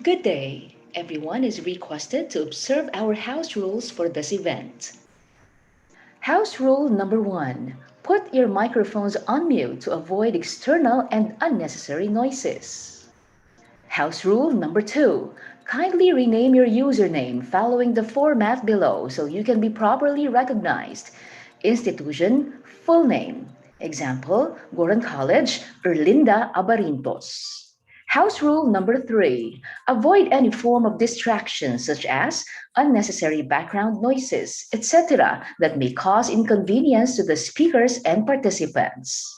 Good day. Everyone is requested to observe our house rules for this event. House rule number 1. Put your microphones on mute to avoid external and unnecessary noises. House rule number 2. Kindly rename your username following the format below so you can be properly recognized. Institution, full name. Example, Goran College, Erlinda Abarintos. House rule number 3. Avoid any form of distraction such as unnecessary background noises, etc. that may cause inconvenience to the speakers and participants.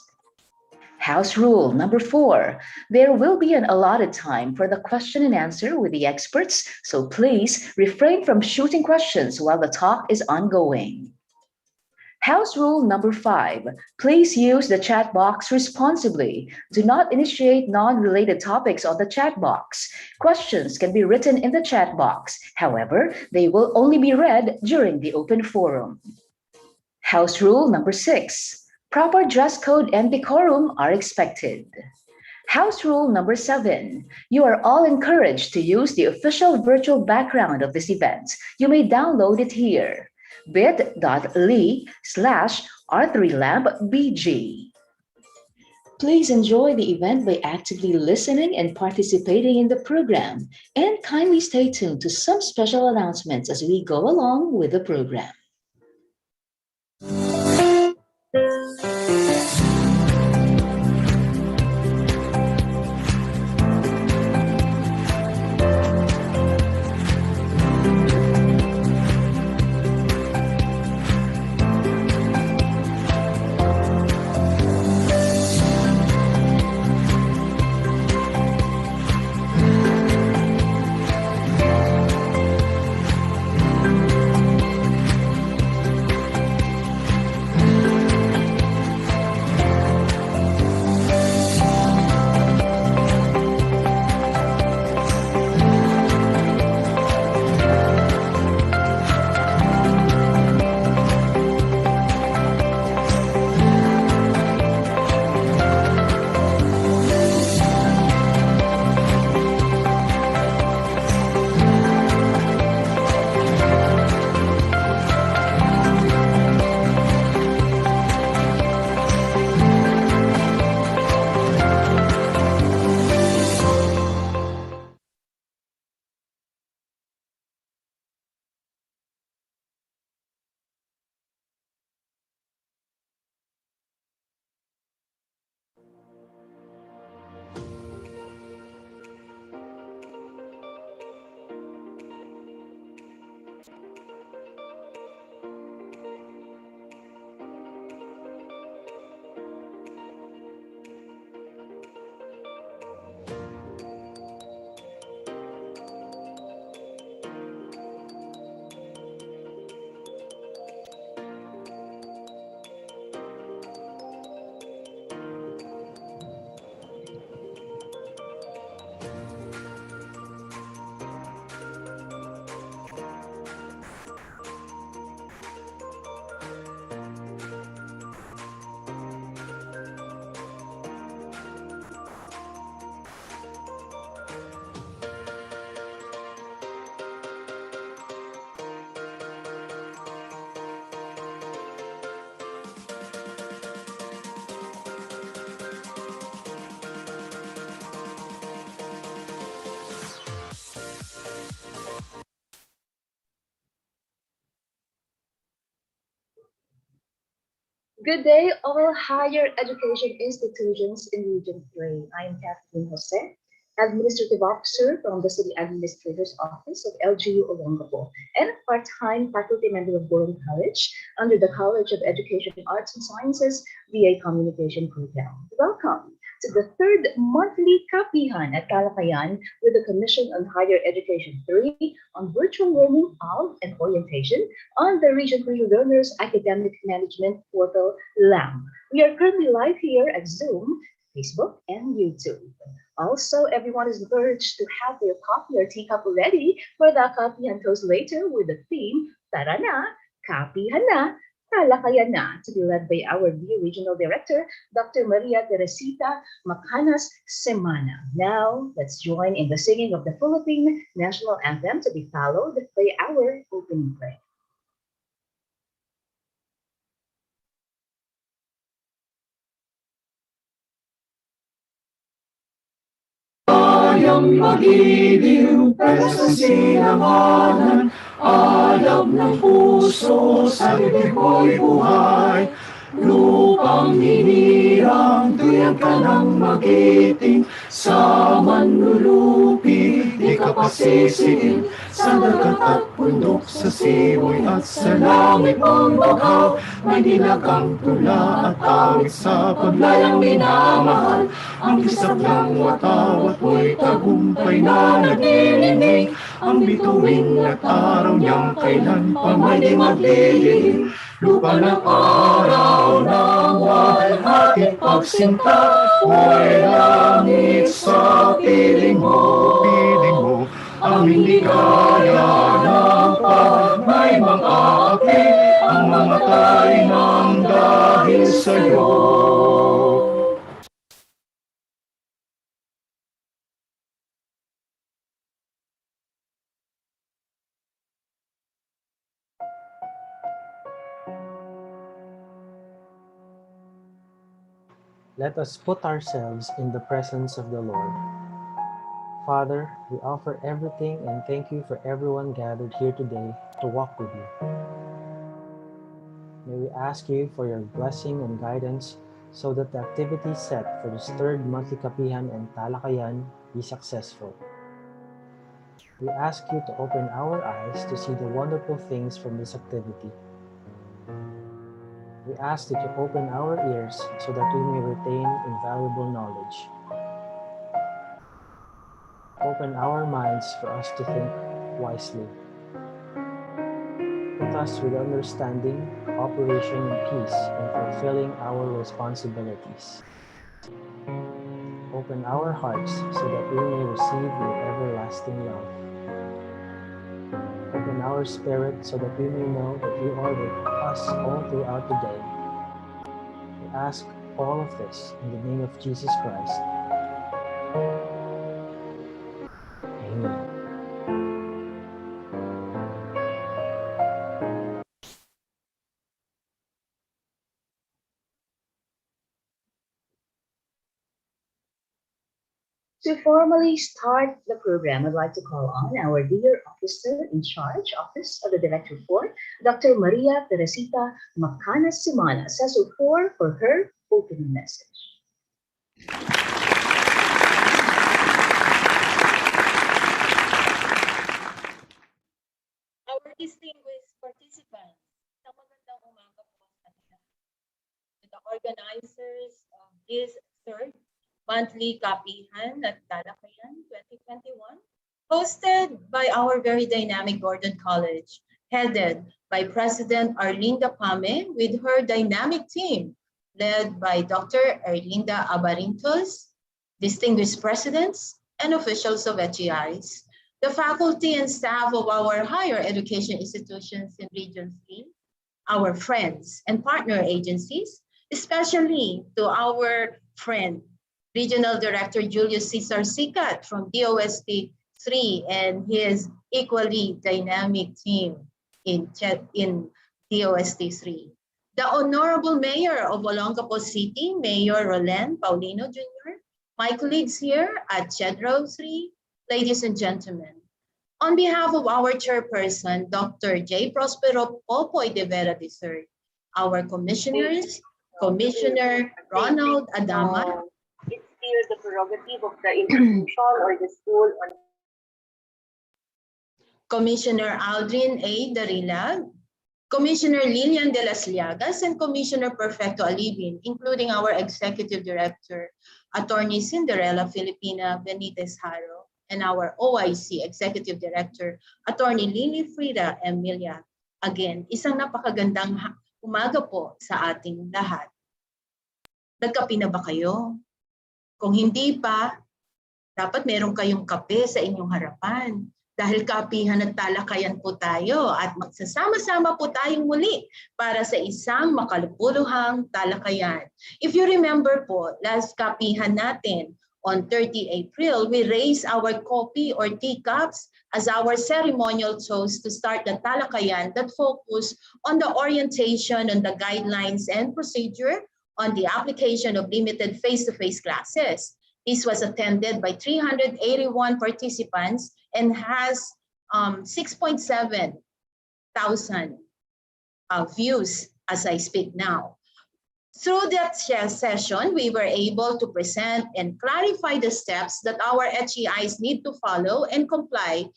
House rule number 4. There will be an allotted time for the question and answer with the experts, so please refrain from shooting questions while the talk is ongoing. House rule number 5. Please use the chat box responsibly. Do not initiate non-related topics on the chat box. Questions can be written in the chat box. However, they will only be read during the open forum. House rule number 6. Proper dress code and decorum are expected. House rule number 7. You are all encouraged to use the official virtual background of this event. You may download it here. bit.ly/R3LAMPBG. Please enjoy the event by actively listening and participating in the program, and kindly stay tuned to some special announcements as we go along with the program. Good day, all higher education institutions in Region 3. I am Kapihan Jose, Administrative Officer from the City Administrator's Office of LGU Olongapo, and a part-time faculty member of Boron College under the College of Education, Arts and Sciences VA Communication Program. Welcome to the third monthly Kapihan at Talakayan with the Commission on Higher Education 3 on virtual learning of and orientation on the Region 3 Learners Academic Management Portal LAMP. We are currently live here at Zoom, Facebook, and YouTube. Also, everyone is urged to have their coffee or teacup ready for the Kapihan toast later with the theme, Tara na, Kapihan na, Talakayan na, to be led by our new Regional Director, Dr. Maria Teresita Macanas Semana. Now, let's join in the singing of the Philippine National Anthem to be followed by our opening prayer. Kayang magiliw, pero sa silanganan, alab ng puso, sa bibig mo'y buhay. Lupang hinirang, tuyang ka ng magiting, sa manlulupi, di ka pasisiin. Sa dagat at bundok, sa simoy at sa langit mong baghaw, may nilagang tula at awit sa paglayang minamahal. Ang kisap ng watawat mo'y tagumpay na naglilinig, ang bituin at araw niyang kailan pa may di maglilihim. Lupa ng araw ng walhating pagsinta, may langit sa piling mo. Aming ligaya ng pag may mga api, ang mamatay ng dahil sa'yo. Let us put ourselves in the presence of the Lord. Father, we offer everything and thank you for everyone gathered here today to walk with you. May we ask you for your blessing and guidance so that the activities set for this third monthly Kapihan and Talakayan be successful. We ask you to open our eyes to see the wonderful things from this activity. We ask that you open our ears so that we may retain invaluable knowledge. Open our minds for us to think wisely. Put us with understanding, cooperation, and peace in fulfilling our responsibilities. Open our hearts so that we may receive your everlasting love. Open our spirit so that we may know that you are with us all throughout the day. We ask all of this in the name of Jesus Christ. Amen. To formally start the program, I'd like to call on our dear officer in charge, Office of the Director 4, Dr. Maria Teresita Macanas Semana, Session 4, for her opening message. Our distinguished participants, isang magandang umaga po sa lahat. To the organizers of this third monthly Kapihan at Talakayan 2021, hosted by our very dynamic Gordon College, headed by President Arlinda Pame with her dynamic team, led by Dr. Erlinda Abarintos, distinguished presidents and officials of HEIs, the faculty and staff of our higher education institutions in Region 3, our friends and partner agencies, especially to our friend, Regional Director Julius Cesar Sicat from DOST 3 and his equally dynamic team in DOST 3. The Honorable Mayor of Olongapo City, Mayor Roland Paulino Jr., my colleagues here at CHEDRO-III, ladies and gentlemen, on behalf of our chairperson, Dr. J. Prospero Popoy de Vera III, our commissioners, Commissioner Ronald Adama, it's still the prerogative of the institution or the school on Commissioner Aldrin A. Darilag, Commissioner Lilian de las Llagas, and Commissioner Perfecto Alibin, including our Executive Director, Attorney Cinderella Filipina Benitez Haro, and our OIC Executive Director, Attorney Lily Frida Emilia. Again, isang napakagandang umaga po sa ating lahat. Nagkape na ba kayo? Kung hindi pa, dapat meron kayong kape sa inyong harapan. dahil Kapihan at Talakayan po tayo at magsasama-sama po tayong muli para sa isang makalupuluhang talakayan. If you remember po, last Kapihan natin on 30 April, we raised our coffee or teacups as our ceremonial toast to start the talakayan that focus on the orientation on the guidelines and procedure on the application of limited face-to-face classes. This was attended by 381 participants and has 6.7 thousand views as I speak now. Through that session, we were able to present and clarify the steps that our HEIs need to follow and comply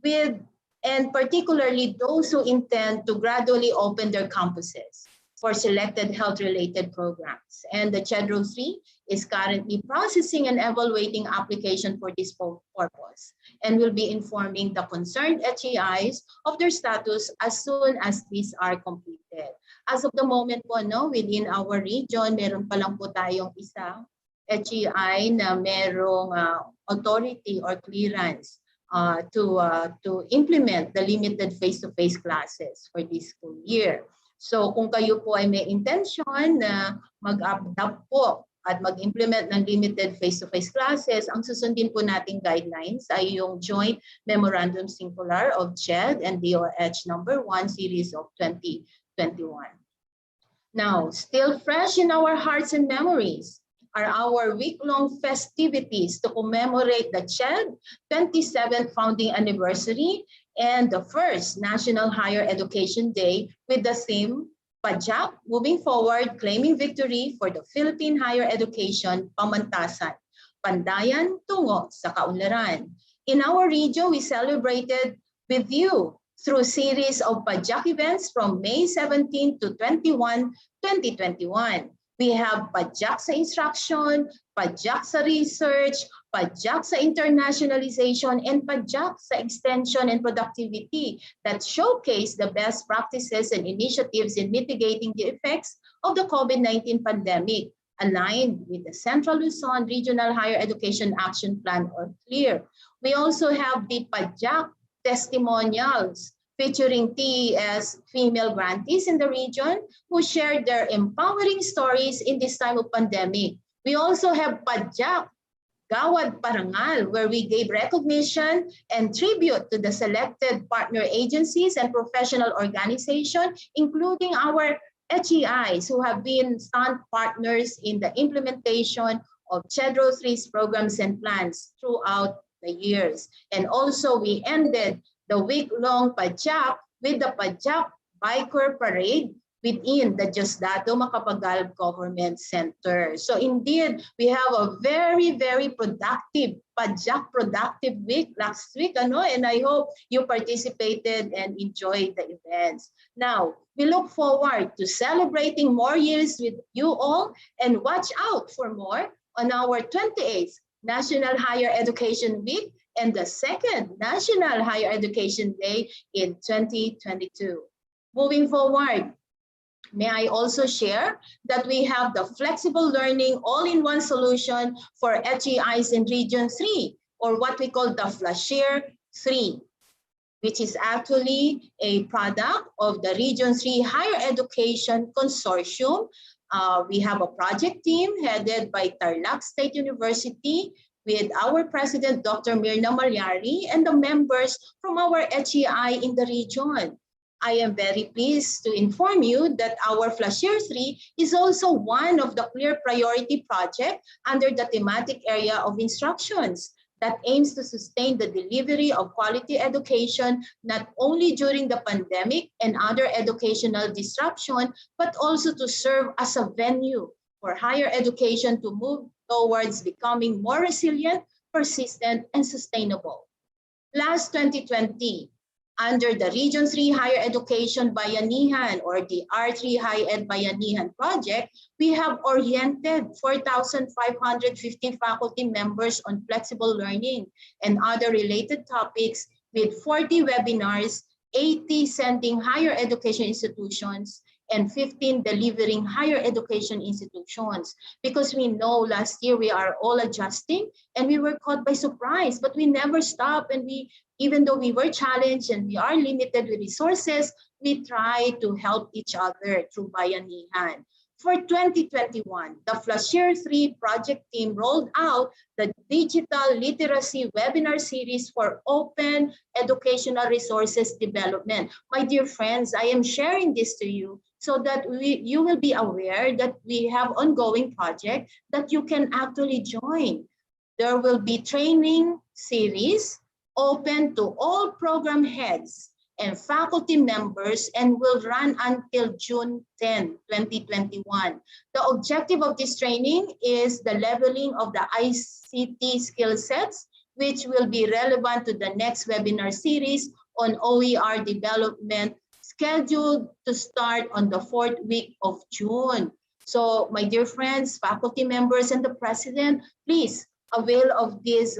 with, and particularly those who intend to gradually open their campuses for selected health-related programs. And the CHEDRO-III is currently processing and evaluating application for this purpose and will be informing the concerned HEIs of their status as soon as these are completed. As of the moment po, no, within our region, meron pa lang po tayong isang HEI na merong authority or clearance to implement the limited face-to-face classes for this school year. So kung kayo po ay may intention na mag-adapt po at mag-implement ng limited face-to-face classes, ang susundin po nating guidelines ay yung Joint Memorandum Circular of CHED and DOH number 1 series of 2021. Now, still fresh in our hearts and memories are our week-long festivities to commemorate the CHED 27th founding anniversary and the first National Higher Education Day with the theme, Pajak, Moving Forward, Claiming Victory for the Philippine Higher Education, Pamantasan, Pandayan, Tungo sa Kaunlaran. In our region, we celebrated with you through series of Pajak events from May 17 to 21, 2021. We have Pajak sa Instruction, Pajak sa Research, Pajak sa Internationalization, and Pajak sa Extension and Productivity that showcase the best practices and initiatives in mitigating the effects of the COVID-19 pandemic, aligned with the Central Luzon Regional Higher Education Action Plan, or CLEAR. We also have the Pajak testimonials, featuring TES female grantees in the region who shared their empowering stories in this time of pandemic. We also have Pajak Gawad Parangal, where we gave recognition and tribute to the selected partner agencies and professional organizations, including our HEIs who have been stunt partners in the implementation of CHEDRO-III's programs and plans throughout the years. And also we ended the week-long Pajak with the Pajak Biker Parade within the Diosdado Macapagal Government Center. So indeed, we have a very, very productive, Pajak productive week last week, and I hope you participated and enjoyed the events. Now, we look forward to celebrating more years with you all and watch out for more on our 28th National Higher Education Week and the second National Higher Education Day in 2022. Moving forward, may I also share that we have the flexible learning all-in-one solution for HEIs in Region 3, or what we call the Flasher 3, which is actually a product of the Region 3 Higher Education Consortium. We have a project team headed by Tarlac State University, with our president, Dr. Mirna Maryari, and the members from our HEI in the region. I am very pleased to inform you that our Flasher 3 is also one of the clear priority project under the thematic area of instructions that aims to sustain the delivery of quality education, not only during the pandemic and other educational disruption, but also to serve as a venue for higher education to move towards becoming more resilient, persistent, and sustainable. Last 2020, under the Region 3 Higher Education Bayanihan, or the R3 High Ed Bayanihan project, we have oriented 4,550 faculty members on flexible learning and other related topics with 40 webinars, 80 sending higher education institutions, and 15 delivering higher education institutions. Because we know last year we are all adjusting and we were caught by surprise, but we never stop. And even though we were challenged and we are limited with resources, we try to help each other through bayanihan. For 2021, the CHEDRO-III project team rolled out the Digital Literacy Webinar Series for Open Educational Resources Development. My dear friends, I am sharing this to you so that you will be aware that we have ongoing project that you can actually join. There will be training series open to all program heads and faculty members and will run until June 10, 2021. The objective of this training is the leveling of the ICT skill sets, which will be relevant to the next webinar series on OER development, scheduled to start on the 4th week of June. So my dear friends, faculty members, and the president, please avail of this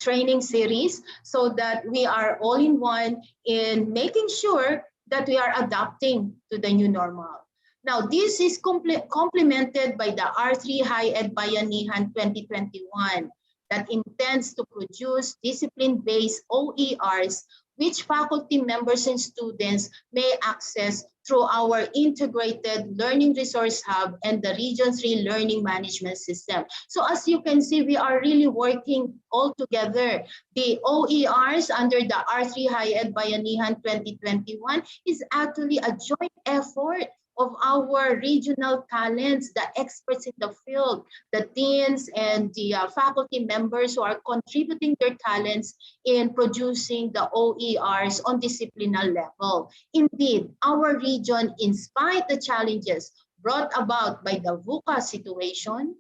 training series so that we are all in one in making sure that we are adapting to the new normal. Now, this is complemented by the R3 High Ed Bayanihan 2021 that intends to produce discipline-based OERs which faculty members and students may access through our integrated learning resource hub and the Region 3 learning management system. So as you can see, we are really working all together. The OERs under the R3 High Ed Bayanihan 2021 is actually a joint effort of our regional talents, the experts in the field, the deans and the faculty members who are contributing their talents in producing the OERs on disciplinary level. Indeed, our region, in spite the challenges brought about by the VUCA situation,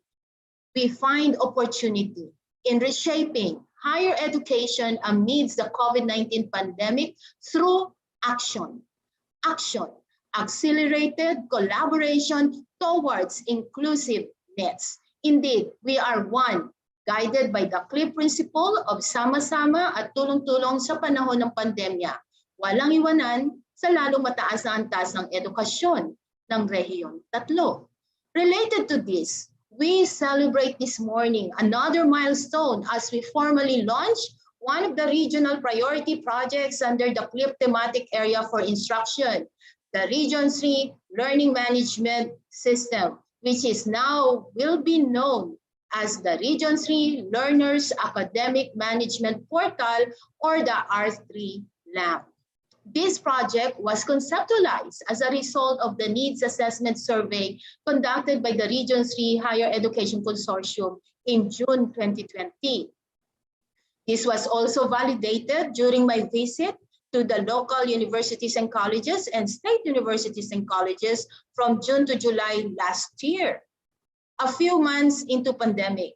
we find opportunity in reshaping higher education amidst the COVID-19 pandemic through action. Accelerated collaboration towards inclusiveness. Indeed, we are one, guided by the clear principle of sama-sama at tulong-tulong sa panahon ng pandemya. Walang iwanan sa lalong mataas na antas ng edukasyon ng Rehiyon 3. Related to this, we celebrate this morning another milestone as we formally launch one of the regional priority projects under the CLIP thematic area for instruction, the Region 3 Learning Management System, which is now will be known as the Region 3 Learners Academic Management Portal or the R3LAMP. This project was conceptualized as a result of the needs assessment survey conducted by the Region 3 Higher Education Consortium in June 2020. This was also validated during my visit to the local universities and colleges and state universities and colleges from June to July last year. A few months into pandemic,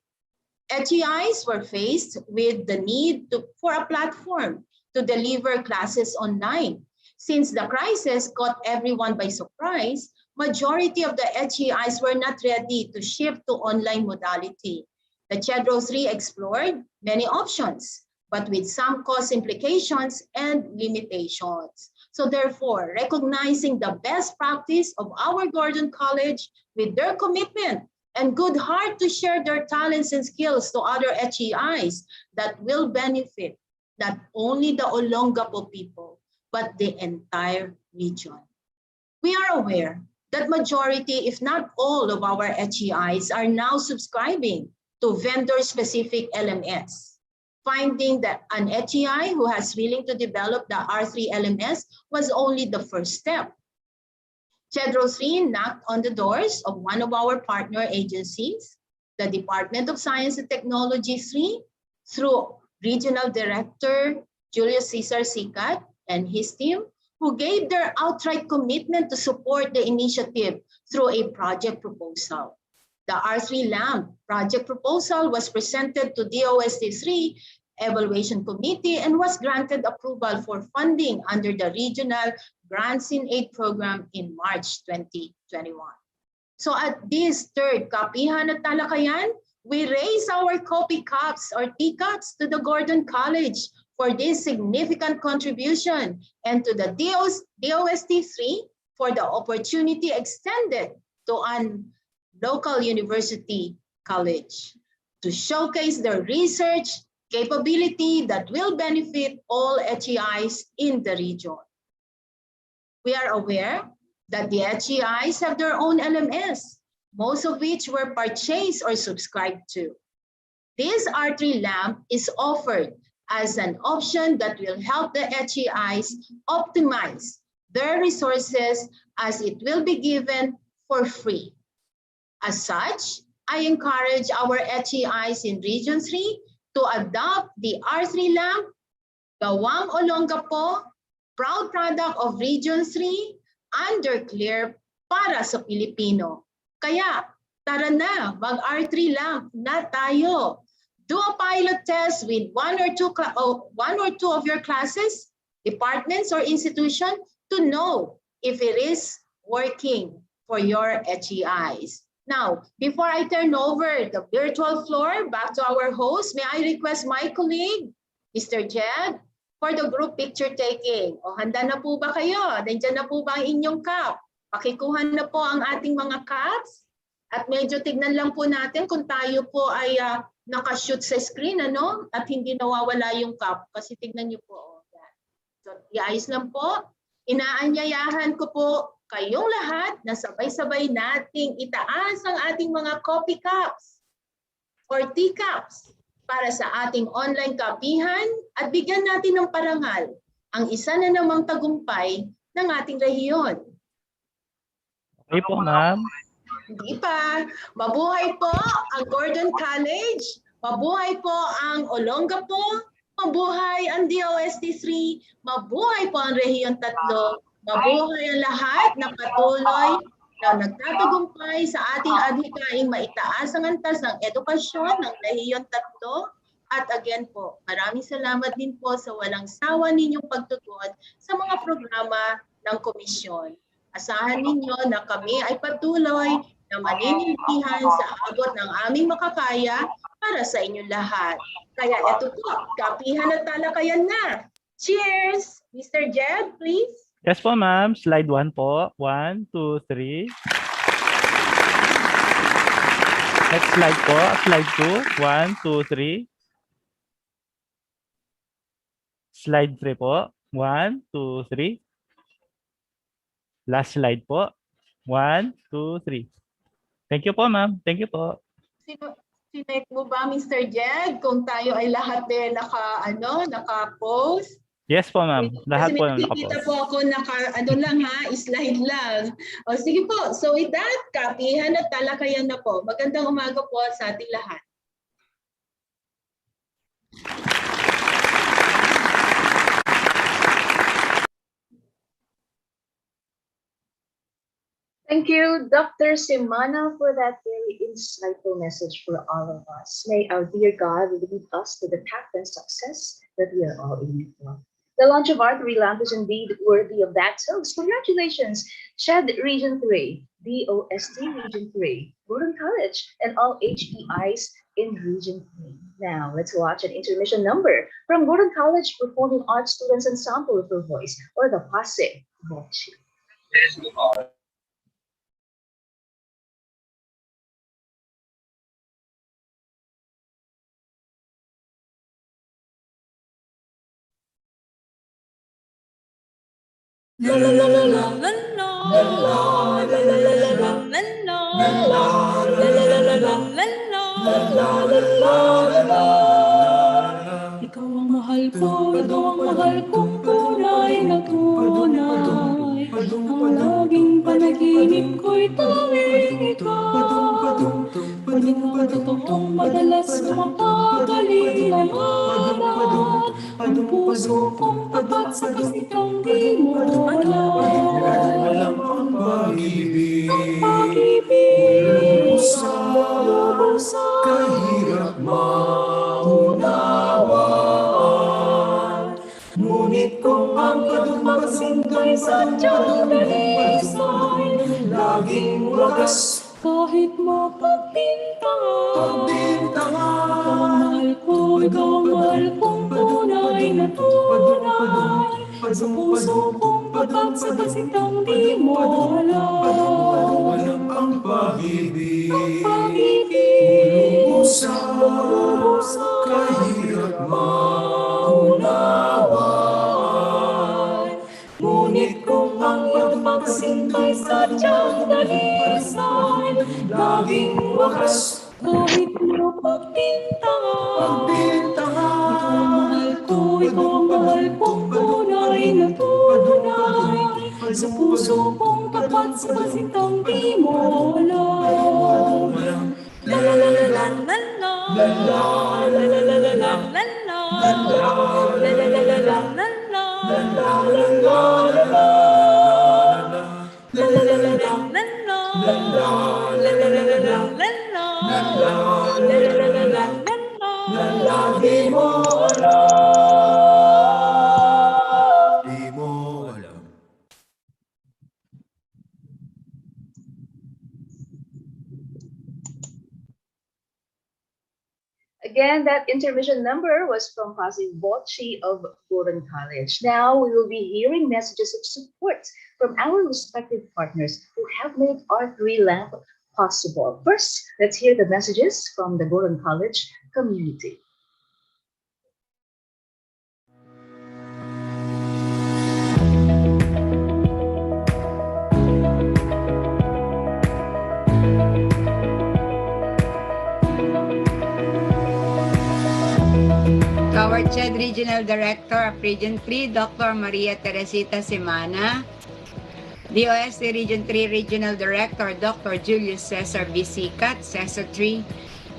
HEIs were faced with the need for a platform to deliver classes online. Since the crisis caught everyone by surprise, majority of the HEIs were not ready to shift to online modality. The CHEDRO-III explored many options, but with some cost implications and limitations. So therefore, recognizing the best practice of our Gordon College with their commitment and good heart to share their talents and skills to other HEIs that will benefit not only the Olongapo people, but the entire region. We are aware that majority, if not all of our HEIs are now subscribing to vendor-specific LMS. Finding that an HEI who has willing to develop the R3 LMS was only the first step. CHEDRO-III knocked on the doors of one of our partner agencies, the Department of Science and Technology 3, through Regional Director Julius Cesar Sicat and his team, who gave their outright commitment to support the initiative through a project proposal. The R3LAMP project proposal was presented to DOST-3 Evaluation Committee and was granted approval for funding under the Regional Grants in Aid Program in March 2021. So at this third Kapihan at Talakayan, we raise our coffee cups or teacups to the Gordon College for this significant contribution and to the DOST-3 for the opportunity extended to an local university college to showcase their research capability that will benefit all HEIs in the region. We are aware that the HEIs have their own LMS, most of which were purchased or subscribed to. This R3LAMP is offered as an option that will help the HEIs optimize their resources as it will be given for free. As such, I encourage our HEIs in Region 3 to adopt the R3LAMP, Gawang Olongapo, proud product of Region 3, under CLEAR para sa Pilipino. Kaya, tara na, mag-R3LAMP na tayo. Do a pilot test with one or two of your classes, departments, or institution to know if it is working for your HEIs. Now, before I turn over the virtual floor back to our host, may I request my colleague, Mr. Jed, for the group picture taking. O, handa na po ba kayo? Nandiyan na po ba ang inyong cup? Pakikuhan na po ang ating mga cups. At medyo tignan lang po natin kung tayo po ay nakashoot sa screen, ano? At hindi nawawala yung cup. Kasi tignan niyo po. Oh, yan. So, iayos lang po. Inaanyayahan ko po kayong lahat na sabay-sabay nating itaas ang ating mga coffee cups or teacups para sa ating online kapihan at bigyan natin ng parangal ang isa na namang tagumpay ng ating rehiyon. Okay po, ma'am. Hindi pa. Mabuhay po ang Gordon College, mabuhay po ang Olongapo, mabuhay ang DOST3, mabuhay po ang Rehiyon 3, mabuhay ang lahat na patuloy na nagtatagumpay sa ating adhikaing maitaas ang antas ng edukasyon ng Rehiyon 3. At again po, maraming salamat din po sa walang sawa ninyong pagtugon sa mga programa ng komisyon. Asahan ninyo na kami ay patuloy na maninilbihan sa abot ng aming makakaya para sa inyong lahat. Kaya ito po, kapihan at talakayan na. Cheers! Mr. Jed, please. Yes po, ma'am. Slide 1 po. 1, 2, 3. Next slide po. Slide 2. 1, 2, 3. Slide 3 po. 1, 2, 3. Last slide po. 1, 2, 3. Thank you po, ma'am. Thank you po. Sinek mo ba, Mr. Jed, kung tayo ay lahat din naka-post? Yes po, ma'am. Lahat po nakapost. Kasi nakikita po ako slide lang. O sige po. So with that, kapihan at talakayan na po. Magandang umaga po sa ating lahat. Thank you, Dr. Simana, for that very insightful message for all of us. May our dear God lead us to the path and success that we are all aiming for. The launch of R3LAMP is indeed worthy of that. So congratulations, CHED Region 3, DOST Region 3, Gordon College, and all HEIs in Region 3. Now, let's watch an intermission number from Gordon College Performing Arts Students Ensemble for Voice, or the PASE Voce. La la la la la la la la la la la la la. Ikaw ang mahal ko, ikaw ang mahal kong tunay na tunay. Ang laging panaginip ko'y tanging ikaw. Paningin totoong madalas mapagalingan. Ang puso kong tapat sa kasitang di mo alam ang pag-ibig, lubos sa kahirap maunawaan. Ngunit kung ang pagsundo'y sadyang nalisay, laging wagas kahit mapagpintangan. Ikaw ang mahal kong tunay na tunay. Sa puso kong tapat sa pasitang di mo alam ang pag-ibig, lubusang kahirap maunawaan. Ngunit kung ang iyong pagsintay sadyang dalisay, laging wakas kahit mo pagpintangan. Ikaw ang mahal kong tunay na tunay, sa puso kong tapat sa pasitang di mo alam. La la la la la la la la la la la la la di mo alam. Again, that intermission number was from Pasig Bocci of Gordon College. Now we will be hearing messages of support from our respective partners who have made R3LAMP possible. First, let's hear the messages from the Gordon College community. Our CHED Regional Director of Region 3, Dr. Maria Teresita Semana, DOST Region 3 Regional Director, Dr. Julius Cesar Visicat, CHEDRO-III,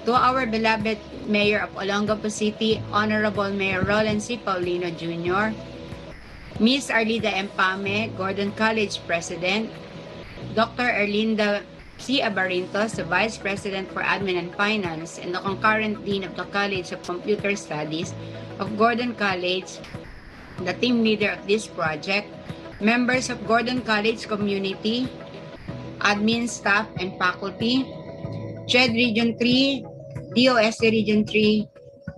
to our beloved Mayor of Olongapo City, Honorable Mayor Roland C. Paulino Jr., Ms. Arlida Empame, Gordon College President, Dr. Erlinda C. Abarintos, the Vice President for Admin and Finance and the concurrent Dean of the College of Computer Studies of Gordon College, the team leader of this project, members of Gordon College community, admin staff and faculty, CHED Region 3, DOST Region 3,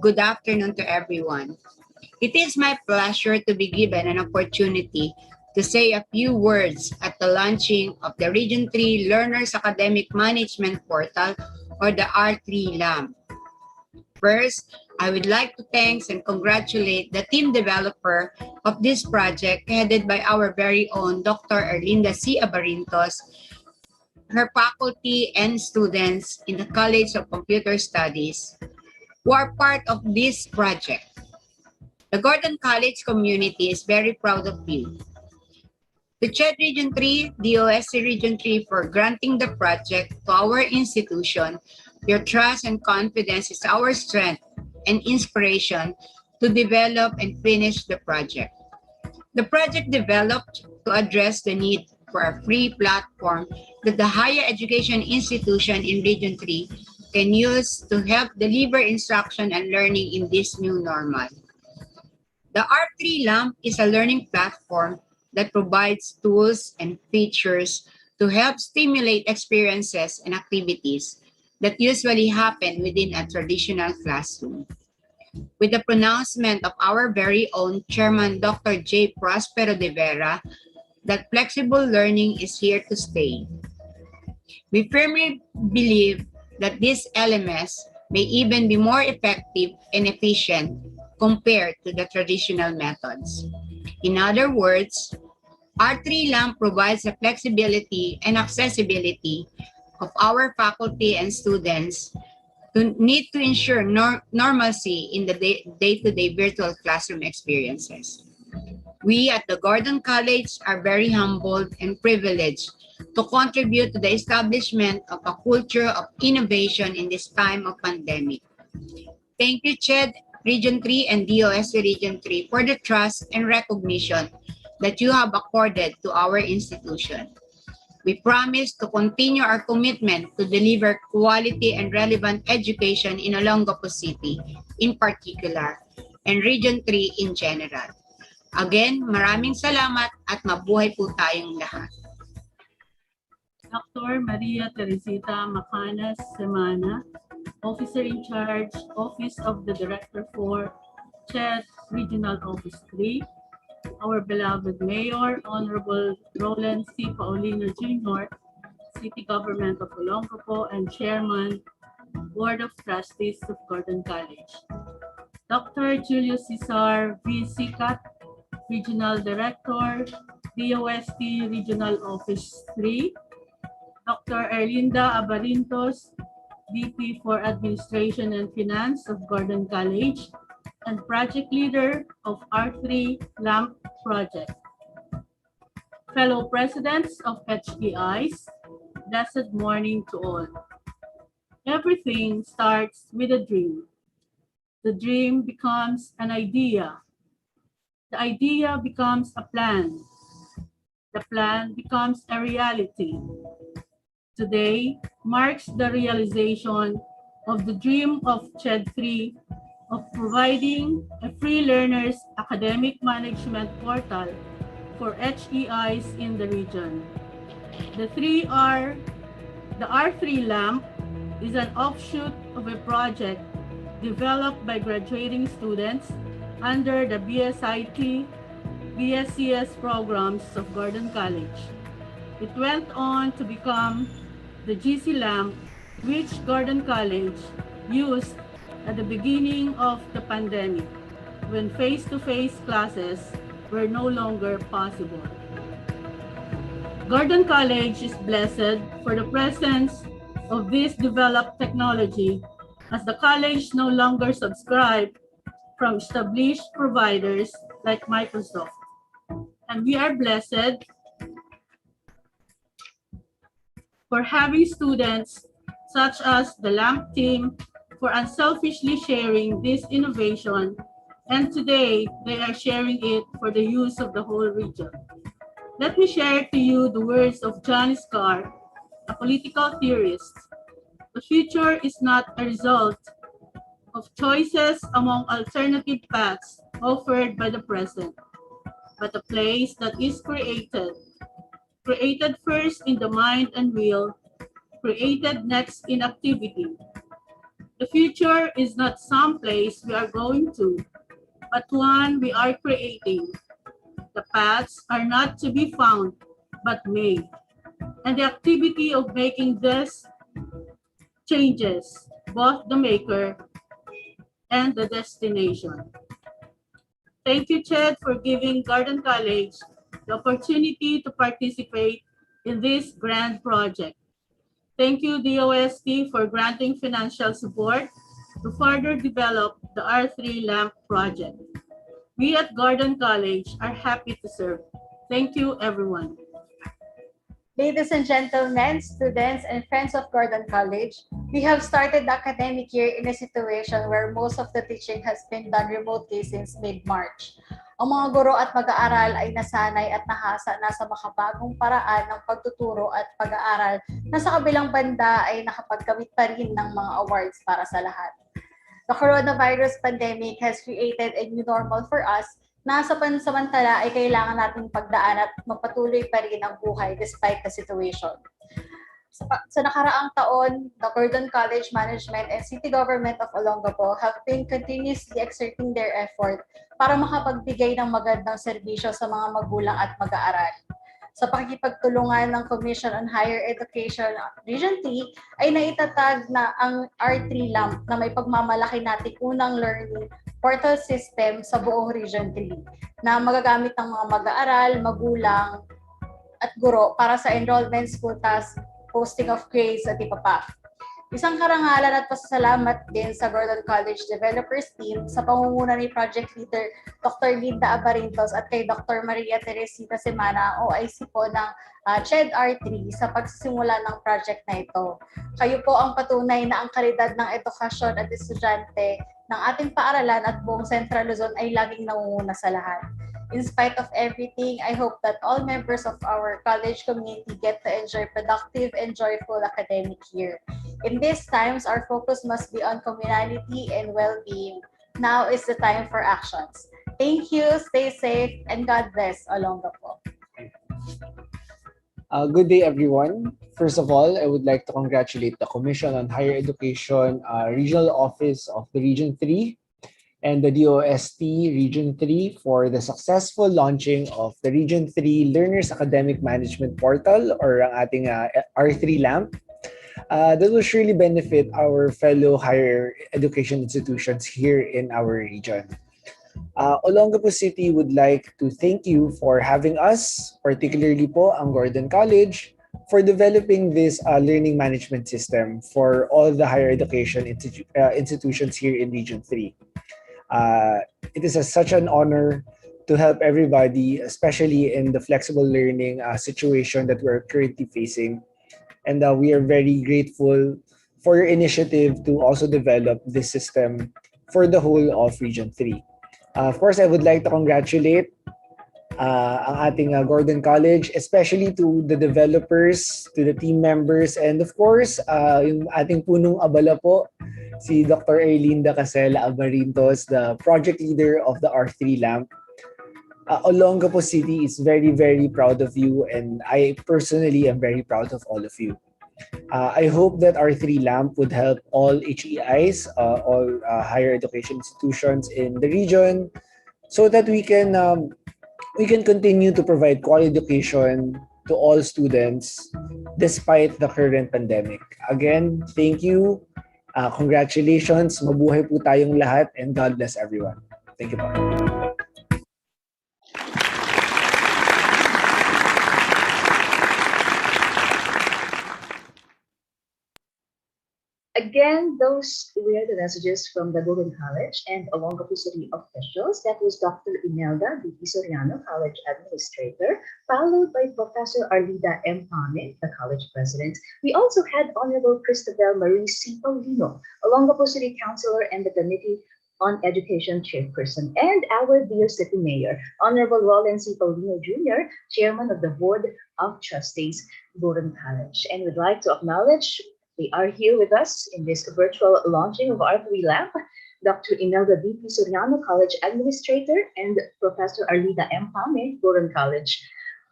good afternoon to everyone. It is my pleasure to be given an opportunity to say a few words at the launching of the Region 3 Learners Academic Management Portal, or the R3LAMP. First, I would like to thank and congratulate the team developer of this project, headed by our very own Dr. Erlinda C. Abarintos, her faculty and students in the College of Computer Studies who are part of this project. The Gordon College community is very proud of you. To CHED Region 3, DOST Region 3 for granting the project to our institution. Your trust and confidence is our strength and inspiration to develop and finish the project. The project developed to address the need for a free platform that the higher education institution in Region 3 can use to help deliver instruction and learning in this new normal. The R3LAMP is a learning platform that provides tools and features to help stimulate experiences and activities that usually happen within a traditional classroom. With the pronouncement of our very own Chairman Dr. J. Prospero de Vera that flexible learning is here to stay. We firmly believe that these LMS may even be more effective and efficient compared to the traditional methods. In other words, R3LAMP provides the flexibility and accessibility of our faculty and students who need to ensure normalcy in the day-to-day virtual classroom experiences. We at the Gordon College are very humbled and privileged to contribute to the establishment of a culture of innovation in this time of pandemic. Thank you, CHED Region 3 and DOST Region 3 for the trust and recognition that you have accorded to our institution. We promise to continue our commitment to deliver quality and relevant education in Olongapo City in particular and Region 3 in general. Again, maraming salamat at mabuhay po tayong lahat. Dr. Maria Teresita Macanas Semana, Officer in Charge, Office of the Director for CHED Regional Office 3, our beloved Mayor, Honorable Roland C. Paulino Jr., City Government of Olongapo, and Chairman, Board of Trustees of Gordon College. Dr. Julio Cesar V. Sicat, Regional Director, DOST Regional Office 3, Dr. Erlinda Abarintos, VP for Administration and Finance of Gordon College, and Project Leader of R3LAMP project. Fellow Presidents of HEIs, blessed morning to all. Everything starts with a dream. The dream becomes an idea. The idea becomes a plan. The plan becomes a reality. Today marks the realization of the dream of CHEDRO-III of providing a free learners academic management portal for HEIs in the region. The R3LAMP is an offshoot of a project developed by graduating students under the BSIT, BSCS programs of Gordon College. It went on to become the GC-LAMP, which Gordon College used at the beginning of the pandemic, when face-to-face classes were no longer possible. Gordon College is blessed for the presence of this developed technology, as the college no longer subscribes from established providers like Microsoft. And we are blessed for having students such as the LAMP team for unselfishly sharing this innovation, and today they are sharing it for the use of the whole region. Let me share to you the words of John Scar, a political theorist. The future is not a result of choices among alternative paths offered by the present, but a place that is created first in the mind and will, created next in activity. The future is not some place we are going to, but one we are creating. The paths are not to be found, but made. And the activity of making this changes both the maker and the destination. Thank you, Ched, for giving Gordon College the opportunity to participate in this grand project. Thank you, DOST, for granting financial support to further develop the R3LAMP project. We at Gordon College are happy to serve. Thank you, everyone. Ladies and gentlemen, students, and friends of Gordon College, we have started the academic year in a situation where most of the teaching has been done remotely since mid-March. Ang mga guro at mag-aaral ay nasanay at nahasa na sa makabagong paraan ng pagtuturo at pag-aaral na sa kabilang banda ay nakapagkamit pa rin ng mga awards para sa lahat. The coronavirus pandemic has created a new normal for us na sa pansamantala ay kailangan nating pagdaan at magpatuloy pa rin ang buhay despite the situation. Sa nakaraang taon, the Gordon College Management and City Government of Olongapo have been continuously exerting their effort para makapagbigay ng magandang serbisyo sa mga magulang at mag-aaral. Sa pakikipagtulungan ng Commission on Higher Education Region 3 ay naitatag na ang R3LAMP na may pagmamalaki nating unang learning portal system sa buong Region 3 na magagamit ng mga mag-aaral, magulang at guro para sa enrollment, school tasks, posting of grades at iba pa. Isang karangalan at pasasalamat din sa Gordon College Developers Team sa pangunguna ni Project Leader Dr. Linda Abarintos at kay Dr. Maria Teresita Semana, OIC po ng CHEDRO-III sa pagsisimula ng project na ito. Kayo po ang patunay na ang kalidad ng edukasyon at estudyante ng ating paaralan at buong Central Luzon ay laging nangunguna sa lahat. In spite of everything, I hope that all members of our college community get to enjoy productive and joyful academic year. In these times, our focus must be on communality and well-being. Now is the time for actions. Thank you, stay safe, and God bless Olongapo. Good day, everyone. First of all, I would like to congratulate the Commission on Higher Education Regional Office of the Region 3 and the DOST Region 3 for the successful launching of the Region 3 Learners Academic Management Portal or ang ating R3LAMP. That will surely benefit our fellow higher education institutions here in our region. Olongapo City would like to thank you for having us, particularly po ang Gordon College, for developing this learning management system for all the higher education institutions here in Region 3. It is such an honor to help everybody, especially in the flexible learning situation that we're currently facing. And we are very grateful for your initiative to also develop this system for the whole of Region 3. Of course, I would like to congratulate ang ating Gordon College, especially to the developers, to the team members, and of course, yung ating punong abala po, si Dr. Erlinda Casella Abarintos, the project leader of the R3LAMP. Olongapo City is very, very proud of you, and I personally am very proud of all of you. I hope that R3LAMP would help all HEIs, all higher education institutions in the region, so that we can continue to provide quality education to all students despite the current pandemic. Again, thank you. Congratulations. Mabuhay po tayong lahat, and God bless everyone. Thank you po. Again, those were the messages from the Gordon College and Olongapo City officials. That was Dr. Imelda B. Soriano, College Administrator, followed by Professor Arlida M. Pame, the College President. We also had Honorable Christabel Marie C. Paulino, Olongapo City Councilor and the Committee on Education Chairperson, and our dear City Mayor, Honorable Roland C. Paulino Jr., Chairman of the Board of Trustees, Gordon College. And we'd like to acknowledge they are here with us in this virtual launching of R3LAMP, Dr. Imelda B. Soriano, College Administrator, and Professor Arlida M. Pame, Gordon College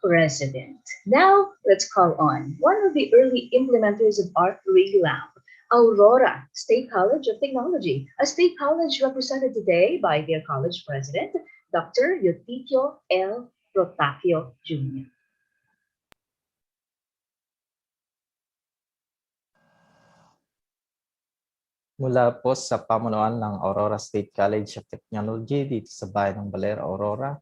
President. Now, let's call on one of the early implementers of R3LAMP, Aurora State College of Technology, a state college represented today by their college president, Dr. Eutiquio L. Rotapio Jr. Mula po sa pamunuan ng Aurora State College of Technology dito sa bayan ng Baler, Aurora,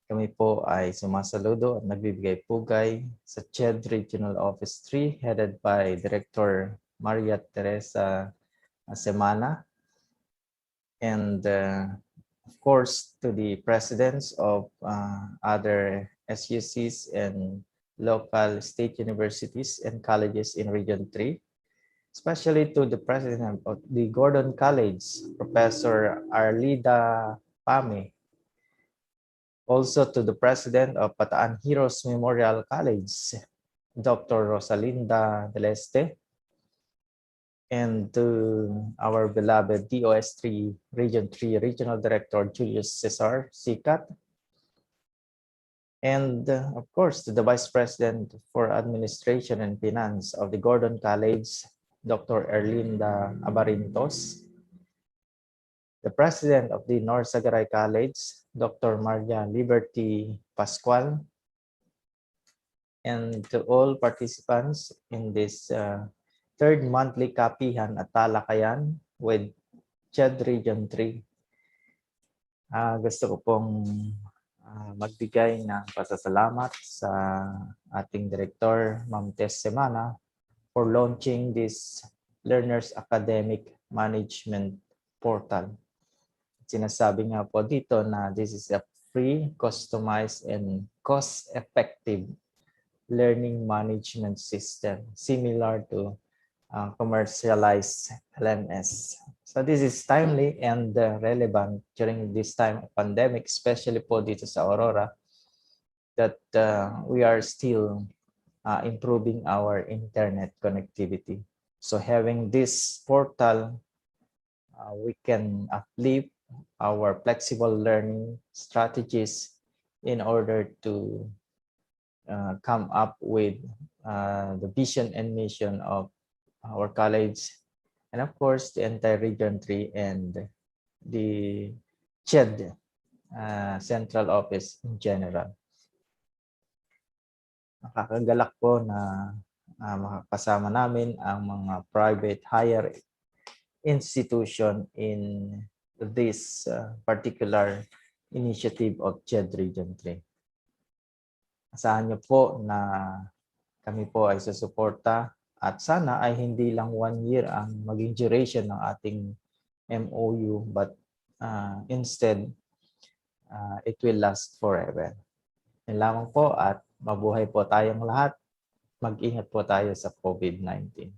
kami po ay sumasaludo at nagbibigay pugay sa CHED Regional Office 3 headed by Director Maria Teresa Semana, and of course to the presidents of other SUCs and local state universities and colleges in Region 3, especially to the president of the Gordon College, Professor Arlida Pame. Also to the president of Bataan Heroes Memorial College, Dr. Rosalinda Deleste. And to our beloved DOS3 Region 3 Regional Director, Julius Cesar Sicat. And of course, to the Vice President for Administration and Finance of the Gordon College, Dr. Erlinda Abarintos, the President of the North Sagaray College, Dr. Maria Liberty Pascual, and to all participants in this third monthly Kapihan at Talakayan with CHED Region 3. Gusto ko pong magbigay ng pasasalamat sa ating Director, Ma'am Tess Semana, for launching this Learners Academic Management Portal. Sinasabi nga po dito na this is a free, customized, and cost-effective learning management system similar to commercialized LMS. So this is timely and relevant during this time of pandemic, especially po dito sa Aurora, that we are still improving our internet connectivity. So having this portal, we can uplift our flexible learning strategies in order to come up with the vision and mission of our college, and of course the entire Region 3 and the CHED Central Office in general. Nakakagalak po na makakasama namin ang mga private higher institution in this particular initiative of CHED Region 3. Asahan niyo po na kami po ay susuporta at sana ay hindi lang 1 year ang maging duration ng ating MOU, but instead it will last forever. Yan lamang po at mabuhay po tayong lahat. Mag-ingat po tayo sa COVID-19.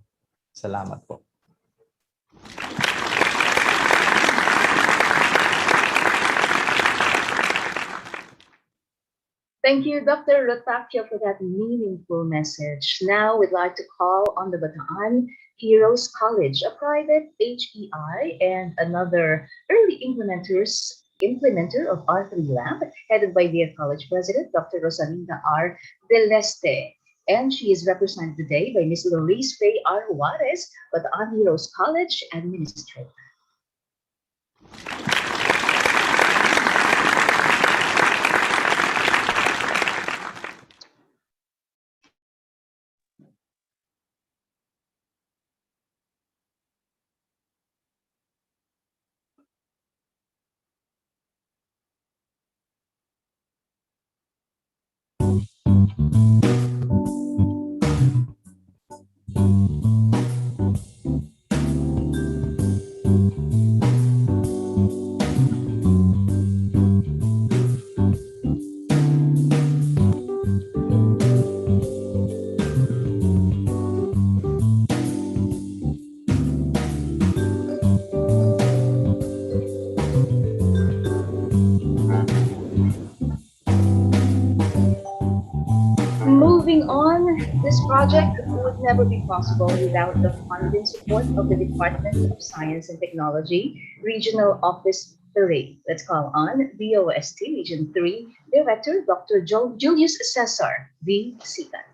Salamat po. Thank you, Dr. Rotacchio, for that meaningful message. Now we'd like to call on the Bataan Heroes College, a private HEI and another early implementer of R3LAMP, headed by their college president, Dr. Rosalinda R. Deleste. And she is represented today by Ms. Loris Faye R. Juarez, Bataan Heroes College Administrator. Moving on, this project would never be possible without the funding support of the Department of Science and Technology Regional Office 3. Let's call on DOST Region 3 Director Dr. Julius Cesar V. Sikat.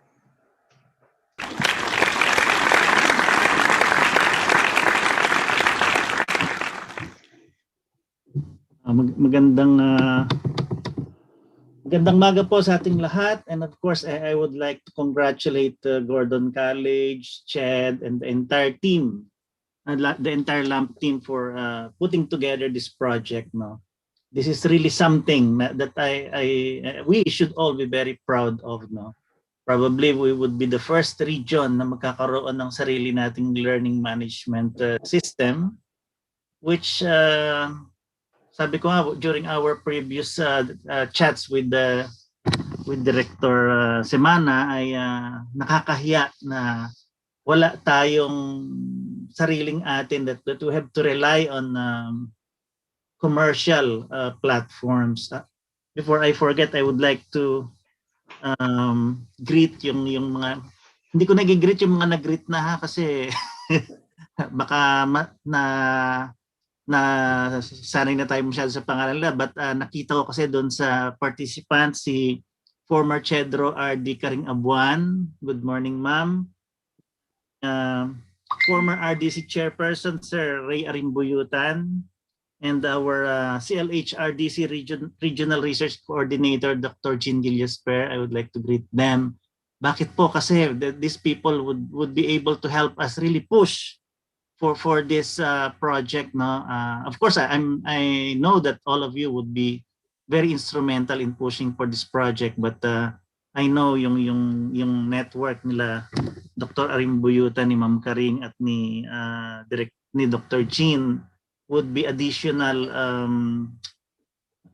Magandang maga po sa ating lahat, and of course I would like to congratulate Gordon College, CHED, and the entire team, the entire LAMP team for putting together this project. No, this is really something that we should all be very proud of. No, probably we would be the first region na magkakaroon ng sarili nating learning management system, which sabi ko nga, during our previous chats with Director Semana ay nakakahiya na wala tayong sariling atin, that we have to rely on commercial platforms. Before I forget, I would like to greet yung mga, hindi ko nag-greet yung mga nag-greet na ha, kasi baka na sanay na tayo masyado sa pangalan nila, but nakita ko kasi doon sa participants si former CHEDRO-III Karing Abuan. Good morning, ma'am. Former RDC Chairperson Sir Ray Arimbuyutan, and our CLH RDC Regional Research Coordinator Dr. Jean Gilliesper. I would like to greet them. Bakit po? Kasi these people would be able to help us really push for this project. No, of course I know that all of you would be very instrumental in pushing for this project, but I know yung network nila Dr. Arimbuyutan, ni Ma'am Karing, at ni Dr. Jean would be additional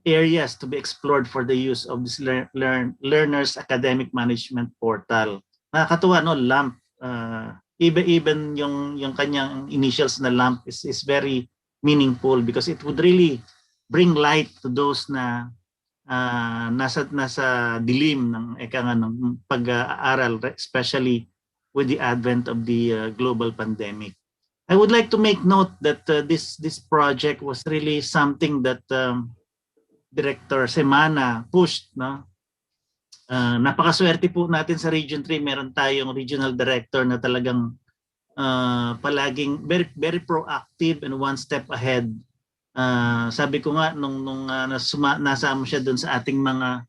areas to be explored for the use of this learners academic management portal. Nakakatuwa, no, LAMP, even yung kanyang initials na LAMP is very meaningful, because it would really bring light to those na nasa dilim ng ng pag-aaral, especially with the advent of the global pandemic. I would like to make note that this project was really something that Director Semana pushed, no? Napakaswerte po natin sa Region 3, meron tayong regional director na talagang palaging very proactive and one step ahead Sabi ko nga nung nasama siya doon sa ating mga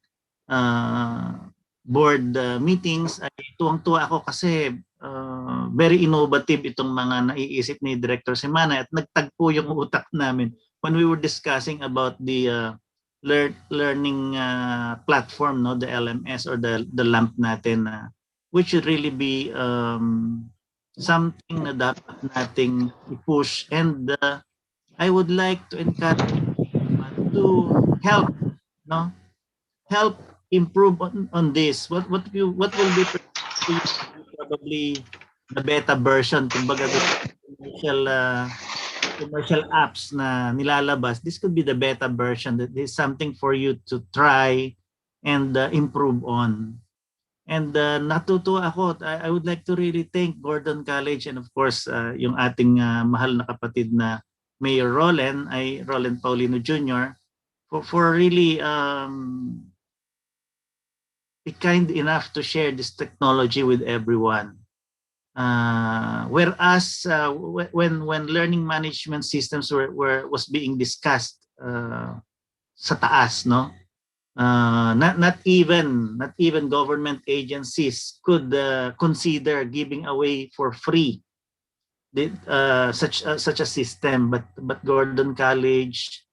board meetings, ay tuwang-tuwa ako kasi very innovative itong mga naiisip ni Director Semana at nagtagpo yung utak namin when we were discussing about the learning platform, no, the LMS or the LAMP natin, which should really be something na dapat nating i-push, and I would like to encourage everyone to help, no, help improve on this. What will be probably the beta version, kumbaga the commercial apps na nilalabas. This could be the beta version. That is something for you to try and improve on. And natutuwa ako. I would like to really thank Gordon College and of course yung ating mahal na kapatid na Mayor Roland Paulino Jr. for really be kind enough to share this technology with everyone. Whereas when learning management systems was being discussed sa taas, no, not even government agencies could consider giving away for free such a system, but Gordon College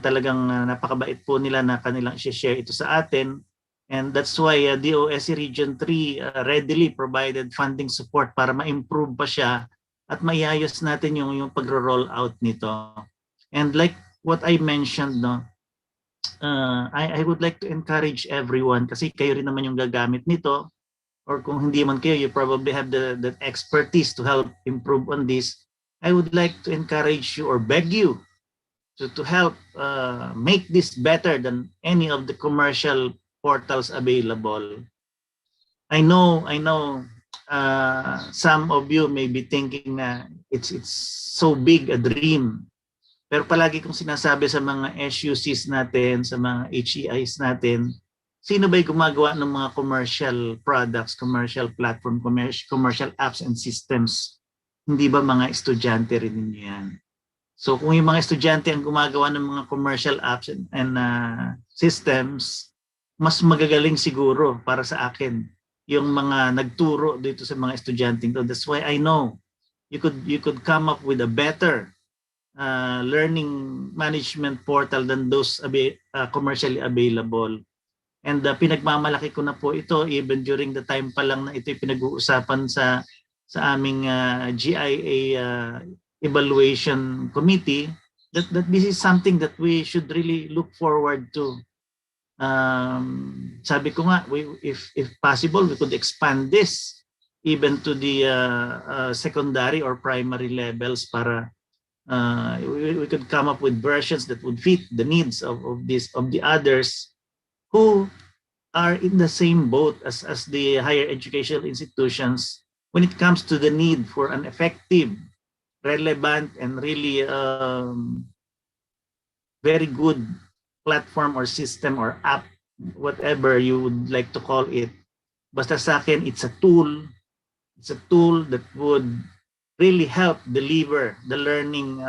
talagang napakabait po nila na kanilang i-share ito sa atin. And that's why DOST Region 3 readily provided funding support para ma-improve pa siya at maiayos natin yung pagro-roll out nito. And like what I mentioned, no, I would like to encourage everyone, kasi kayo rin naman yung gagamit nito, or kung hindi man kayo, you probably have the expertise to help improve on this. I would like to encourage you or beg you to help make this better than any of the commercial portals available. I know some of you may be thinking na it's so big a dream. Pero palagi kong sinasabi sa mga SUCs natin, sa mga HEIs natin, sino ba'y gumagawa ng mga commercial products, commercial platform, commercial apps and systems? Hindi ba mga estudyante rin ninyo yan? So kung yung mga estudyante ang gumagawa ng mga commercial apps and systems, mas magagaling siguro para sa akin yung mga nagturo dito sa mga estudyante. So that's why I know you could come up with a better learning management portal than those commercially available. And pinagmamalaki ko na po ito even during the time pa lang na ito pinag-uusapan sa aming GIA evaluation committee, that this is something that we should really look forward to. Sabi ko nga, if possible, we could expand this even to the secondary or primary levels para we could come up with versions that would fit the needs of the others who are in the same boat as the higher educational institutions when it comes to the need for an effective, relevant, and really very good platform or system or app, whatever you would like to call it. Basta sa akin, it's a tool that would really help deliver the learning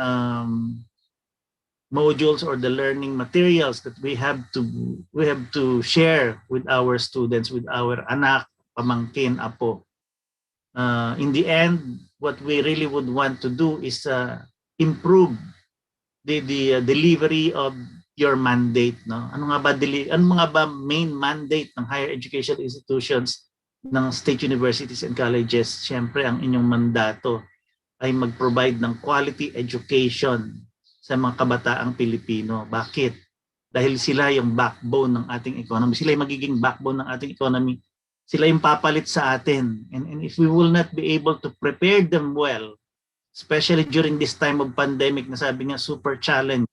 modules or the learning materials that we have to share with our students, with our anak, pamangkin, apo. In the end, what we really would want to do is improve the delivery of your mandate, no? Ano nga ba main mandate ng higher education institutions ng state universities and colleges? Siyempre, ang inyong mandato ay mag-provide ng quality education sa mga kabataang Pilipino. Bakit? Dahil sila yung backbone ng ating economy. Sila yung magiging backbone ng ating economy. Sila yung papalit sa atin. And if we will not be able to prepare them well, especially during this time of pandemic na sabi nga super challenge,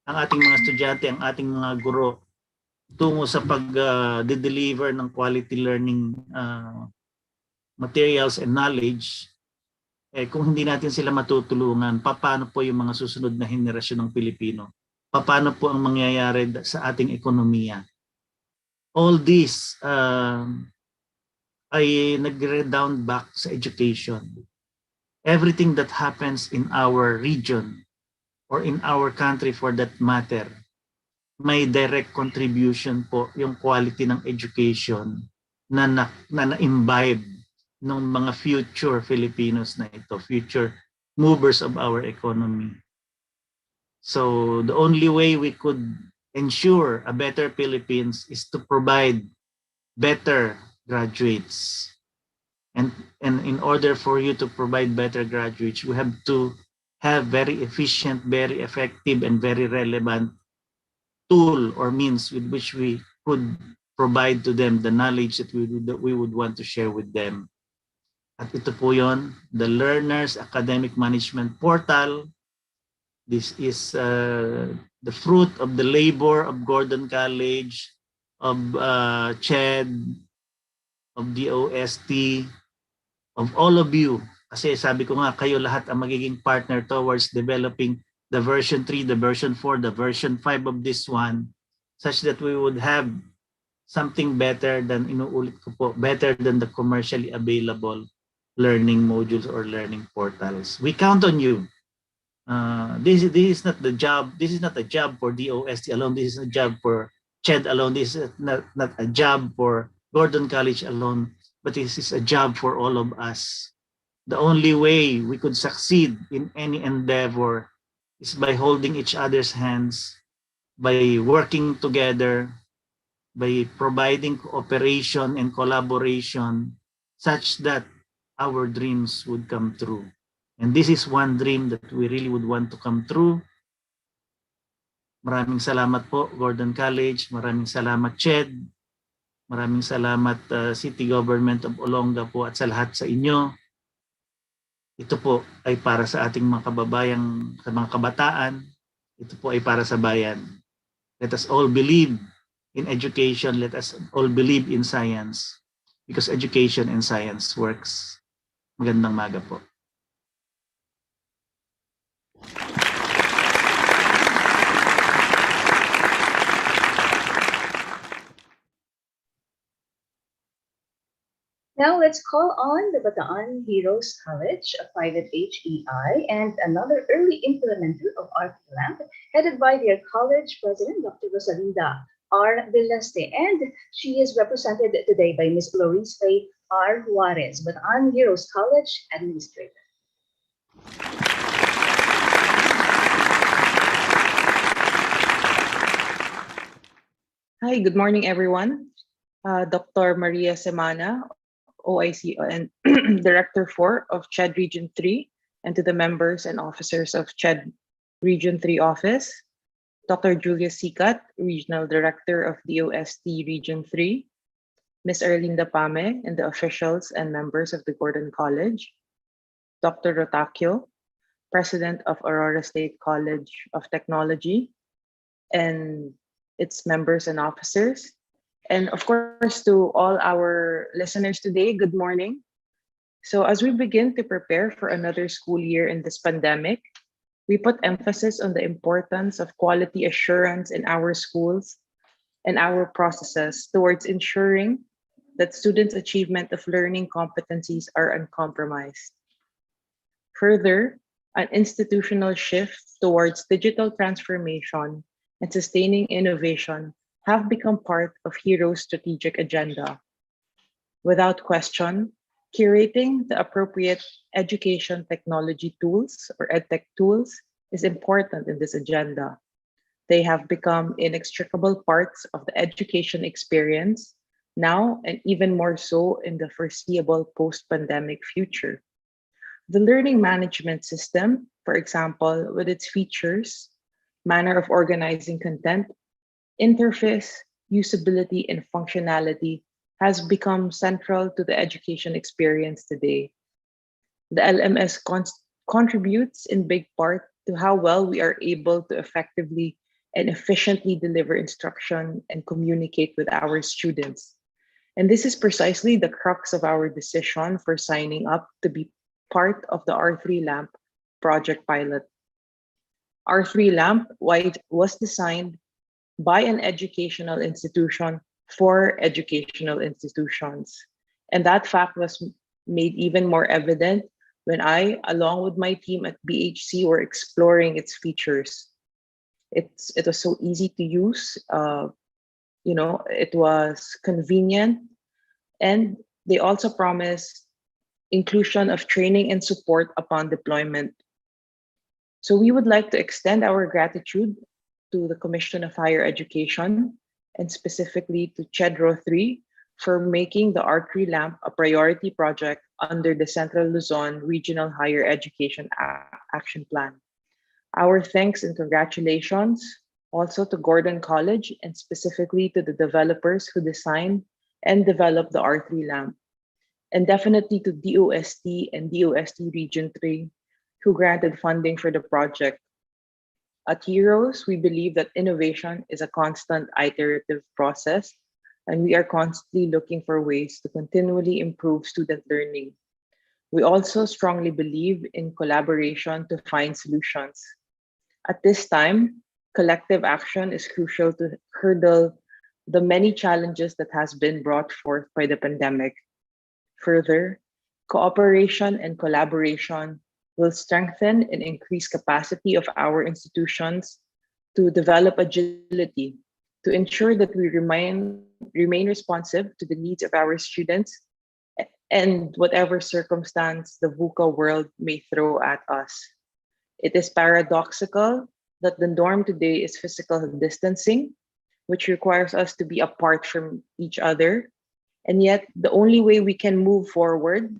ang ating mga estudyante, ang ating mga guro tungo sa pag-deliver ng quality learning materials and knowledge, kung hindi natin sila matutulungan, paano po yung mga susunod na henerasyon ng Pilipino? Paano po ang mangyayari sa ating ekonomiya? All this ay nag-redound back sa education. Everything that happens in our region or in our country for that matter, may direct contribution po yung quality ng education na na-imbibe ng mga future Filipinos na ito, future movers of our economy. So the only way we could ensure a better Philippines is to provide better graduates. And in order for you to provide better graduates, we have to have very efficient, very effective, and very relevant tool or means with which we could provide to them the knowledge that we would want to share with them. At ito po yun, the Learners Academic Management Portal. This is the fruit of the labor of Gordon College, of CHED, of DOST, of all of you. Kasi sabi ko nga, kayo lahat ang magiging partner towards developing the version 3, the version 4, the version 5 of this one, such that we would have something better than, inuulit ko po, better than the commercially available learning modules or learning portals. We count on you. This is not the job. This is not a job for DOST alone. This is a job for CHED alone. This is not a job for Gordon College alone, but this is a job for all of us. The only way we could succeed in any endeavor is by holding each other's hands, by working together, by providing cooperation and collaboration such that our dreams would come true. And this is one dream that we really would want to come true. Maraming salamat po, Gordon College. Maraming salamat, CHED. Maraming salamat, City Government of Olonga po, at sa lahat sa inyo. Ito po ay para sa ating mga kababayang, sa mga kabataan. Ito po ay para sa bayan. Let us all believe in education. Let us all believe in science. Because education and science works. Magandang maga po. Now let's call on the Bataan Heroes College, a private HEI, and another early implementer of R3LAMP, headed by their college president, Dr. Rosalinda R. Vileste, and she is represented today by Ms. Loris Faye R. Juarez, Bataan Heroes College Administrator. Hi, good morning, everyone. Dr. Maria Semana, OIC and Director 4 of CHED Region 3, and to the members and officers of CHED Region 3 Office, Dr. Julia Sikat, Regional Director of DOST Region 3, Ms. Erlinda Pame, and the officials and members of the Gordon College, Dr. Rotakio, President of Aurora State College of Technology, and its members and officers. And of course, to all our listeners today, good morning. So as we begin to prepare for another school year in this pandemic, we put emphasis on the importance of quality assurance in our schools and our processes towards ensuring that students' achievement of learning competencies are uncompromised. Further, an institutional shift towards digital transformation and sustaining innovation have become part of HERO's strategic agenda. Without question, curating the appropriate education technology tools or edtech tools is important in this agenda. They have become inextricable parts of the education experience now and even more so in the foreseeable post-pandemic future. The learning management system, for example, with its features, manner of organizing content, interface, usability, and functionality has become central to the education experience today. The LMS contributes in big part to how well we are able to effectively and efficiently deliver instruction and communicate with our students. And this is precisely the crux of our decision for signing up to be part of the R3LAMP project pilot. R3LAMP was designed by an educational institution for educational institutions. And that fact was made even more evident when I, along with my team at BHC, were exploring its features. It was so easy to use. It was convenient, and they also promised inclusion of training and support upon deployment. So we would like to extend our gratitude to the Commission of Higher Education and specifically to CHEDRO-III for making the R3LAMP a priority project under the Central Luzon Regional Higher Education Action Plan. Our thanks and congratulations also to Gordon College and specifically to the developers who designed and developed the R3LAMP, and definitely to DOST and DOST Region 3 who granted funding for the project. At Heroes, we believe that innovation is a constant iterative process, and we are constantly looking for ways to continually improve student learning. We also strongly believe in collaboration to find solutions. At this time, collective action is crucial to hurdle the many challenges that has been brought forth by the pandemic. Further, cooperation and collaboration will strengthen and increase capacity of our institutions to develop agility, to ensure that we remain responsive to the needs of our students and whatever circumstance the VUCA world may throw at us. It is paradoxical that the norm today is physical distancing, which requires us to be apart from each other. And yet, the only way we can move forward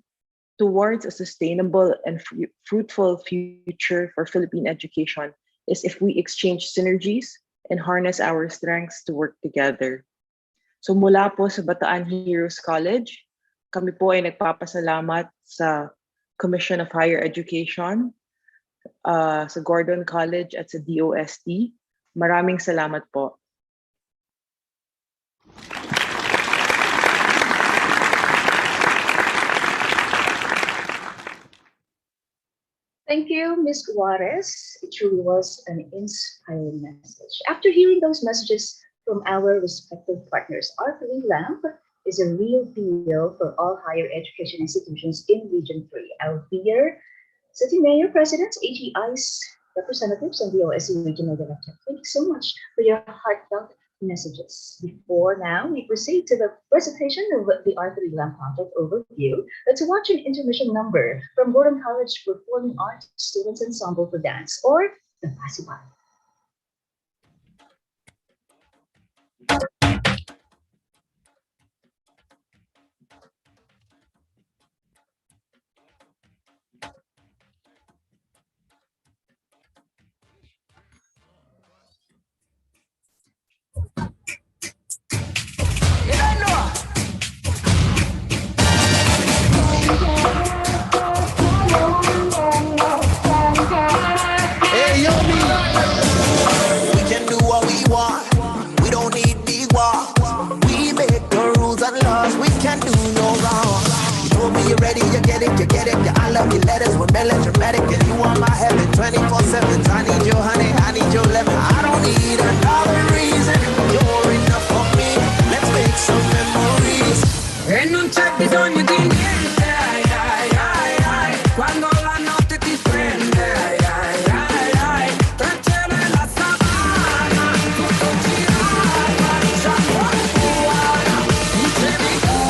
towards a sustainable and fruitful future for Philippine education is if we exchange synergies and harness our strengths to work together. So mula po sa Bataan Heroes College, kami po ay nagpapasalamat sa Commission of Higher Education, sa Gordon College at sa DOST. Maraming salamat po. Thank you, Ms. Juarez. It truly was an inspiring message. After hearing those messages from our respective partners, R3LAMP is a real deal for all higher education institutions in Region 3. Our dear City Mayor, Presidents, AGI's representatives, and the OSC Regional Director, thank you so much for your heartfelt messages. Before now, we proceed to the presentation of the R3LAMP project overview. Let's watch an intermission number from Gordon College Performing Arts Students Ensemble for Dance, or the Pasipan. You get it, I love your letters were melodramatic, and you are my heaven 24/7. I need your honey, I need your lemon. I don't need another reason. You're enough for me. Let's make some memories. E non c'è bisogno di niente, ai, ai, ai, ai, quando la notte ti prende, ai, ai, ai, ai, tra il cielo e la savana, tutto girava, diciamo guarda, dicevi tu.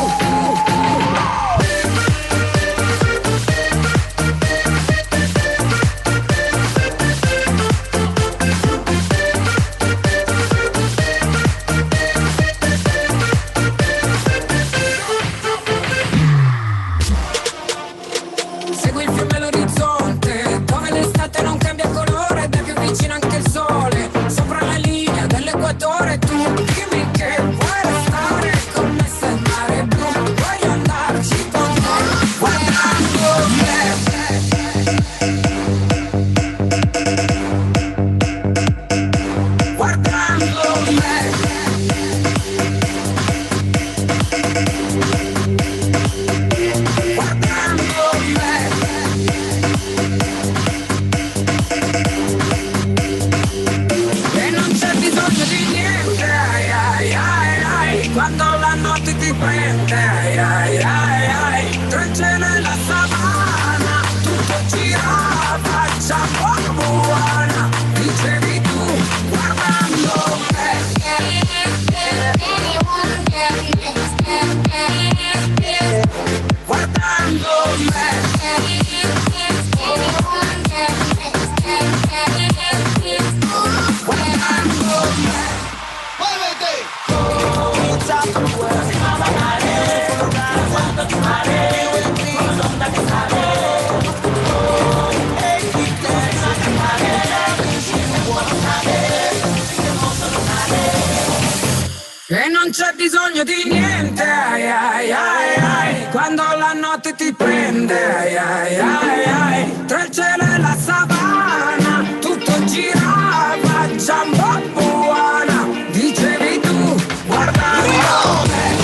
E non c'è bisogno di niente, ai ai ai ai, quando la notte ti prende, ai ai ai ai, tra il cielo e la savana, tutto girava, giamba buona, dicevi tu, guardando me.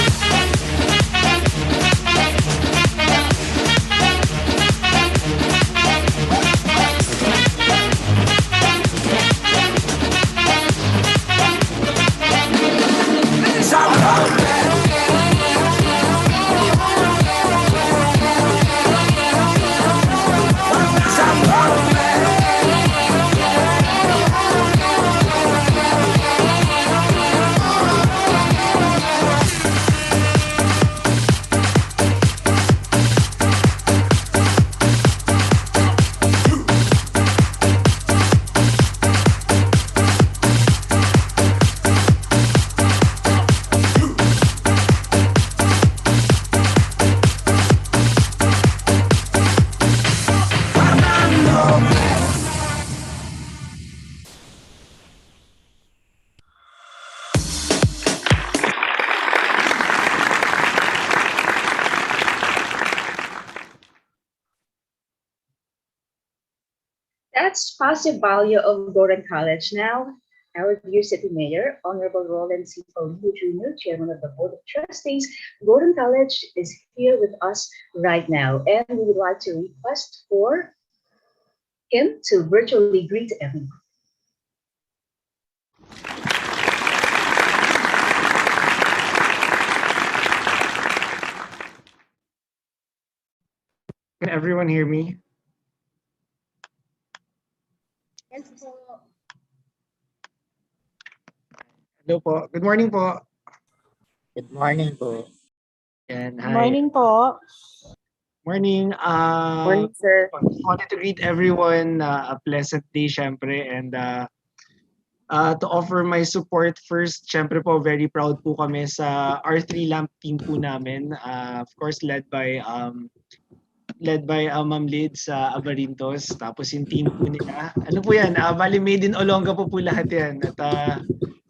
That's positive value of Gordon College. Now, our dear City Mayor, Honorable Roland C. Paulino Jr., Chairman of the Board of Trustees, Gordon College is here with us right now, and we would like to request for him to virtually greet everyone. Can everyone hear me? Yes, po. Hello po. Good morning po. Good morning po. And Good hi. morning po. Morning. Morning, sir. Just wanted to greet everyone a pleasant day, syempre, and to offer my support first, syempre po, very proud po kami sa R3LAMP team po namin. Of course, led by Ma'am Lid sa Abarintos. Tapos yung team po nila. Ano po yan? Bali made in Olonga po lahat yan. At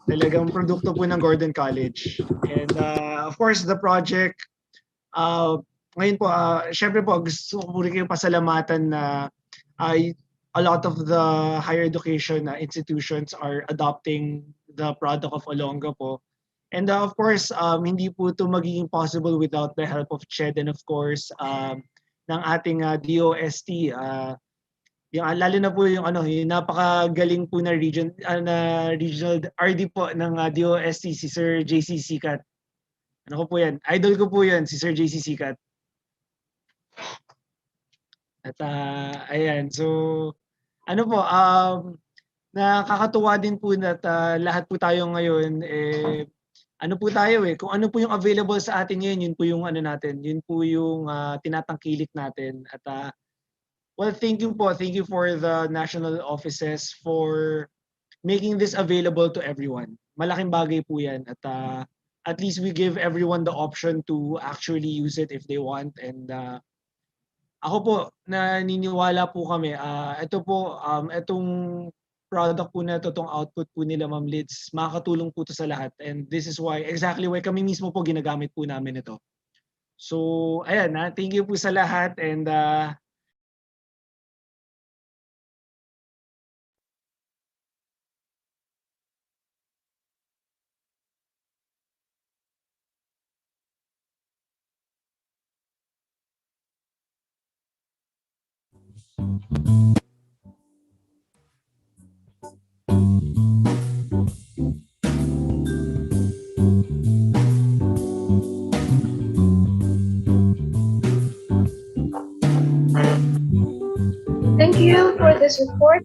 talagang produkto po ng Gordon College. And of course, the project, ngayon po, syempre po, gusto ko po rin kayong pasalamatan na a lot of the higher education institutions are adopting the product of Olonga po. And of course, hindi po ito magiging possible without the help of CHED and of course, ng ating DOST. Yung lalo na po yung yung napakagaling po na regional RD po ng DOST, si Sir JC Sikat. Ano ko po yan? Idol ko po yan, si Sir JC Sikat. At ayan, so ano po, nakakatuwa din po na lahat po tayo ngayon ano po tayo kung ano po yung available sa atin ngayon, yun po yung natin, yun po yung tinatangkilik natin. At well, thank you for the national offices for making this available to everyone. Malaking bagay po yan. At least we give everyone the option to actually use it if they want. And ako po, naniniwala po kami, ito po, itong product po na ito, itong output po nila Ma'am Lids, makakatulong po ito sa lahat. And this is exactly why kami mismo po ginagamit po namin ito. So, ayan, thank you po sa lahat. And Thank you for this report,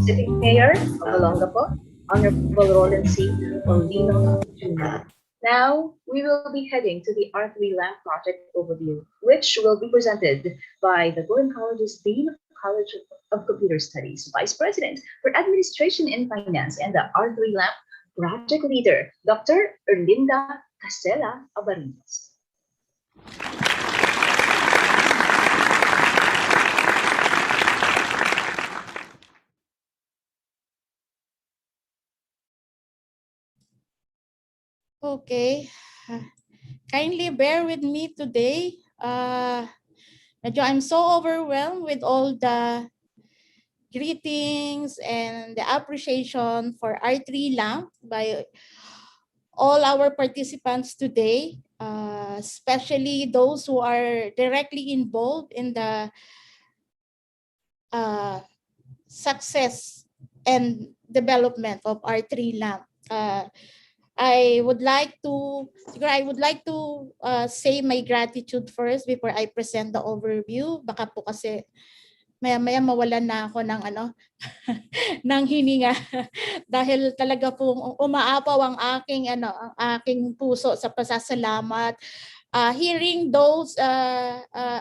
Sitting Mayor of Olongapo, Honorable Roland C. Paulino Jr. Now, we will be heading to the R3LAMP project overview, which will be presented by the Gordon College's Dean of College of Computer Studies, Vice President for Administration and Finance, and the R3LAMP project leader, Dr. Erlinda Castella Abarinos. Okay. Kindly bear with me today. Medyo I'm so overwhelmed with all the greetings and the appreciation for R3LAMP by all our participants today, especially those who are directly involved in the success and development of R3LAMP. I would like to say my gratitude first before I present the overview. Baka po kasi maya-maya mawalan na ako ng ng hininga dahil talaga pong umaapaw ang aking puso sa pasasalamat. Hearing those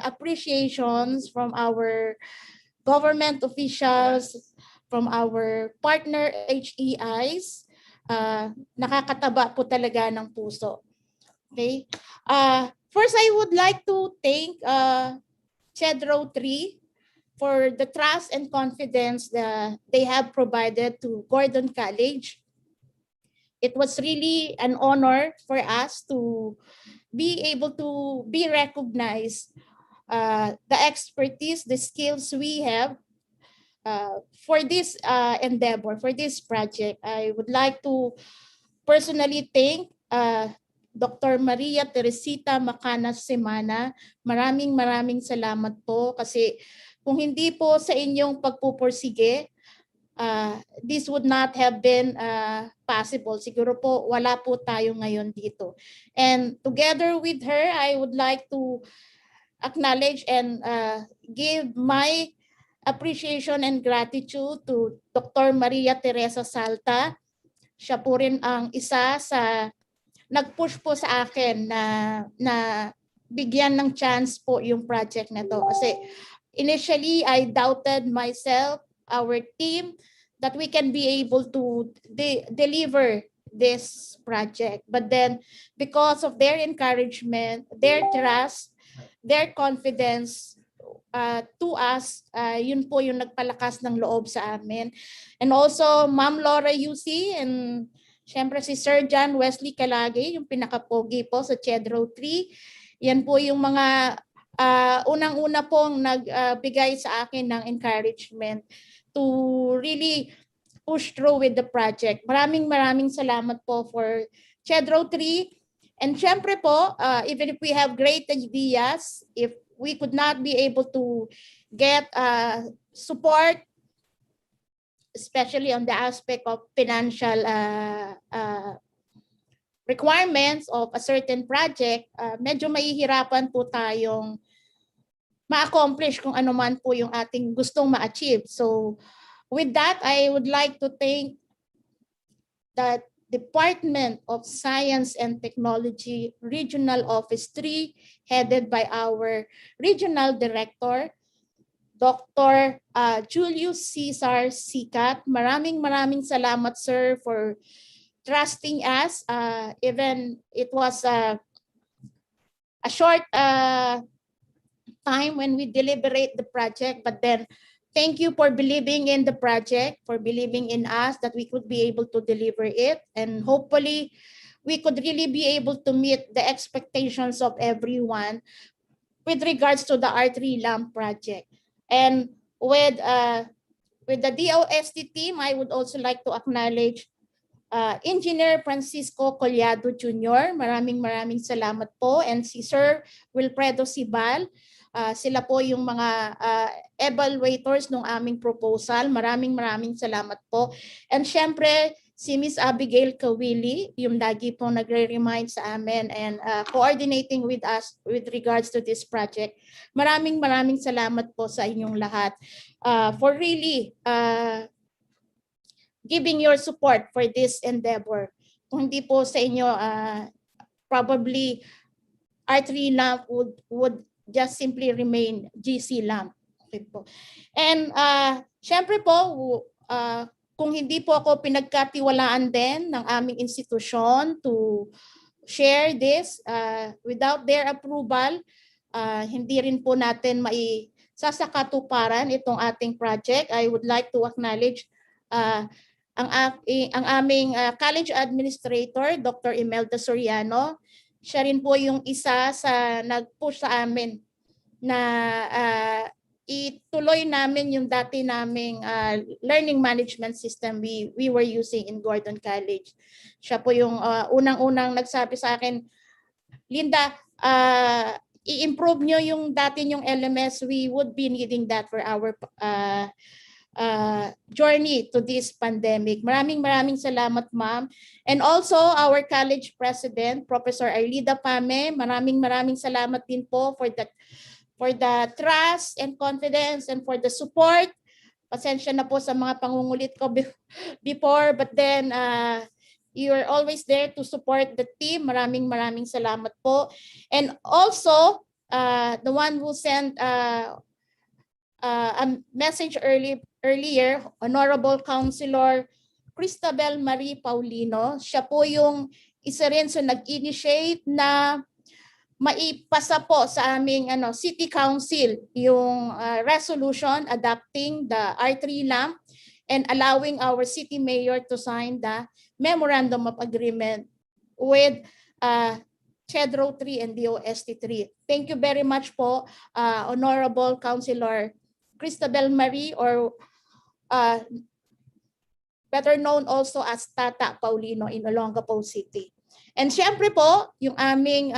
appreciations from our government officials, from our partner HEIs, nakakataba po talaga ng puso. Okay? First, I would like to thank CHEDRO-III for the trust and confidence that they have provided to Gordon College. It was really an honor for us to be able to be recognized, the expertise, the skills we have for this endeavor, for this project. I would like to personally thank Dr. Maria Teresita Macanas Semana. Maraming salamat po kasi kung hindi po sa inyong pagpupursige, this would not have been possible. Siguro po wala po tayo ngayon dito. And together with her, I would like to acknowledge and give my appreciation and gratitude to Dr. Maria Teresa Salta. Siya po rin ang isa sa nag-push po sa akin na bigyan ng chance po yung project na to. Kasi initially, I doubted myself, our team, that we can be able to deliver this project. But then, because of their encouragement, their trust, their confidence to us, yun po yung nagpalakas ng loob sa amin. And also, Ma'am Laura Yusi and syempre si Sir John Wesley Calage, yung pinakapogi po sa CHEDRO-III. Yan po yung mga unang-una pong nagbigay sa akin ng encouragement to really push through with the project. Maraming salamat po for CHEDRO-III. And syempre po, even if we have great ideas, if we could not be able to get support, especially on the aspect of financial requirements of a certain project, medyo mahihirapan po tayong ma-accomplish kung ano man po yung ating gustong ma-achieve. So with that, I would like to thank the Department of Science and Technology Regional Office 3, headed by our Regional Director, Dr. Julius Cesar Sikat. Maraming salamat, sir, for trusting us. Even it was a short time when we deliberate the project, but then thank you for believing in the project, for believing in us that we could be able to deliver it. And hopefully, we could really be able to meet the expectations of everyone with regards to the R3LAMP project. And with the DOST team, I would also like to acknowledge Engineer Francisco Collado Jr. Maraming salamat po. And si Sir Wilfredo Sibal. Sila po yung mga evaluators ng aming proposal. Maraming salamat po. And syempre, si Miss Abigail Kawili, yung lagi po nagre-remind sa amin and coordinating with us with regards to this project. Maraming salamat po sa inyong lahat for really giving your support for this endeavor. Kung hindi po sa inyo, probably R3LAMP would just simply remain GC LAMP. Okay po. And syempre po, kung hindi po ako pinagkatiwalaan din ng aming institusyon to share this, without their approval, hindi rin po natin maisasakatuparan itong ating project. I would like to acknowledge ang aming college administrator, Dr. Imelda Soriano. Siya rin po yung isa sa nag-push sa amin na ituloy namin yung dati naming learning management system we were using in Gordon College. Siya po yung unang-unang nagsabi sa akin, Linda, i-improve nyo yung dati yung LMS. We would be needing that for our journey to this pandemic. Maraming salamat, ma'am. And also our college president, Professor Arlida Pame, maraming salamat din po for the trust and confidence and for the support. Pasensya na po sa mga pangungulit ko before, but then you are always there to support the team. Maraming salamat po. And also the one who sent a message earlier, Honorable Councilor Cristabel Marie Paulino. Siya po yung isa rin so nag-initiate na maipasa po sa aming City Council yung resolution adopting the R3LAMP and allowing our city mayor to sign the memorandum of agreement with CHEDRO-III and DOST-III. Thank you very much po, Honorable Councilor Cristabel Marie, or better known also as Tata Paulino in Olongapo City. And syempre po, yung aming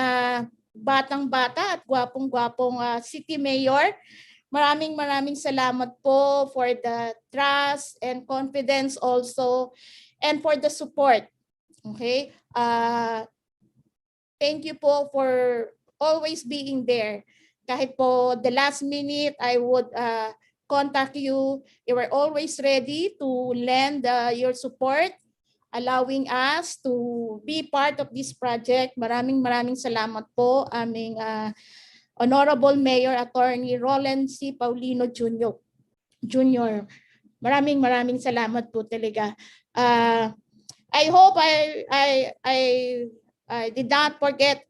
batang-bata at gwapong-gwapong city mayor, maraming salamat po for the trust and confidence also and for the support. Okay? Thank you po for always being there. Kahit po the last minute, I would contact you. You were always ready to lend your support, allowing us to be part of this project. Maraming salamat po, aming Honorable Mayor Attorney Roland C. Paulino Jr. Maraming salamat po talaga. I hope I did not forget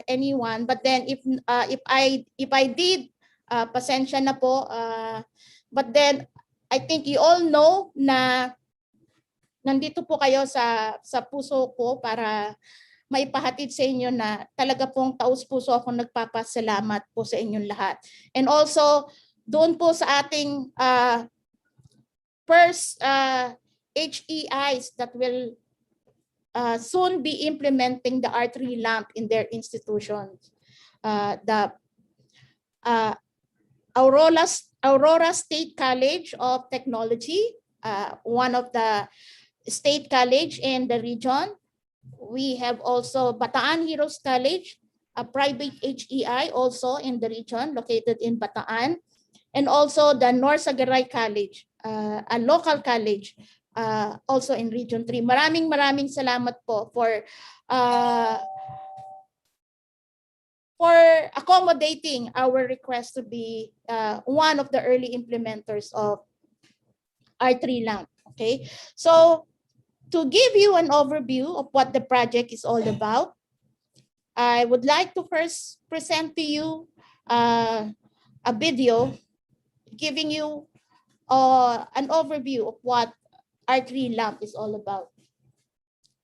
anyone, but then if I did, pasensya na po. But then I think you all know na nandito po kayo sa puso ko para maipahatid sa inyo na talaga pong taus-puso ako nagpapasalamat po sa inyong lahat. And also doon po sa ating first HEIs that will soon be implementing the R3LAMP in their institutions. The Aurora State College of Technology, one of the state college in the region. We have also Bataan Heroes College, a private HEI also in the region located in Bataan. And also the Norsagaray College, a local college also in Region 3. Maraming salamat po for accommodating our request to be one of the early implementers of R3LAMP. Okay, so to give you an overview of what the project is all about, I would like to first present to you a video giving you an overview of what R3LAMP is all about.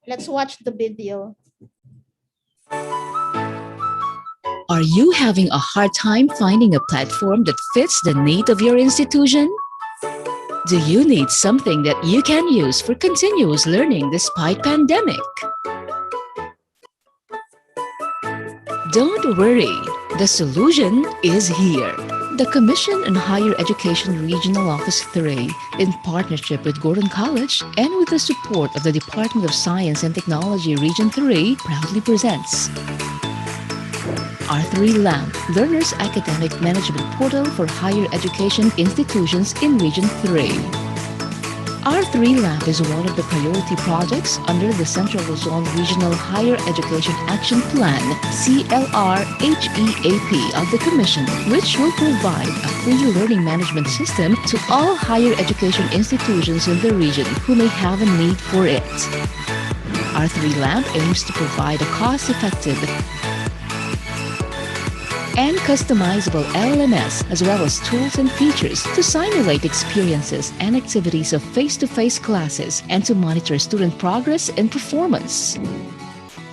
Let's watch the video. Are you having a hard time finding a platform that fits the need of your institution? Do you need something that you can use for continuous learning despite pandemic? Don't worry, the solution is here. The Commission on Higher Education Regional Office 3, in partnership with Gordon College and with the support of the Department of Science and Technology Region 3, proudly presents R3LAMP, Learners Academic Management Portal for Higher Education Institutions in Region 3. R3LAMP is one of the priority projects under the Central Luzon Regional Higher Education Action Plan, CLR-HEAP of the Commission, which will provide a free learning management system to all higher education institutions in the region who may have a need for it. R3LAMP aims to provide a cost-effective and customizable LMS, as well as tools and features to simulate experiences and activities of face-to-face classes and to monitor student progress and performance.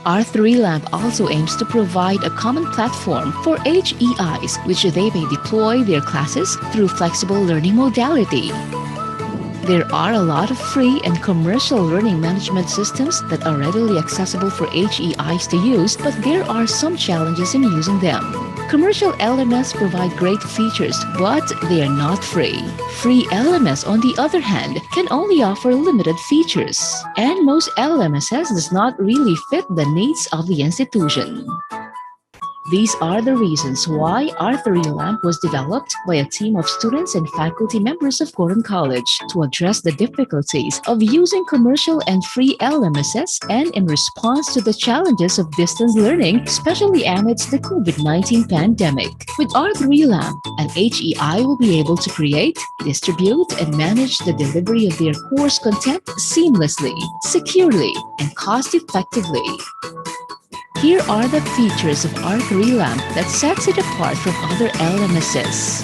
R3LAMP also aims to provide a common platform for HEIs, which they may deploy their classes through flexible learning modality. There are a lot of free and commercial learning management systems that are readily accessible for HEIs to use, but there are some challenges in using them. Commercial LMS provide great features, but they are not free. Free LMS, on the other hand, can only offer limited features, and most LMSs does not really fit the needs of the institution. These are the reasons why R3LAMP was developed by a team of students and faculty members of Gordon College to address the difficulties of using commercial and free LMSs and in response to the challenges of distance learning, especially amidst the COVID-19 pandemic. With R3LAMP, an HEI will be able to create, distribute, and manage the delivery of their course content seamlessly, securely, and cost-effectively. Here are the features of R3LAMP that sets it apart from other LMSs.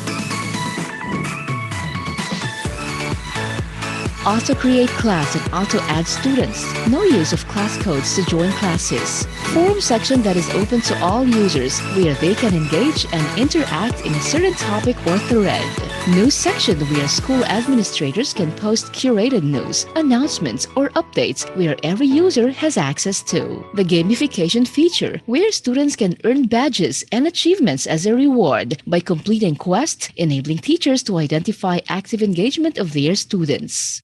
Auto-create class and auto-add students. No use of class codes to join classes. Forum section that is open to all users where they can engage and interact in a certain topic or thread. News section where school administrators can post curated news, announcements, or updates where every user has access to. The gamification feature where students can earn badges and achievements as a reward by completing quests, enabling teachers to identify active engagement of their students.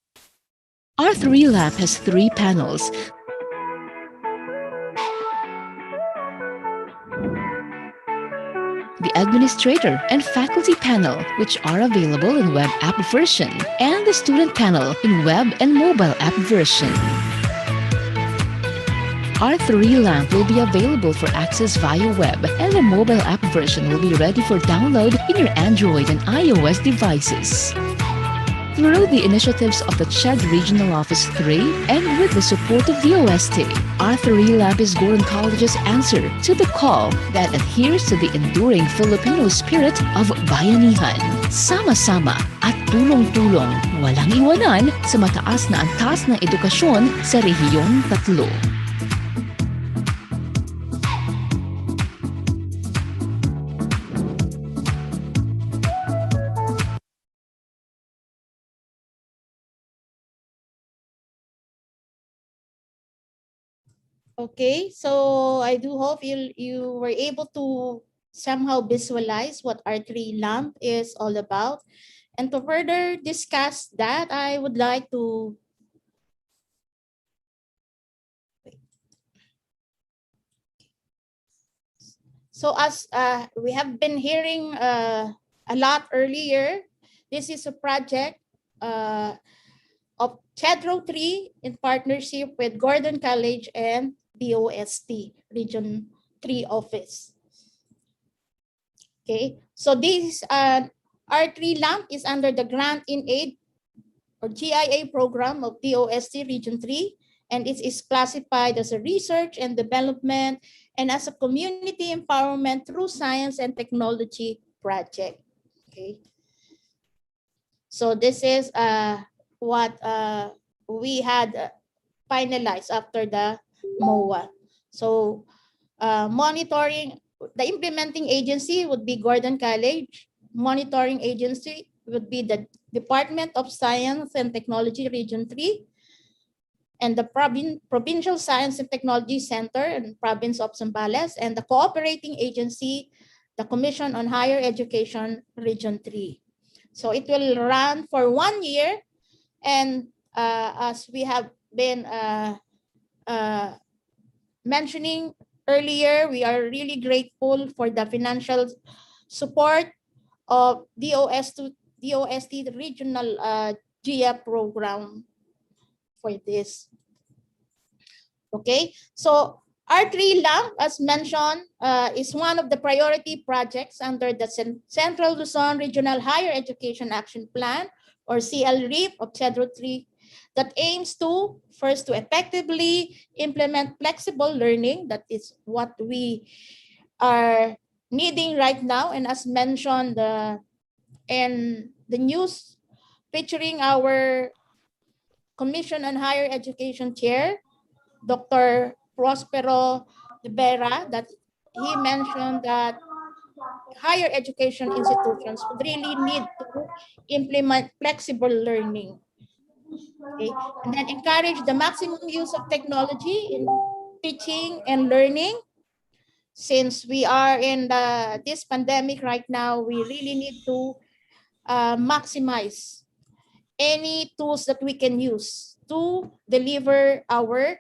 R3LAMP has 3 panels. The Administrator and Faculty panel, which are available in web app version, and the Student panel in web and mobile app version. R3LAMP will be available for access via web, and the mobile app version will be ready for download in your Android and iOS devices. Through the initiatives of the CHED Regional Office 3 and with the support of the OST, R3LAMP is Gordon College's answer to the call that adheres to the enduring Filipino spirit of bayanihan. Sama-sama at tulong-tulong, walang iwanan sa mataas na antas ng edukasyon sa Rehiyong 3. Okay, so I do hope you were able to somehow visualize what R3LAMP is all about. And to further discuss that, I would like to as we have been hearing a lot earlier, this is a project of CHEDRO-III in partnership with Gordon College and DOST, Region 3 Office. Okay, so this R3LAMP is under the Grant in Aid or GIA program of DOST Region 3, and it is classified as a research and development and as a community empowerment through science and technology project. Okay, so this is what we had finalized after the MOA. So monitoring, the implementing agency would be Gordon College. Monitoring agency would be the Department of Science and Technology Region 3 and the Provincial Science and Technology Center in Province of Zambales, and the cooperating agency, the Commission on Higher Education Region 3. So it will run for 1 year, and as we have been mentioning earlier, we are really grateful for the financial support of DOST Regional GIA program for this. Okay, so R3LAMP, as mentioned, is one of the priority projects under the Central Luzon Regional Higher Education Action Plan, or CLREAP of CHEDRO-III, that aims to, first, to effectively implement flexible learning. That is what we are needing right now. And as mentioned in the news, featuring our Commission on Higher Education Chair, Dr. Prospero Rivera, that he mentioned that higher education institutions would really need to implement flexible learning. Okay? And then encourage the maximum use of technology in teaching and learning. Since we are in this pandemic right now, we really need to maximize any tools that we can use to deliver our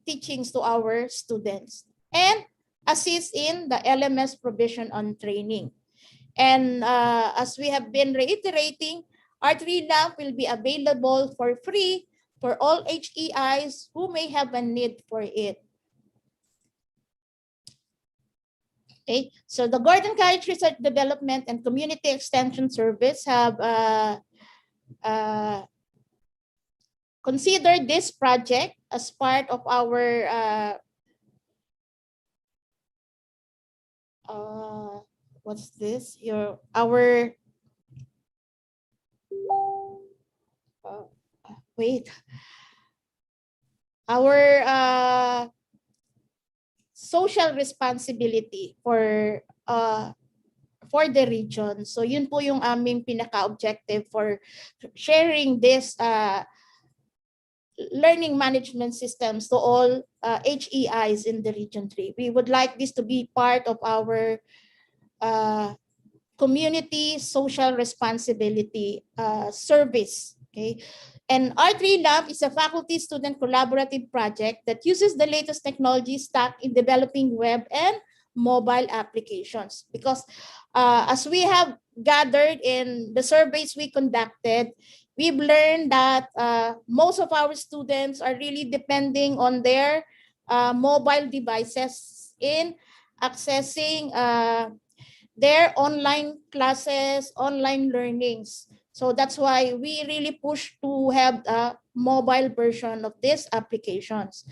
teachings to our students and assist in the LMS provision on training. And as we have been reiterating, R3LAMP will be available for free for all HEIs who may have a need for it. Okay, so the Gordon College Research Development and Community Extension Service have considered this project as part of our what's this? Our social responsibility for the region. So yun po yung aming pinaka-objective for sharing this learning management systems to all HEIs in the Region 3. We would like this to be part of our community social responsibility service. Okay, and R3LAMP is a faculty-student collaborative project that uses the latest technology stack in developing web and mobile applications. Because as we have gathered in the surveys we conducted, we've learned that most of our students are really depending on their mobile devices in accessing their online classes, online learnings. So that's why we really push to have a mobile version of these applications.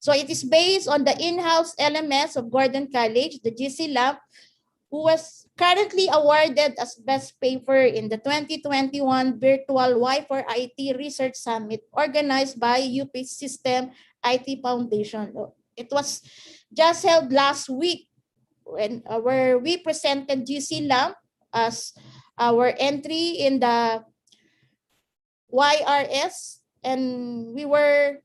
So it is based on the in-house LMS of Gordon College, the GC Lab, who was currently awarded as best paper in the 2021 Virtual Y for IT Research Summit organized by UP System IT Foundation. It was just held last week where we presented GC Lab as our entry in the YRS, and we were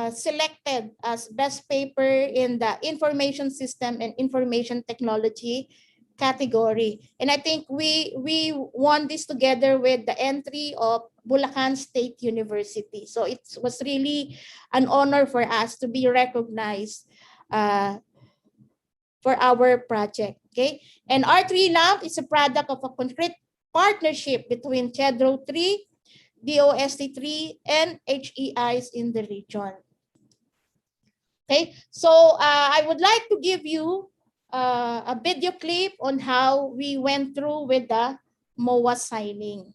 selected as best paper in the information system and information technology category. And I think we won this together with the entry of Bulacan State University. So it was really an honor for us to be recognized for our project. Okay, and R3LAMP is a product of a concrete partnership between CHEDRO-III, DOST3, and HEIs in the region. Okay, so I would like to give you a video clip on how we went through with the MOA signing.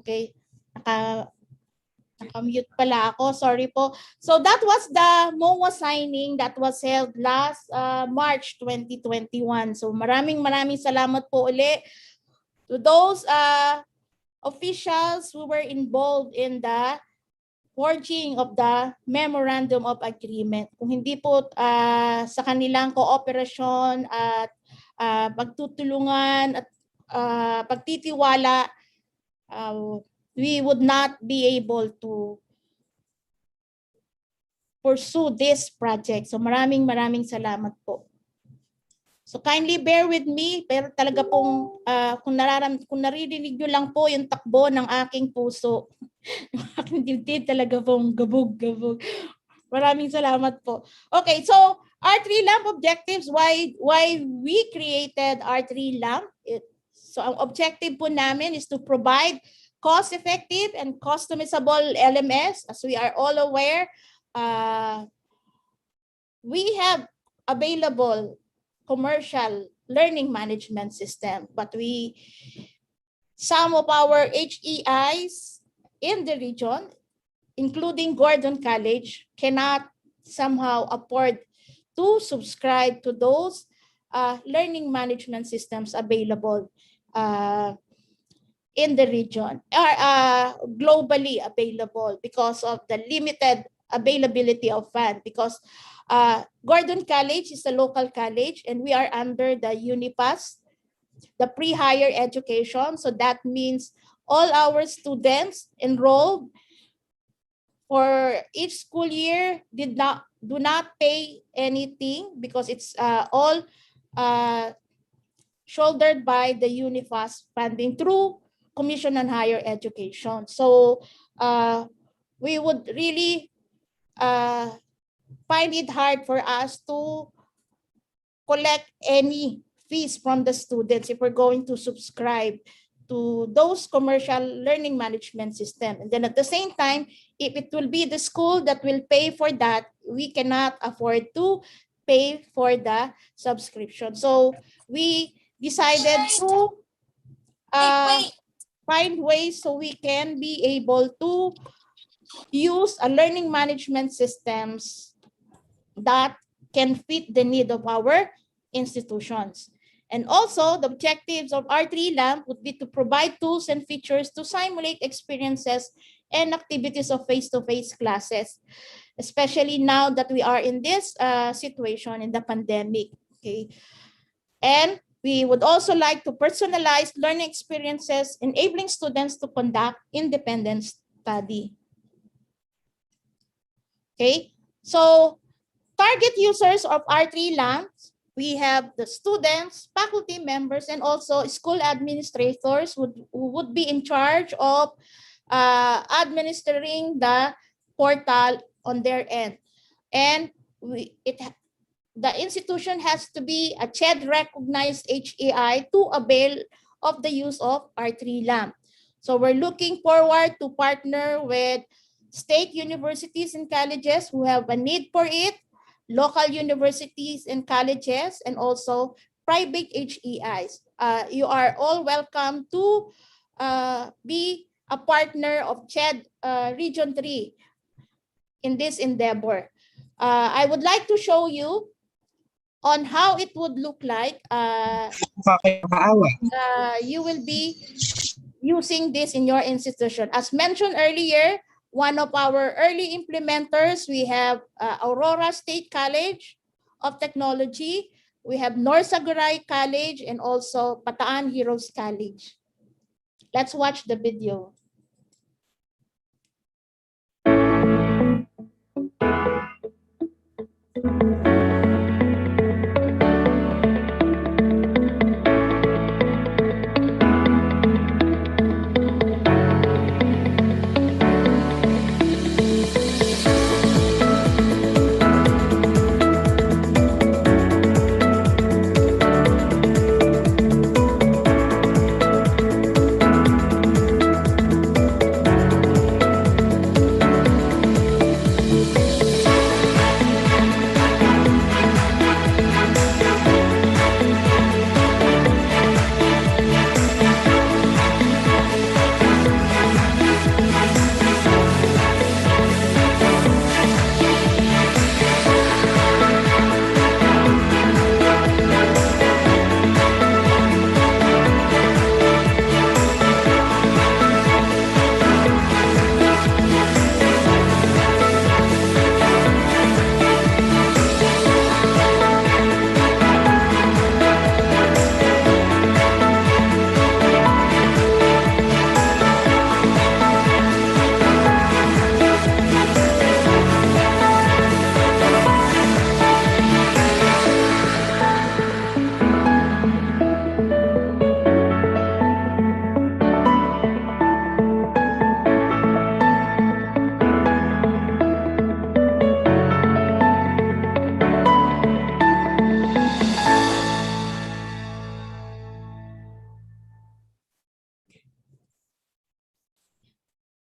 Okay. Naka-mute pala ako. Sorry po. So that was the MOA signing that was held last March 2021. So maraming salamat po uli to those officials who were involved in the forging of the Memorandum of Agreement. Kung hindi po sa kanilang kooperasyon at pagtutulungan at pagtitiwala, we would not be able to pursue this project. So maraming salamat po. So kindly bear with me, pero talaga pong kung naririnig nyo lang po yung takbo ng aking puso, yung aking dibdib talaga pong gabog. Maraming salamat po. Okay, so R3LAMP objectives, why we created R3LAMP. So ang objective po namin is to provide cost-effective and customizable LMS. As we are all aware, we have available commercial learning management system, but some of our HEIs in the region, including Gordon College, cannot somehow afford to subscribe to those learning management systems available in the region, are globally available because of the limited availability of funds. Because Gordon College is a local college and we are under the UNIPAS, the pre-higher education. So that means all our students enrolled for each school year do not pay anything because it's all shouldered by the UNIFAS funding through Commission on Higher Education. So we would really find it hard for us to collect any fees from the students if we're going to subscribe to those commercial learning management system. And then at the same time, if it will be the school that will pay for that, we cannot afford to pay for the subscription. So we decided to find ways so we can be able to use a learning management systems that can fit the need of our institutions. And also, the objectives of R3LAMP would be to provide tools and features to simulate experiences and activities of face-to-face classes, especially now that we are in this situation in the pandemic. Okay, and we would also like to personalize learning experiences, enabling students to conduct independent study. Okay, so target users of R3LAMP, we have the students, faculty members, and also school administrators who would be in charge of administering the portal on their end. And the institution has to be a CHED-recognized HEI to avail of the use of R3LAMP. So we're looking forward to partner with state universities and colleges who have a need for it, local universities and colleges, and also private HEIs. You are all welcome to be a partner of CHED Region 3 in this endeavor. I would like to show you on how it would look like. You will be using this in your institution. As mentioned earlier, one of our early implementers, we have Aurora State College of Technology, we have Norsaguray College, and also Bataan Heroes College. Let's watch the video.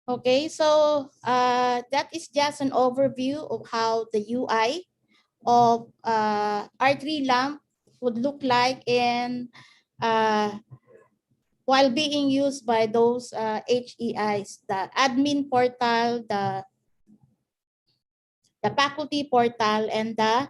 Okay, so that is just an overview of how the UI of R3LAMP would look like in while being used by those HEIs, the admin portal, the faculty portal, and the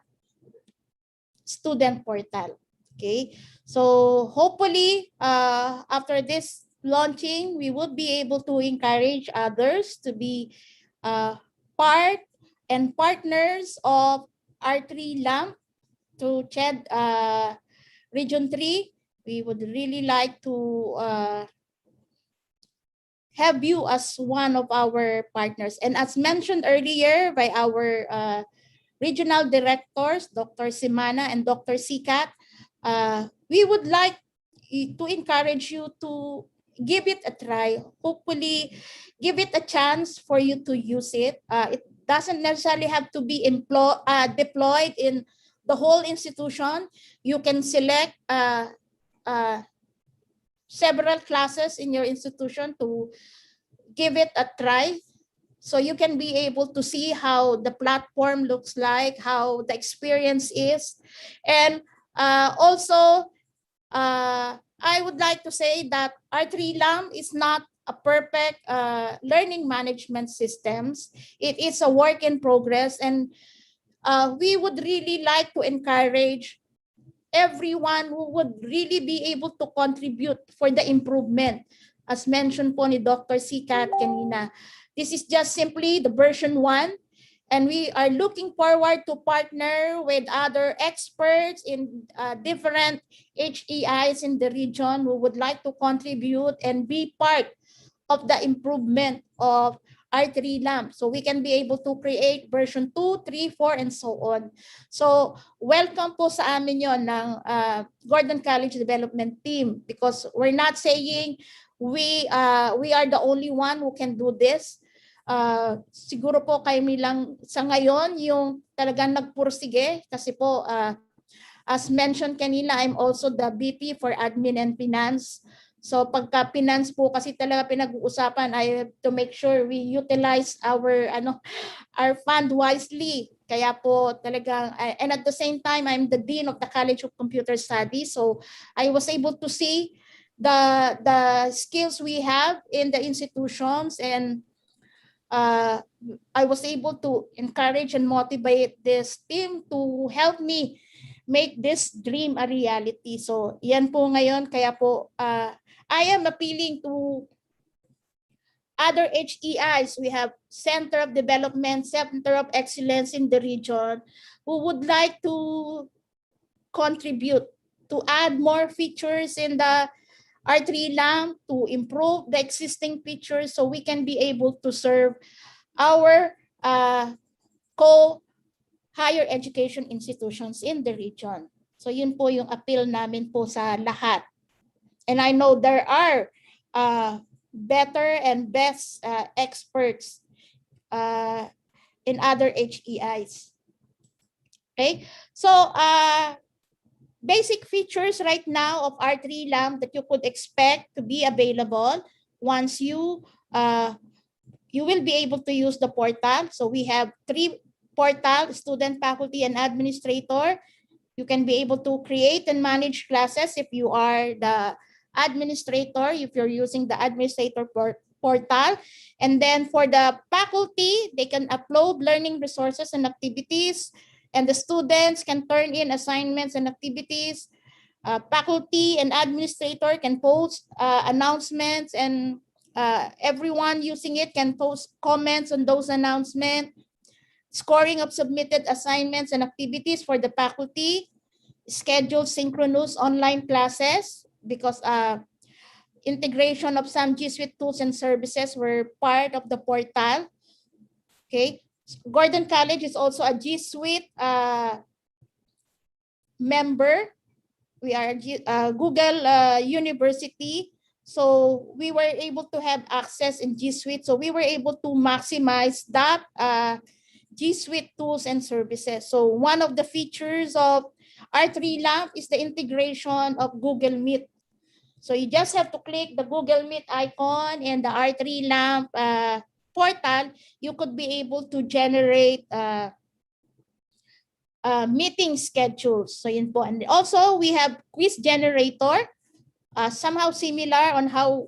student portal. Okay, so hopefully after this launching, we would be able to encourage others to be part and partners of R3LAMP to CHED Region 3. We would really like to have you as one of our partners. And as mentioned earlier by our regional directors, Dr. Simana and Dr. Sikat, we would like to encourage you to give it a try. Hopefully, give it a chance for you to use it. It doesn't necessarily have to be deployed in the whole institution. You can select several classes in your institution to give it a try. So you can be able to see how the platform looks like, how the experience is. And also, I would like to say that R3LAMP is not a perfect learning management systems. It is a work in progress, and we would really like to encourage everyone who would really be able to contribute for the improvement. As mentioned po ni Dr. Sikat kanina, this is just simply the version 1, and we are looking forward to partner with other experts in different HEIs in the region who would like to contribute and be part of the improvement of R3LAMP. So we can be able to create version 2, 3, 4, and so on. So welcome po sa amin yon ng Gordon College Development Team, because we're not saying we are the only one who can do this. Siguro po kami lang sa ngayon yung talagang nagpursige, kasi po as mentioned kanina, I'm also the VP for Admin and Finance. So pagka finance po kasi talaga pinag-uusapan, I have to make sure we utilize our fund wisely. Kaya po talagang, and at the same time, I'm the Dean of the College of Computer Studies. So I was able to see the skills we have in the institutions, and I was able to encourage and motivate this team to help me make this dream a reality. So yan po ngayon, kaya po I am appealing to other HEIs. We have Center of Development, Center of Excellence in the region who would like to contribute to add more features in the R3LAMP, to improve the existing features so we can be able to serve our higher education institutions in the region. So yun po yung appeal namin po sa lahat. And I know there are better and best experts in other HEIs. Okay, so basic features right now of R3LAMP that you could expect to be available once you will be able to use the portal. So we have 3 portal: student, faculty, and administrator. You can be able to create and manage classes if you are the administrator, if you're using the administrator portal. And then for the faculty, they can upload learning resources and activities, and the students can turn in assignments and activities. Faculty and administrator can post announcements, and everyone using it can post comments on those announcements. Scoring of submitted assignments and activities for the faculty. Schedule synchronous online classes, because integration of some G Suite tools and services were part of the portal. Okay, Gordon College is also a G Suite member. We are Google University, so we were able to have access in G Suite. So we were able to maximize that G Suite tools and services. So one of the features of R3LAMP is the integration of Google Meet. So you just have to click the Google Meet icon, and the R3LAMP portal, you could be able to generate meeting schedules. So yun po. And also we have quiz generator, somehow similar on how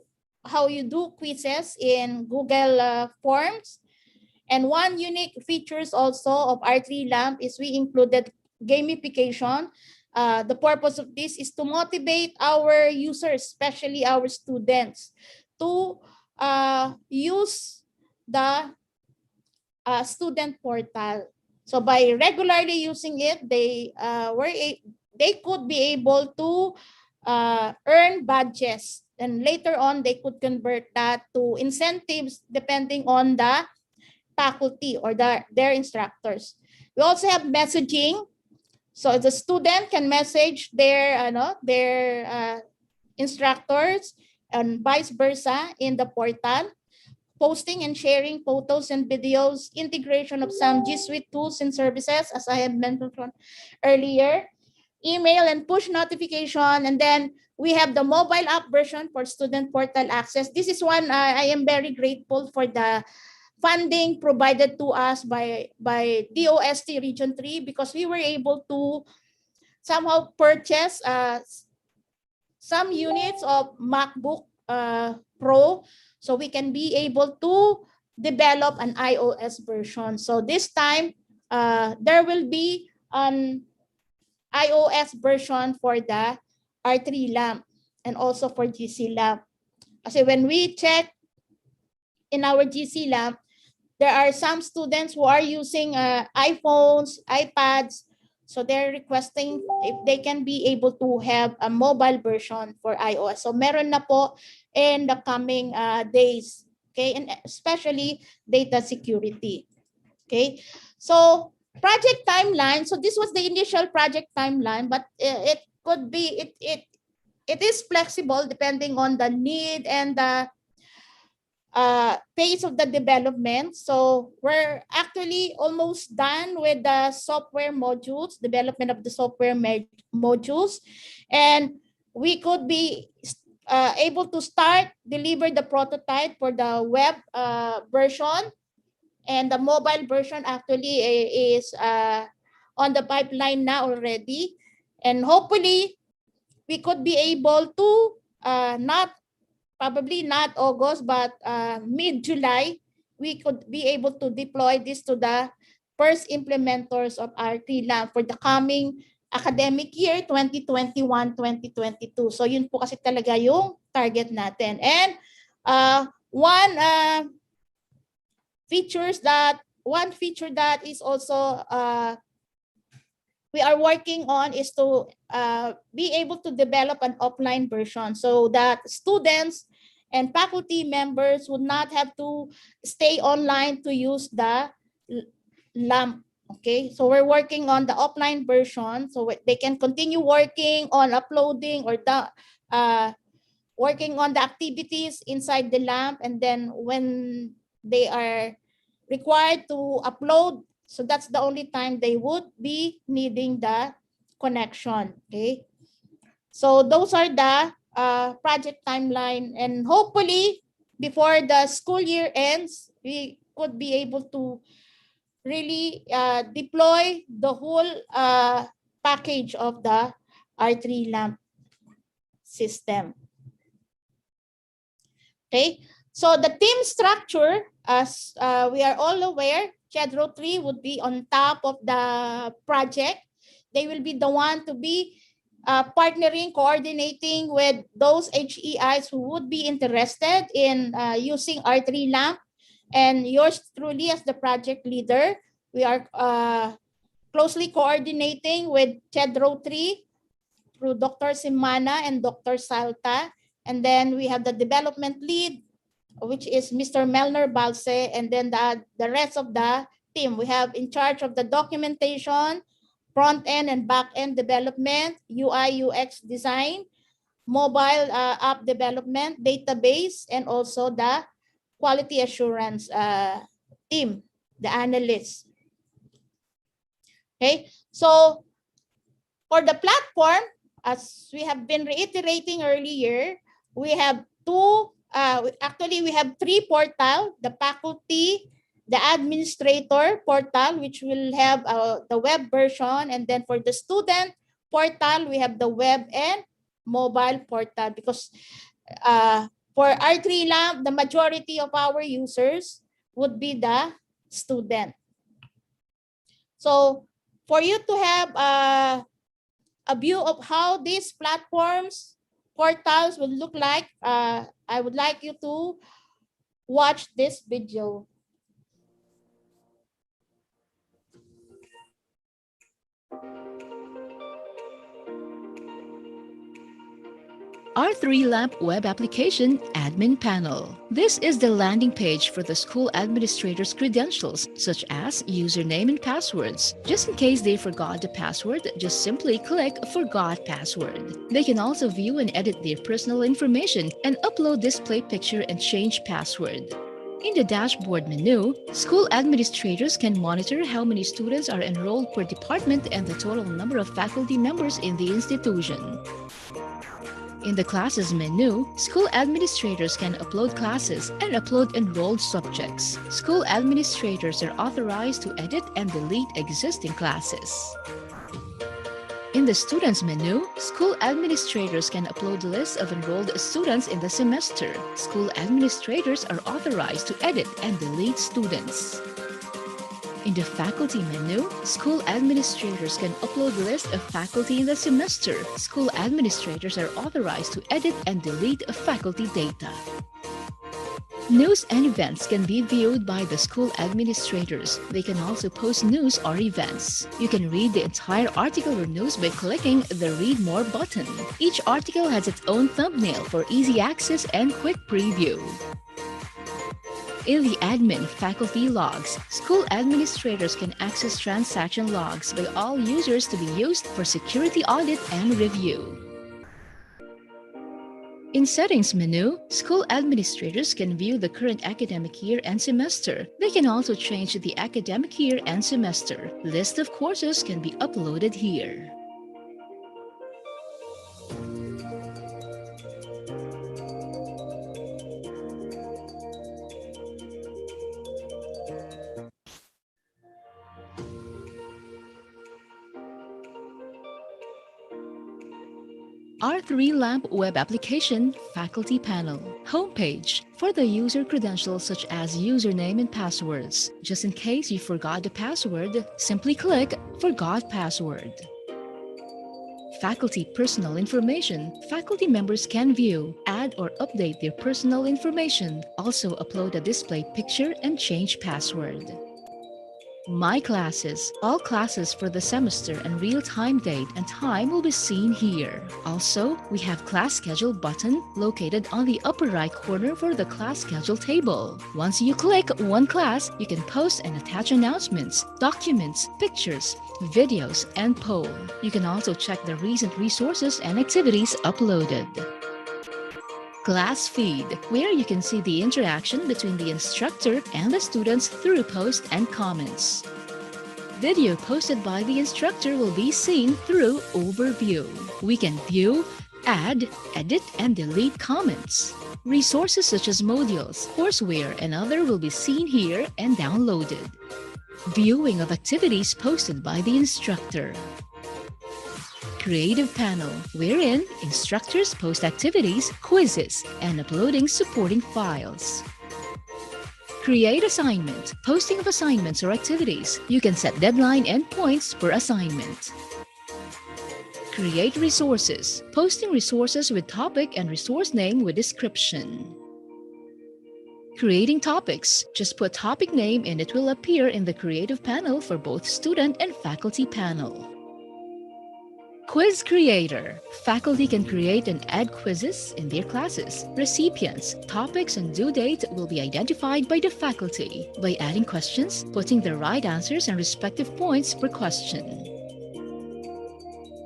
you do quizzes in Google Forms. And one unique features also of R3LAMP is we included gamification. The purpose of this is to motivate our users, especially our students, to use the student portal. So by regularly using it, they could be able to earn badges, and later on they could convert that to incentives depending on the faculty or their instructors. We also have messaging. So the student can message their instructors and vice versa in the portal, posting and sharing photos and videos, integration of some G Suite tools and services, as I have mentioned earlier, email and push notification, and then we have the mobile app version for student portal access. This is one I am very grateful for the funding provided to us by DOST Region 3, because we were able to somehow purchase some units of MacBook Pro, so we can be able to develop an iOS version. So this time, there will be an iOS version for the R3LAMP and also for GC-LAMP. Kasi when we check in our GC-LAMP, there are some students who are using iPhones, iPads, so they're requesting if they can be able to have a mobile version for iOS. So meron na po in the coming days, okay, and especially data security. Okay, so project timeline. So this was the initial project timeline, but it could be it is flexible depending on the need and the phase of the development. So we're actually almost done with the software modules, development of the software modules, and we could be able to start deliver the prototype for the web version, and the mobile version actually is on the pipeline now already, and hopefully we could be able to probably not August, but mid-July, we could be able to deploy this to the first implementers of R3LAMP for the coming academic year 2021-2022. So yun po kasi talaga yung target natin. And one feature that is also we are working on is to be able to develop an offline version so that students and faculty members would not have to stay online to use the LAMP. Okay, so we're working on the offline version so they can continue working on uploading or working on the activities inside the LAMP, and then when they are required to upload, so that's the only time they would be needing the connection. Okay, so those are the project timeline, and hopefully before the school year ends, we could be able to really deploy the whole package of the R3LAMP system. Okay, so the team structure, as we are all aware, CHEDRO-III would be on top of the project. They will be the one to be partnering, coordinating with those HEIs who would be interested in using R3LAMP. And yours truly as the project leader, we are closely coordinating with CHEDRO-III through Dr. Simana and Dr. Salta. And then we have the development lead, which is Mr. Melner Balse, and then the rest of the team. We have in charge of the documentation, front-end and back-end development, UI, UX design, mobile app development, database, and also the quality assurance team, the analysts. Okay, so for the platform, as we have been reiterating earlier, we have two Actually, we have 3 portal, the faculty, the administrator portal, which will have the web version. And then for the student portal, we have the web and mobile portal, because for R3LAMP, the majority of our users would be the student. So for you to have a view of how these platforms, portals will look like, I would like you to watch this video. R3LAMP Web Application Admin Panel. This is the landing page for the school administrator's credentials, such as username and passwords. Just in case they forgot the password, just simply click Forgot Password. They can also view and edit their personal information and upload display picture and change password. In the dashboard menu, school administrators can monitor how many students are enrolled per department and the total number of faculty members in the institution. In the Classes menu, school administrators can upload classes and upload enrolled subjects. School administrators are authorized to edit and delete existing classes. In the Students menu, school administrators can upload lists of enrolled students in the semester. School administrators are authorized to edit and delete students. In the Faculty menu, school administrators can upload lists of faculty in the semester. School administrators are authorized to edit and delete faculty data. News and events can be viewed by the school administrators. They can also post news or events. You can read the entire article or news by clicking the Read More button. Each article has its own thumbnail for easy access and quick preview. In the Admin Faculty Logs, school administrators can access transaction logs by all users to be used for security audit and review. In Settings menu, school administrators can view the current academic year and semester. They can also change the academic year and semester. List of courses can be uploaded here. R3LAMP Web Application Faculty Panel. Homepage. For the user credentials such as username and passwords. Just in case you forgot the password, simply click Forgot Password. Faculty personal information. Faculty members can view, add or update their personal information. Also upload a display picture and change password. My Classes. All classes for the semester and real-time date and time will be seen here. Also, we have Class Schedule button located on the upper right corner for the class schedule table. Once you click one class, you can post and attach announcements, documents, pictures, videos, and poll. You can also check the recent resources and activities uploaded. Class Feed, where you can see the interaction between the instructor and the students through posts and comments. Video posted by the instructor will be seen through Overview. We can view, add, edit, and delete comments. Resources such as modules, courseware, and other will be seen here and downloaded. Viewing of activities posted by the instructor. Creative Panel, wherein instructors post activities, quizzes, and uploading supporting files. Create Assignment, posting of assignments or activities. You can set deadline and points per assignment. Create Resources, posting resources with topic and resource name with description. Creating topics, just put topic name and it will appear in the Creative Panel for both student and faculty panel. Quiz Creator. Faculty can create and add quizzes in their classes. Recipients, topics, and due date will be identified by the faculty by adding questions, putting the right answers and respective points per question.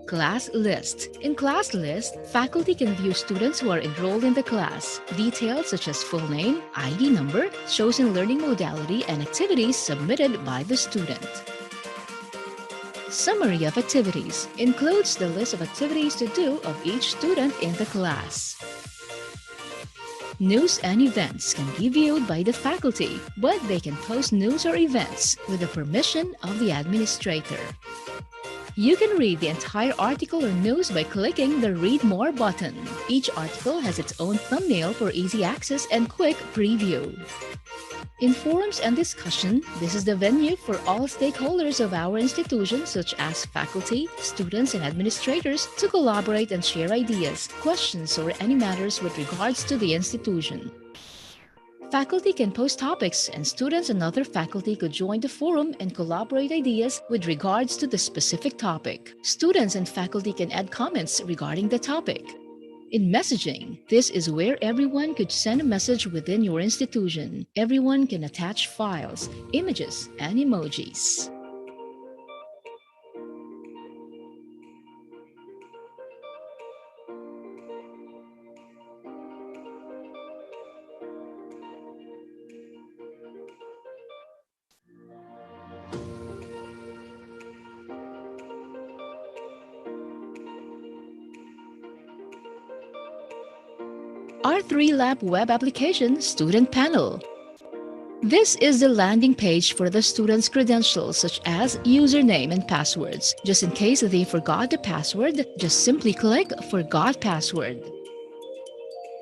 Class List. In Class List, faculty can view students who are enrolled in the class. Details such as full name, ID number, chosen learning modality, and activities submitted by the student. Summary of activities includes the list of activities to do of each student in the class. News and events can be viewed by the faculty, but they can post news or events with the permission of the administrator. You can read the entire article or news by clicking the Read More button. Each article has its own thumbnail for easy access and quick preview. In forums and discussion, this is the venue for all stakeholders of our institution, such as faculty, students, and administrators, to collaborate and share ideas, questions, or any matters with regards to the institution. Faculty can post topics, and students and other faculty could join the forum and collaborate ideas with regards to the specific topic. Students and faculty can add comments regarding the topic. In messaging, this is where everyone could send a message within your institution. Everyone can attach files, images, and emojis. R3LAMP web application student panel. This is the landing page for the students' credentials such as username and passwords. Just in case they forgot the password, just simply click Forgot Password.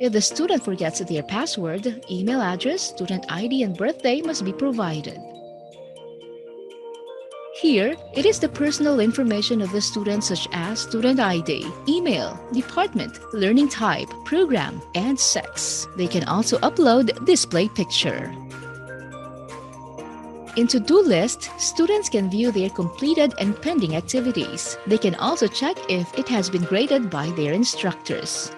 If the student forgets their password, email address, student ID, and birthday must be provided. Here, it is the personal information of the student such as student ID, email, department, learning type, program, and sex. They can also upload display picture. In To-Do list, students can view their completed and pending activities. They can also check if it has been graded by their instructors.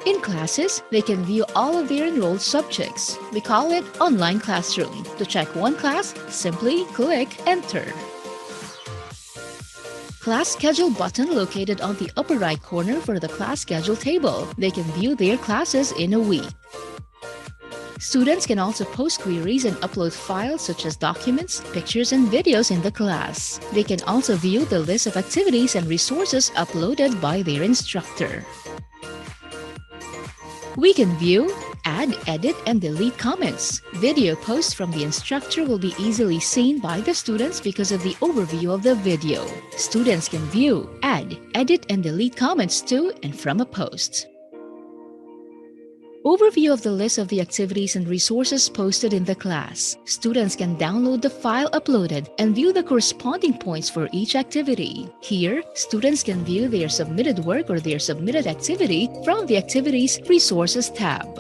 In classes, they can view all of their enrolled subjects. We call it Online Classroom. To check one class, simply click Enter. Class Schedule button located on the upper right corner for the class schedule table. They can view their classes in a week. Students can also post queries and upload files such as documents, pictures, and videos in the class. They can also view the list of activities and resources uploaded by their instructor. We can view, add, edit, and delete comments. Video posts from the instructor will be easily seen by the students because of the overview of the video. Students can view, add, edit, and delete comments to and from a post. Overview of the list of the activities and resources posted in the class. Students can download the file uploaded and view the corresponding points for each activity. Here, students can view their submitted work or their submitted activity from the Activities Resources tab.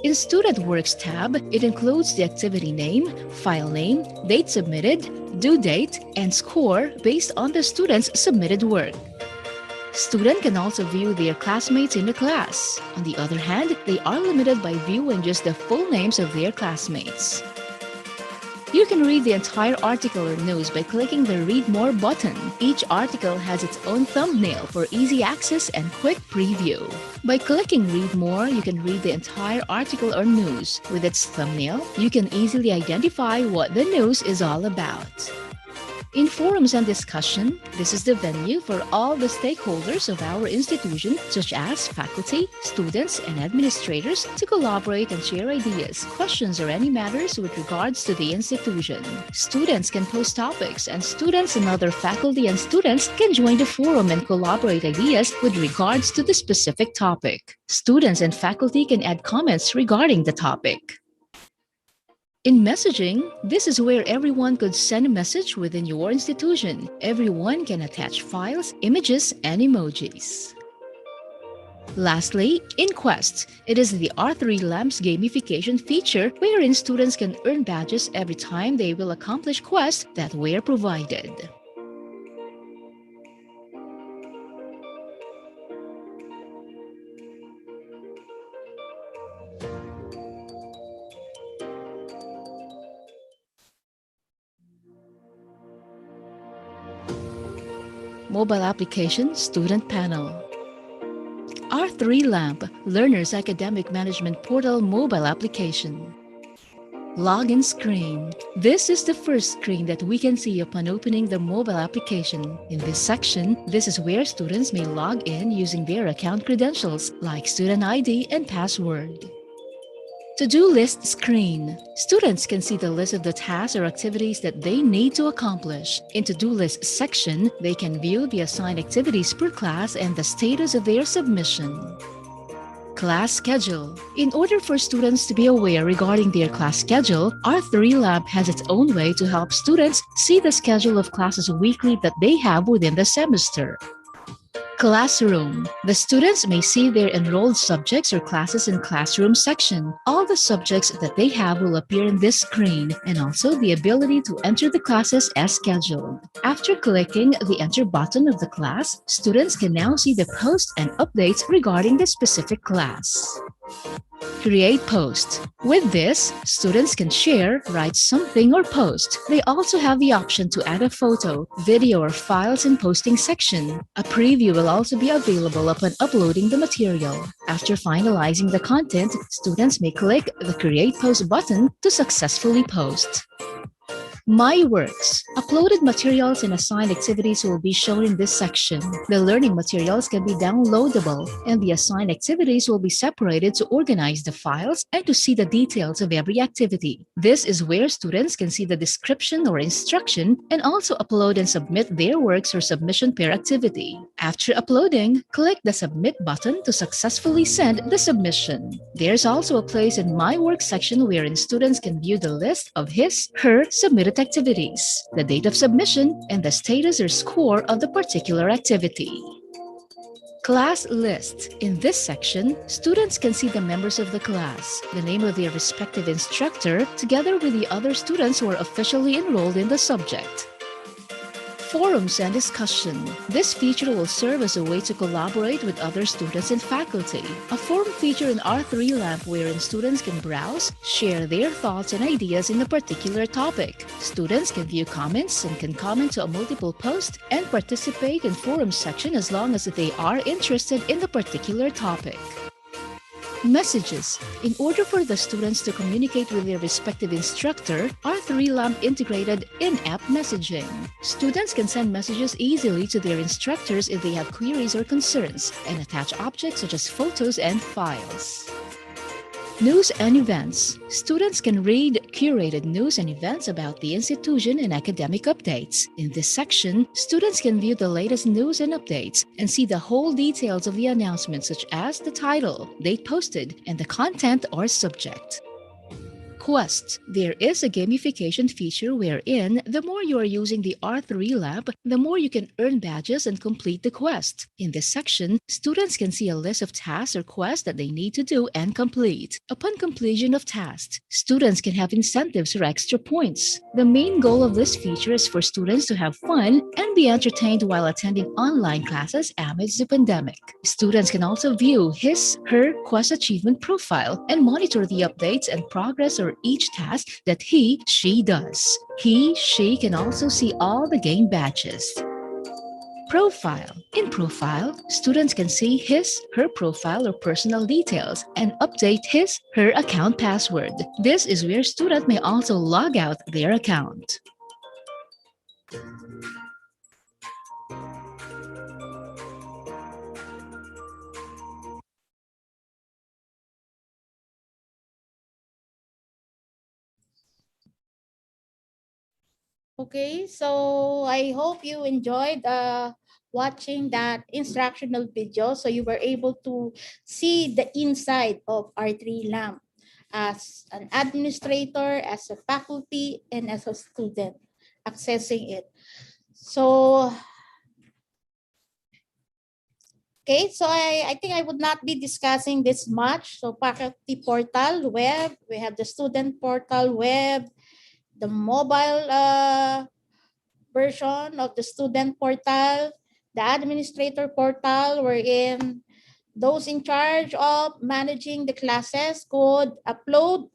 In Student Works tab, it includes the activity name, file name, date submitted, due date, and score based on the student's submitted work. Students can also view their classmates in the class. On the other hand, they are limited by viewing just the full names of their classmates. You can read the entire article or news by clicking the Read More button. Each article has its own thumbnail for easy access and quick preview. By clicking Read More, you can read the entire article or news. With its thumbnail, you can easily identify what the news is all about. In forums and discussion, this is the venue for all the stakeholders of our institution, such as faculty, students, and administrators, to collaborate and share ideas, questions, or any matters with regards to the institution. Students can post topics, and students and other faculty and students can join the forum and collaborate ideas with regards to the specific topic. Students and faculty can add comments regarding the topic. In messaging, this is where everyone could send a message within your institution. Everyone can attach files, images, and emojis. Lastly, in Quest, it is the R3LAMP's gamification feature wherein students can earn badges every time they will accomplish quests that were provided. Mobile Application Student Panel. R3LAMP, Learner's Academic Management Portal Mobile Application. Login screen. This is the first screen that we can see upon opening the mobile application. In this section, this is where students may log in using their account credentials like student ID and password. To-do list screen. Students can see the list of the tasks or activities that they need to accomplish. In to-do list section, they can view the assigned activities per class and the status of their submission. Class schedule. In order for students to be aware regarding their class schedule, R3LAMP has its own way to help students see the schedule of classes weekly that they have within the semester. Classroom. The students may see their enrolled subjects or classes in classroom section. All the subjects that they have will appear in this screen, and also the ability to enter the classes as scheduled. After clicking the enter button of the class, students can now see the posts and updates regarding the specific class. Create post. With this, students can share, write something, or post. They also have the option to add a photo, video, or files in posting section. A preview will also be available upon uploading the material. After finalizing the content, students may click the Create Post button to successfully post. My Works. Uploaded materials and assigned activities will be shown in this section. The learning materials can be downloadable, and the assigned activities will be separated to organize the files and to see the details of every activity. This is where students can see the description or instruction and also upload and submit their works or submission per activity. After uploading, click the Submit button to successfully send the submission. There's also a place in My Work section wherein students can view the list of her submitted activities, the date of submission, and the status or score of the particular activity. Class list. In this section, students can see the members of the class, the name of their respective instructor, together with the other students who are officially enrolled in the subject. Forums and discussion. This feature will serve as a way to collaborate with other students and faculty. A forum feature in R3LAMP wherein students can browse, share their thoughts and ideas in a particular topic. Students can view comments and can comment to a multiple post and participate in forum section as long as they are interested in the particular topic. Messages. In order for the students to communicate with their respective instructor, R3LAMP integrated in-app messaging. Students can send messages easily to their instructors if they have queries or concerns, and attach objects such as photos and files. News and events. Students can read curated news and events about the institution and academic updates. In this section, students can view the latest news and updates and see the whole details of the announcement, such as the title, date posted, and the content or subject. Quest. There is a gamification feature wherein the more you are using the R3LAMP, the more you can earn badges and complete the quest. In this section, students can see a list of tasks or quests that they need to do and complete. Upon completion of tasks, students can have incentives or extra points. The main goal of this feature is for students to have fun and be entertained while attending online classes amidst the pandemic. Students can also view her quest achievement profile and monitor the updates and progress or each task that she does. She can also see all the game badges. Profile. In Profile, students can see her profile or personal details and update her account password. This is where students may also log out their account. Okay, so I hope you enjoyed watching that instructional video, so you were able to see the inside of R3LAMP as an administrator, as a faculty, and as a student accessing it. So, okay, so I think I would not be discussing this much. So faculty portal web, we have the student portal web, the mobile version of the student portal, the administrator portal, wherein those in charge of managing the classes could upload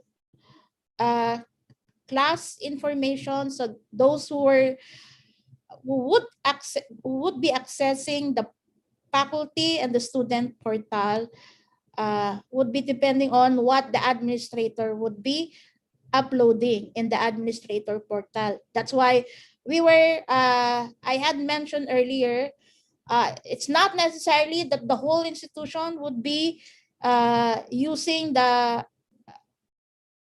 class information. So those who would be accessing the faculty and the student portal would be depending on what the administrator would be uploading in the administrator portal. That's why we were, I had mentioned earlier, it's not necessarily that the whole institution would be using the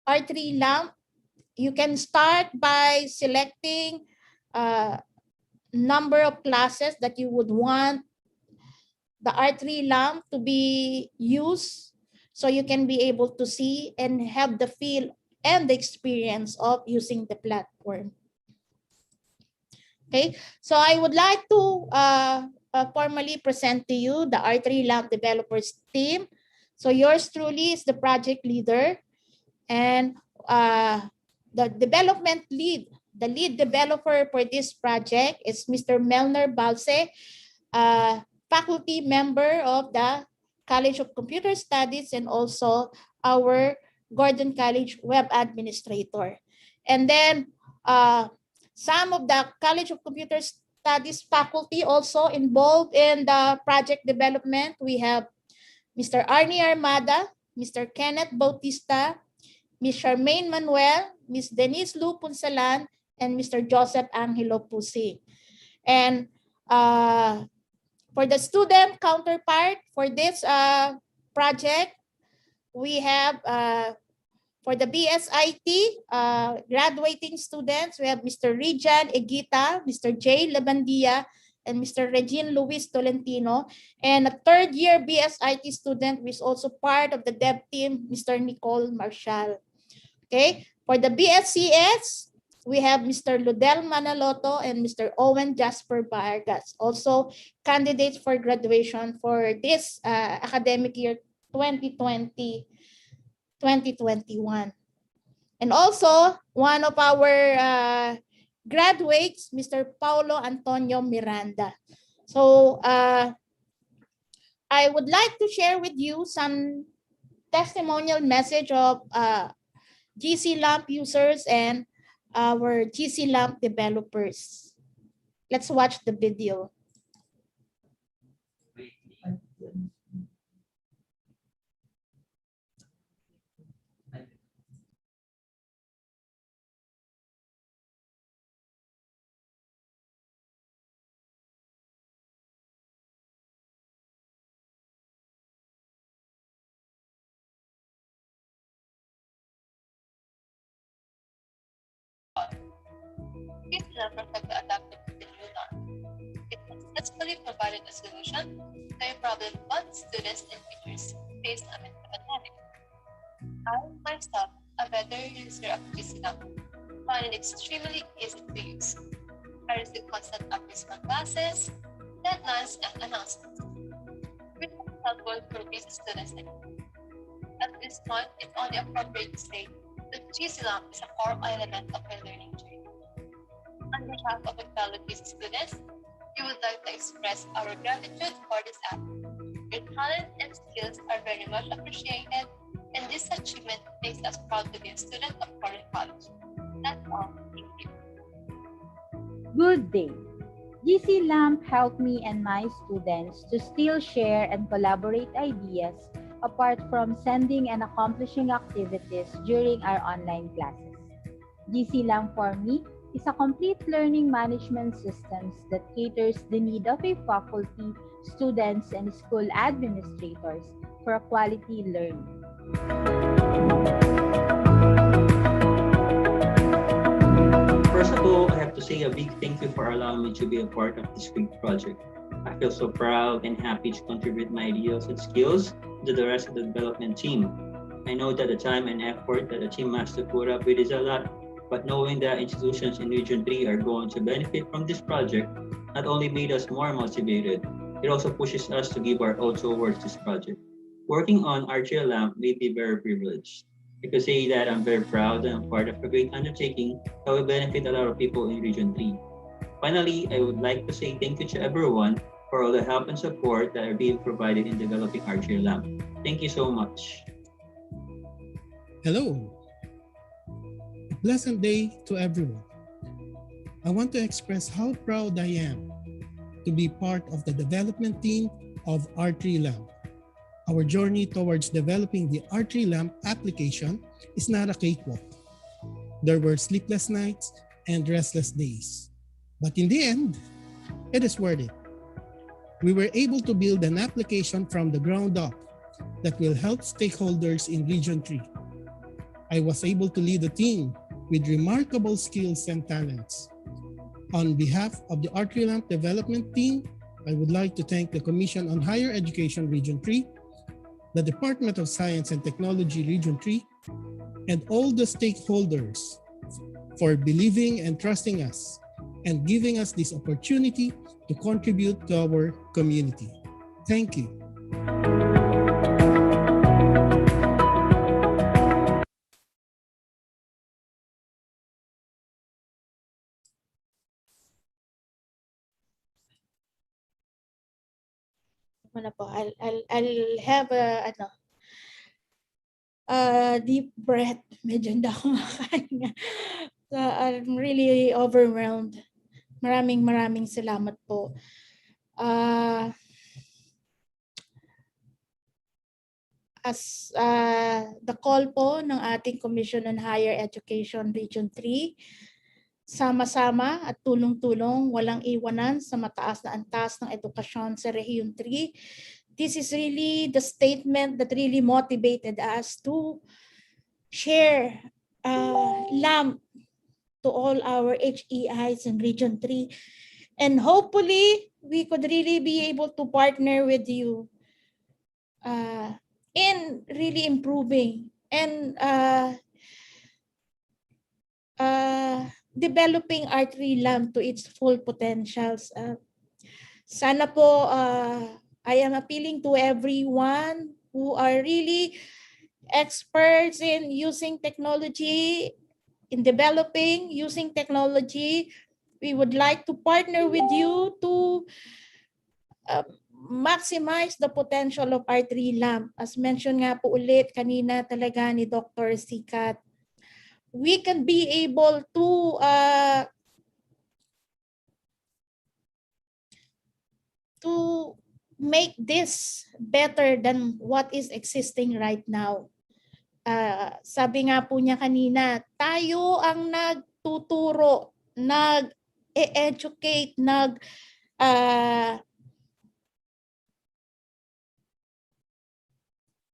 R3LAMP. You can start by selecting number of classes that you would want the R3LAMP to be used, so you can be able to see and have the feel and the experience of using the platform. Okay, so I would like to formally present to you the R3LAMP developers team. So yours truly is the project leader, and the development lead, the lead developer for this project is Mr. Melner Balse, faculty member of the College of Computer Studies and also our Gordon College web administrator. And then some of the College of Computer Studies faculty also involved in the project development. We have Mr. Arnie Armada, Mr. Kenneth Bautista, Ms. Charmaine Manuel, Ms. Denise Lu Punsalan, and Mr. Joseph Angelo Pusi. And for the student counterpart for this project, we have for the BSIT graduating students, we have Mr. Rijan Egita, Mr. J. Labandia, and Mr. Regine Luis Tolentino. And a third year BSIT student who is also part of the dev team, Mr. Nicole Marshall. Okay, for the BSCS, we have Mr. Ludel Manaloto and Mr. Owen Jasper Vargas, also candidates for graduation for this academic year 2020-2021. And also, one of our graduates, Mr. Paulo Antonio Miranda. So I would like to share with you some testimonial message of GC-LAMP users and our GC-LAMP developers. Let's watch the video. These numbers have adapted to the new norm. It successfully provided a solution to a problem both students and teachers faced amid the pandemic. I myself, a veteran user of GC-LAMP, found it extremely easy to use. I received constant updates from classes, deadlines, and announcements, which was helpful for busy students like me. At this point, it's only appropriate to say that GC-LAMP is a core element of my learning journey. On behalf of my fellow GC students, we would like to express our gratitude for this app. Your talent and skills are very much appreciated, and this achievement makes us proud to be a student of Gordon College. That's all. Thank you. Good day. GC-LAMP helped me and my students to still share and collaborate ideas apart from sending and accomplishing activities during our online classes. GC-LAMP for me is a complete learning management system that caters the need of a faculty, students, and school administrators for a quality learning. First of all, I have to say a big thank you for allowing me to be a part of this great project. I feel so proud and happy to contribute my ideas and skills to the rest of the development team. I know that the time and effort that the team has to put up with is a lot, but knowing that institutions in Region 3 are going to benefit from this project not only made us more motivated, it also pushes us to give our all towards this project. Working on R3LAMP made me very privileged. I could say that I'm very proud and I'm part of a great undertaking that will benefit a lot of people in Region 3. Finally, I would like to say thank you to everyone for all the help and support that are being provided in developing R3LAMP. Thank you so much. Hello. A pleasant day to everyone. I want to express how proud I am to be part of the development team of R3LAMP. Our journey towards developing the R3LAMP application is not a cakewalk. There were sleepless nights and restless days. But in the end, it is worth it. We were able to build an application from the ground up that will help stakeholders in Region 3. I was able to lead a team with remarkable skills and talents. On behalf of the R3LAMP development team, I would like to thank the Commission on Higher Education Region 3, the Department of Science and Technology Region 3, and all the stakeholders for believing and trusting us and giving us this opportunity to contribute to our community. Thank you. I'll have a deep breath. Medyo hindi ako makahinga. So, I'm really overwhelmed. Maraming salamat po. As the call po ng ating Commission on Higher Education Region 3, sama-sama at tulong-tulong, walang iwanan sa mataas na antas ng edukasyon sa Region 3. This is really the statement that really motivated us to share LAMP to all our HEIs in Region 3. And hopefully, we could really be able to partner with you in really improving and developing R3LAMP to its full potentials. Sana po, I am appealing to everyone who are really experts in using technology, in developing, using technology. We would like to partner with you to maximize the potential of R3LAMP. As mentioned nga po ulit kanina talaga ni Dr. Sikat, we can be able to make this better than what is existing right now. Sabi nga po niya kanina, tayo ang nagtuturo, nag-educate,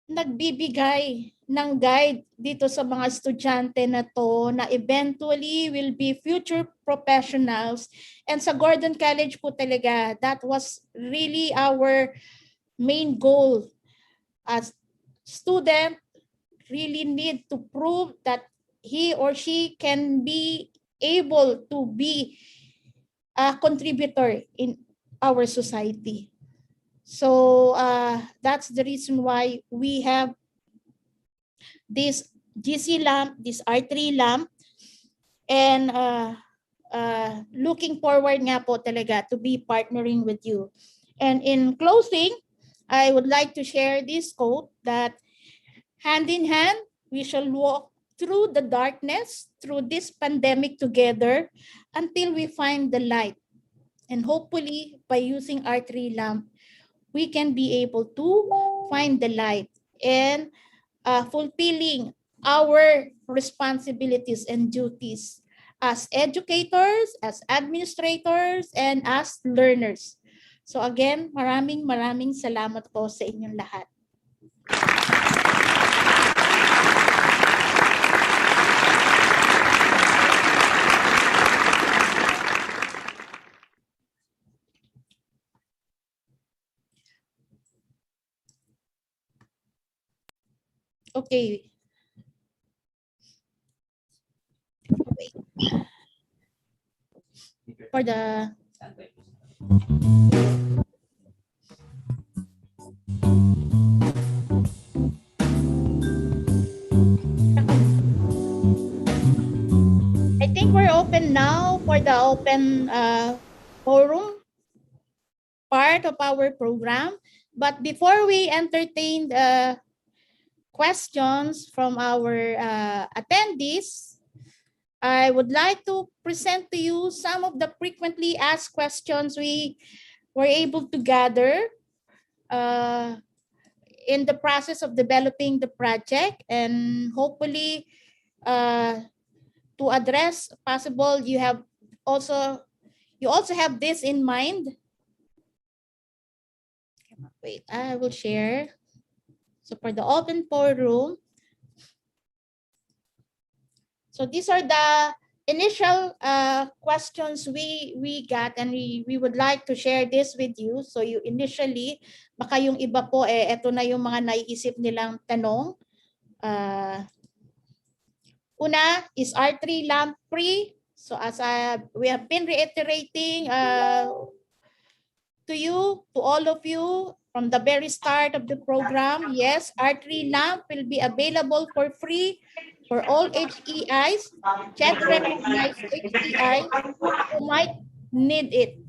nagbibigay ng guide dito sa mga estudyante na to na eventually will be future professionals. And sa Gordon College po talaga, that was really our main goal. As student really need to prove that he or she can be able to be a contributor in our society. So that's the reason why we have this GC LAMP, this R3LAMP, and looking forward nga po talaga to be partnering with you. And in closing, I would like to share this quote that hand in hand, we shall walk through the darkness, through this pandemic together until we find the light. And hopefully by using R3LAMP, we can be able to find the light and fulfilling our responsibilities and duties as educators, as administrators, and as learners. So again, maraming salamat po sa inyong lahat. Okay. Wait. For the I think we're open now for the open forum part of our program. But before we entertain the questions from our attendees, I would like to present to you some of the frequently asked questions we were able to gather in the process of developing the project, and hopefully to address possible, you also have this in mind. Wait, I will share. So for the open forum, so these are the initial questions we got, and we would like to share this with you. So you initially, baka yung iba po eto na yung mga naiisip nilang tanong. Una is R3LAMP free. So as we have been reiterating to you, to all of you, from the very start of the program, yes, R3LAMP will be available for free for all HEIs, CHED-recognized HEIs who might need it.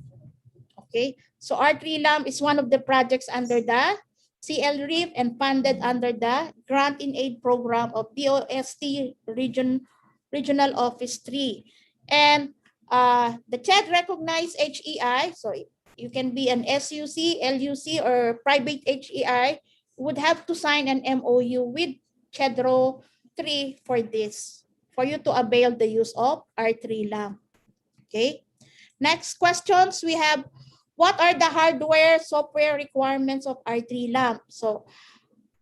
Okay, so R3LAMP is one of the projects under the CL-RIF and funded under the Grant in Aid program of DOST Regional Office 3. And the CHED-recognized HEI, so you can be an SUC, LUC, or private HEI, would have to sign an MOU with CHEDRO-III for this, for you to avail the use of R3LAMP. Okay. Next questions we have, what are the hardware software requirements of R3LAMP? So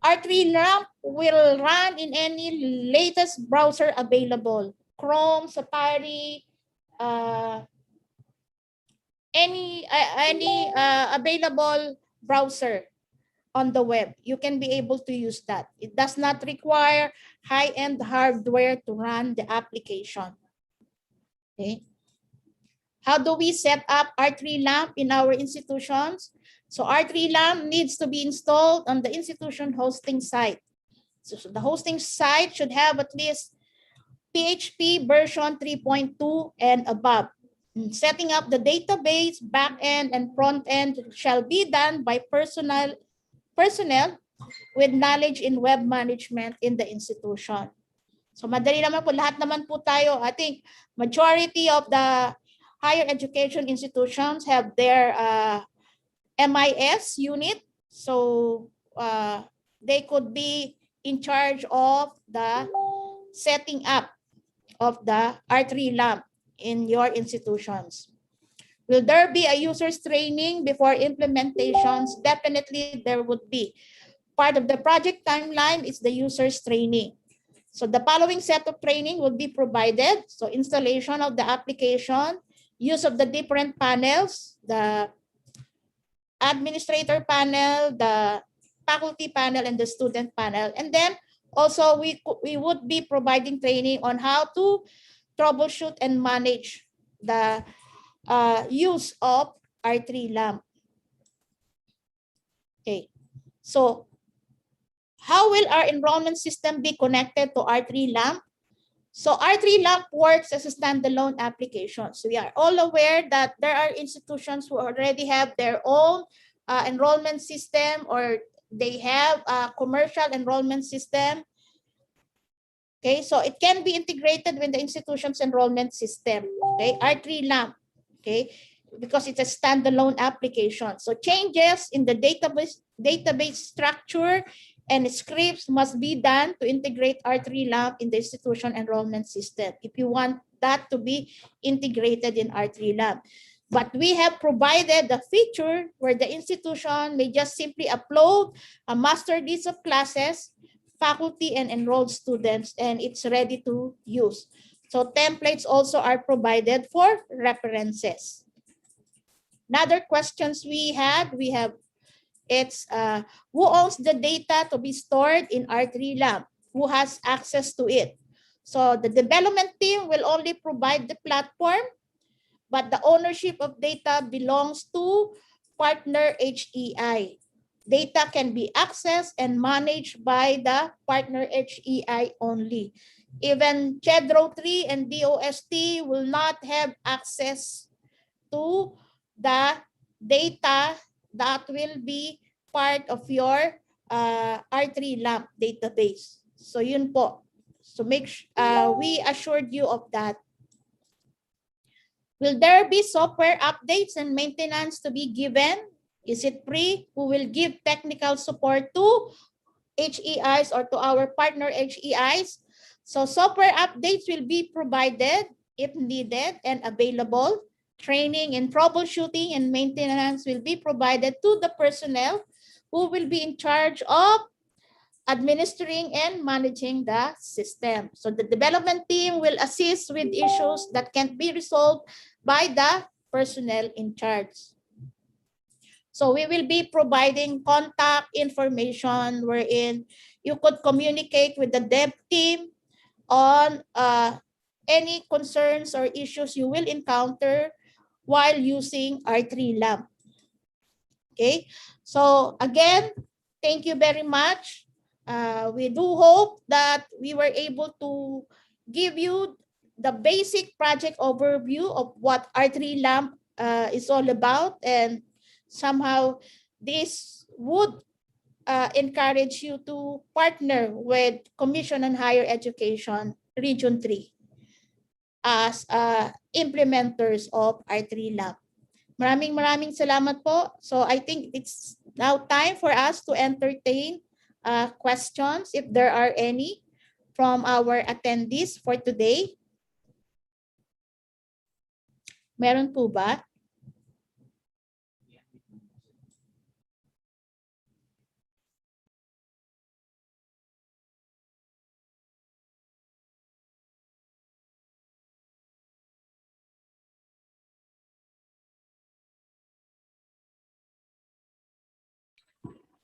R3LAMP will run in any latest browser available, Chrome, Safari, any available browser on the web. You can be able to use that. It does not require high-end hardware to run the application. Okay. How do we set up R3LAMP in our institutions? So R3LAMP needs to be installed on the institution hosting site. So the hosting site should have at least PHP version 3.2 and above. Setting up the database, back-end, and front-end shall be done by personnel with knowledge in web management in the institution. So madali naman po, lahat naman po tayo, I think majority of the higher education institutions have their MIS unit. So they could be in charge of the setting up of the R3LAMP in your institutions. Will there be a users training before implementations? Definitely there would be. Part of the project timeline is the users training. So the following set of training will be provided. So installation of the application, use of the different panels, the administrator panel, the faculty panel, and the student panel. And then also we would be providing training on how to troubleshoot and manage the use of R3LAMP. Okay, so how will our enrollment system be connected to R3LAMP? So R3LAMP works as a standalone application. So we are all aware that there are institutions who already have their own enrollment system, or they have a commercial enrollment system. Okay, so it can be integrated with the institution's enrollment system. Okay, R3LAMP. Okay, because it's a standalone application. So changes in the database structure and scripts must be done to integrate R3LAMP in the institution enrollment system if you want that to be integrated in R3LAMP. But we have provided the feature where the institution may just simply upload a master list of classes, faculty, and enrolled students, and it's ready to use. So templates also are provided for references. Another questions we have, it's who owns the data to be stored in R3LAMP? Who has access to it? So the development team will only provide the platform, but the ownership of data belongs to partner HEI. Data can be accessed and managed by the partner HEI only. Even CHEDRO-III and DOST will not have access to the data that will be part of your R3LAMP database. So yun po. So we assured you of that. Will there be software updates and maintenance to be given? Is it free? Who will give technical support to HEIs or to our partner HEIs? So software updates will be provided if needed and available. Training and troubleshooting and maintenance will be provided to the personnel who will be in charge of administering and managing the system. So the development team will assist with issues that can't be resolved by the personnel in charge. So we will be providing contact information wherein you could communicate with the dev team on any concerns or issues you will encounter while using R3LAMP. Okay, so again, thank you very much. We do hope that we were able to give you the basic project overview of what R3LAMP is all about, and somehow this would encourage you to partner with Commission on Higher Education Region 3 as implementers of R3LAMP. Maraming salamat po. So I think it's now time for us to entertain questions if there are any from our attendees for today. Meron po ba?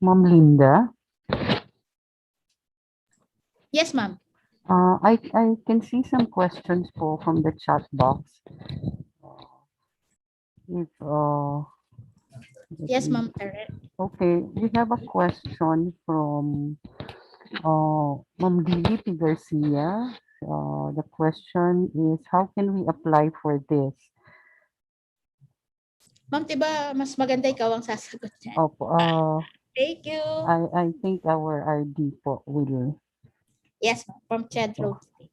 Ma'am Linda? Yes, ma'am. I can see some questions po from the chat box. If Yes, ma'am. Okay, we have a question from Ma'am Lily Garcia. The question is, how can we apply for this? Ma'am, diba mas maganda ikaw ang sasagot niyan? Opo, Thank you. I think our RD po will. Yes, ma'am, from CHEDRO-III.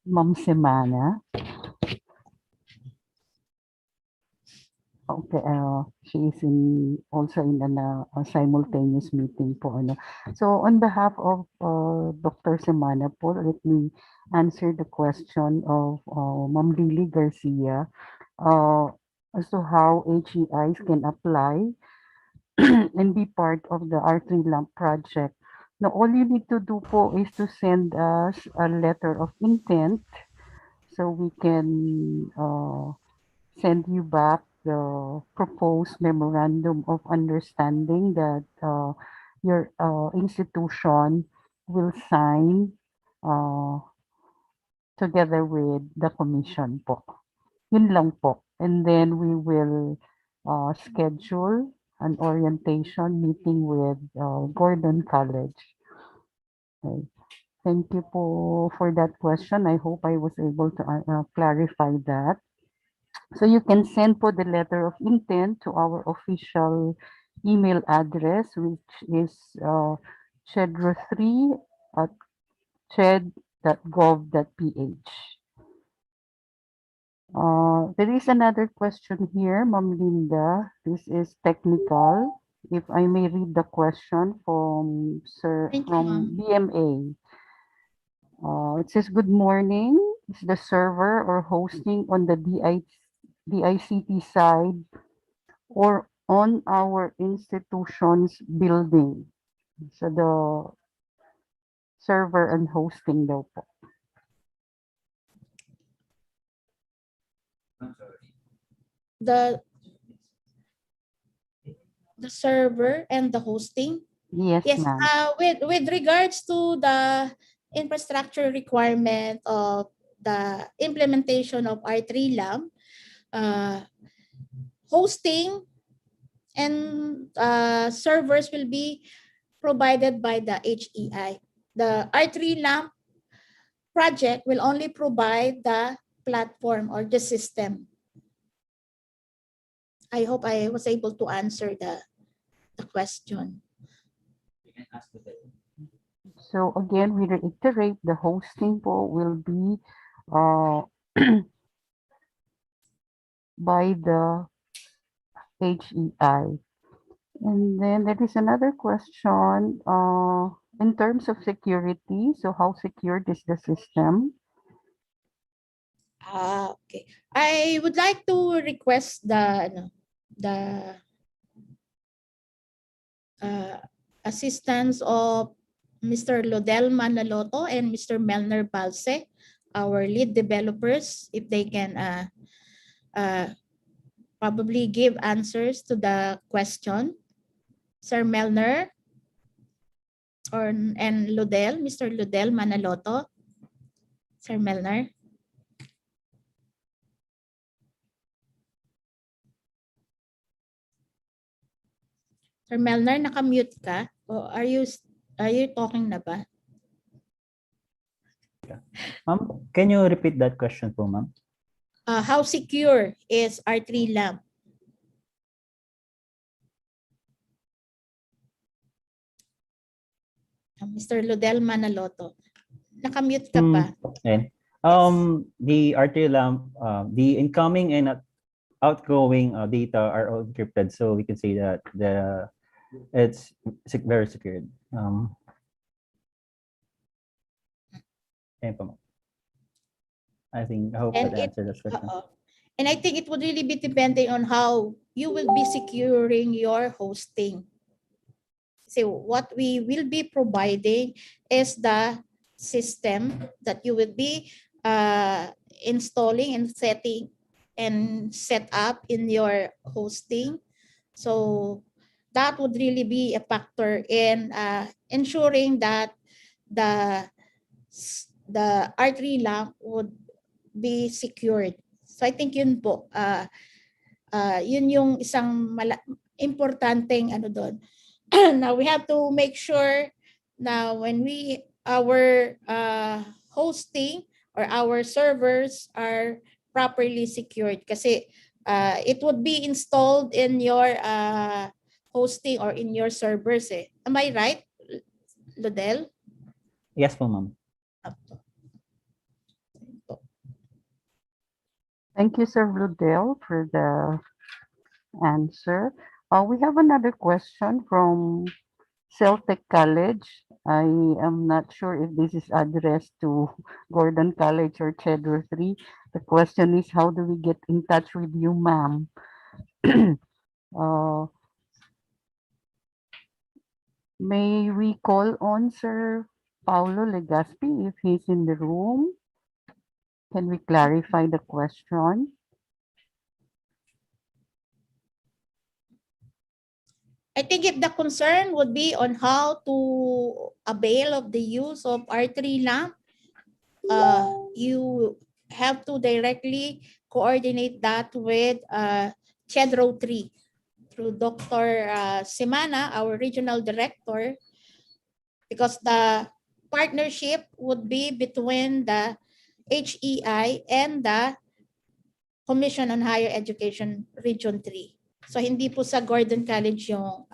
Ma'am Semana. Okay, she is also in a simultaneous meeting po. So on behalf of Dr. Semana po, let me answer the question of Ma'am Lily Garcia as to how HEIs can apply and be part of the R3LAMP project. Now, all you need to do po is to send us a letter of intent so we can send you back the proposed memorandum of understanding that your institution will sign together with the commission po. Yun lang po. And then we will schedule an orientation meeting with Gordon College. Okay. Thank you po for that question. I hope I was able to clarify that. So you can send po the letter of intent to our official email address, which is CHEDRO-III at ched.gov.ph. There is another question here, Ma'am Linda. This is technical. If I may read the question from BMA. It says, good morning. Is the server or hosting on the DICT side or on our institution's building? So the server and hosting daw po. The server and the hosting? Yes, ma'am. With regards to the infrastructure requirement of the implementation of R3LAMP, hosting and servers will be provided by the HEI. The R3LAMP project will only provide the platform or the system. I hope I was able to answer the question. So again, we reiterate the hosting po will be by the HEI. And then there is another question. In terms of security, so how secured is the system? Okay. I would like to request the assistance of Mr. Lodel Manaloto and Mr. Melner Balse, our lead developers, if they can probably give answers to the question. Sir Melner and Lodel, Mr. Lodel Manaloto. Sir Melner. Sir Melner, naka-mute ka? O are you talking na ba? Ma'am, can you repeat that question po, ma'am? How secure is R3LAMP? Mr. Lodel Manaloto. Naka-mute ka pa. Ayan. The R3LAMP, the incoming and outgoing data are all encrypted, so we can say that it's very secured. Ayan po, ma'am. I hope that answered that question. And I think it would really be depending on how you will be securing your hosting. So what we will be providing is the system that you will be installing and set up in your hosting. So that would really be a factor in ensuring that the R3LAMP would be secured. So I think yun po, yun yung isang importanteng ano doon. Now we have to make sure na when our hosting or our servers are properly secured kasi it would be installed in your hosting or in your servers eh. Am I right, Lodel? Yes po, ma'am. Thank you, Sir Lodel, for the answer. We have another question from Celtic College. I am not sure if this is addressed to Gordon College or CHEDRO-III. The question is, how do we get in touch with you, ma'am? May we call on Sir Paulo Legaspi if he's in the room? Can we clarify the question? I think if the concern would be on how to avail of the use of R3LAMP, you have to directly coordinate that with CHEDRO-III through Dr. Semana, our regional director, because the partnership would be between the HEI and the Commission on Higher Education Region 3. So hindi po sa Gordon College yung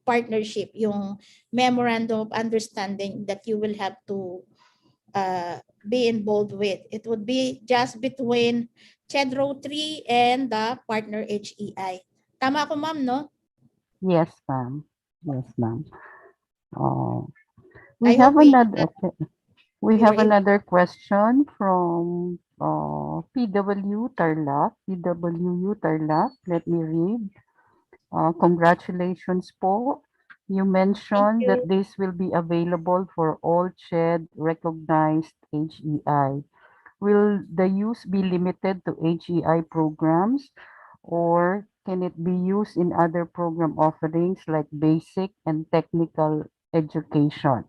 partnership, yung memorandum of understanding that you will have to be involved with. It would be just between CHEDRO-III and the partner HEI. Tama ako, ma'am, no? Yes, ma'am. Yes, ma'am. We have another question from PW Tarlac. PWU Tarlac, let me read. Congratulations po. You mentioned that this will be available for all CHED recognized HEI. Will the use be limited to HEI programs, or can it be used in other program offerings like basic and technical education?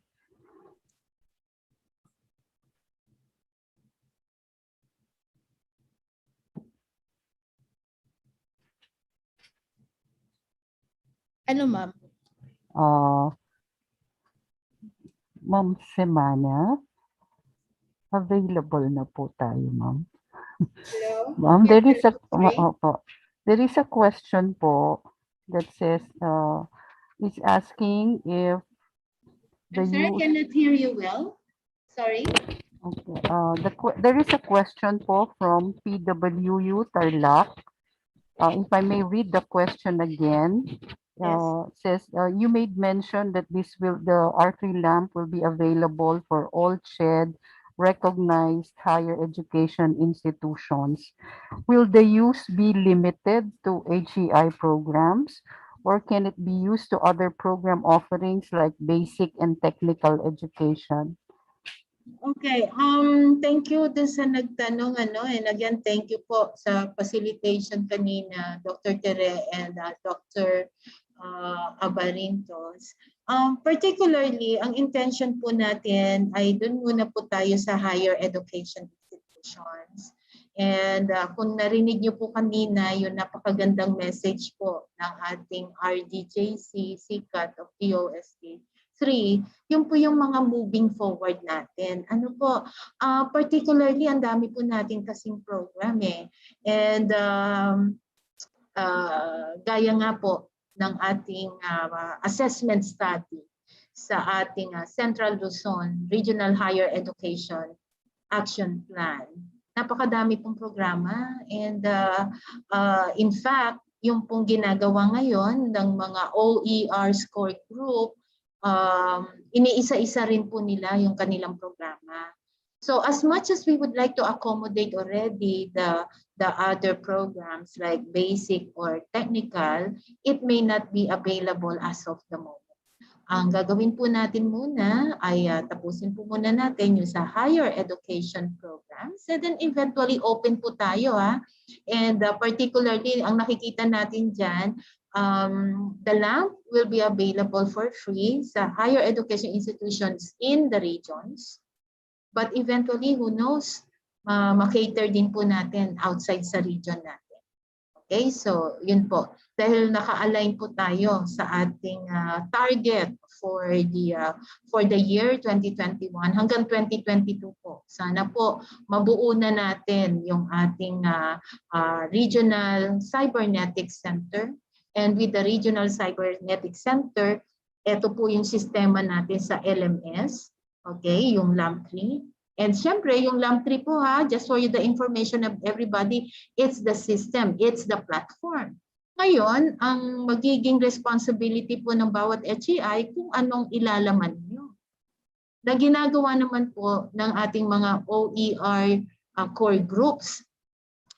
Ano, ma'am? Ma'am Semana, available na po tayo, ma'am. Hello? Ma'am, there is a question po that says, is asking if I'm sorry, I cannot hear you well. Sorry. Okay. There is a question po from PWU Tarlac. If I may read the question again. Yes. Says you made mention that the R3LAMP will be available for all CHED recognized higher education institutions. Will the use be limited to HEI programs, or can it be used to other program offerings like basic and technical education? Okay, thank you dun sa nagtanong and again thank you po sa facilitation kanina Dr. Tere and Dr. Abarintos. Particularly, ang intention po natin ay dun muna po tayo sa higher education institutions. And kung narinig niyo po kanina, yung napakagandang message po ng ating RDJC, CCAT of DOST, 3, yun po yung mga moving forward natin. Ano po, particularly ang dami po natin kasing program eh. And gaya nga po ng ating assessment study sa ating Central Luzon Regional Higher Education Action Plan. Napakadami pong programa and in fact, yung pong ginagawa ngayon ng mga OER score group, iniisa-isa rin po nila yung kanilang programa. So as much as we would like to accommodate already the other programs like basic or technical, it may not be available as of the moment. Ang gagawin po natin muna ay tapusin po muna natin yung sa higher education programs and then eventually open po tayo and particularly ang nakikita natin dyan, the LAMP will be available for free sa higher education institutions in the regions. But eventually, who knows, makater din po natin outside sa region natin. Okay, so yun po. Dahil naka-align po tayo sa ating target for the year 2021 hanggang 2022 po. Sana po mabuo na natin yung ating Regional Cybernetics Center. And with the Regional Cybernetics Center, ito po yung sistema natin sa LMS, okay, yung LAMP3. And syempre, yung LAMP3 po just for the information of everybody, it's the system, it's the platform. Ngayon, ang magiging responsibility po ng bawat HEI kung anong ilalaman nyo. Na ginagawa naman po ng ating mga OER core groups.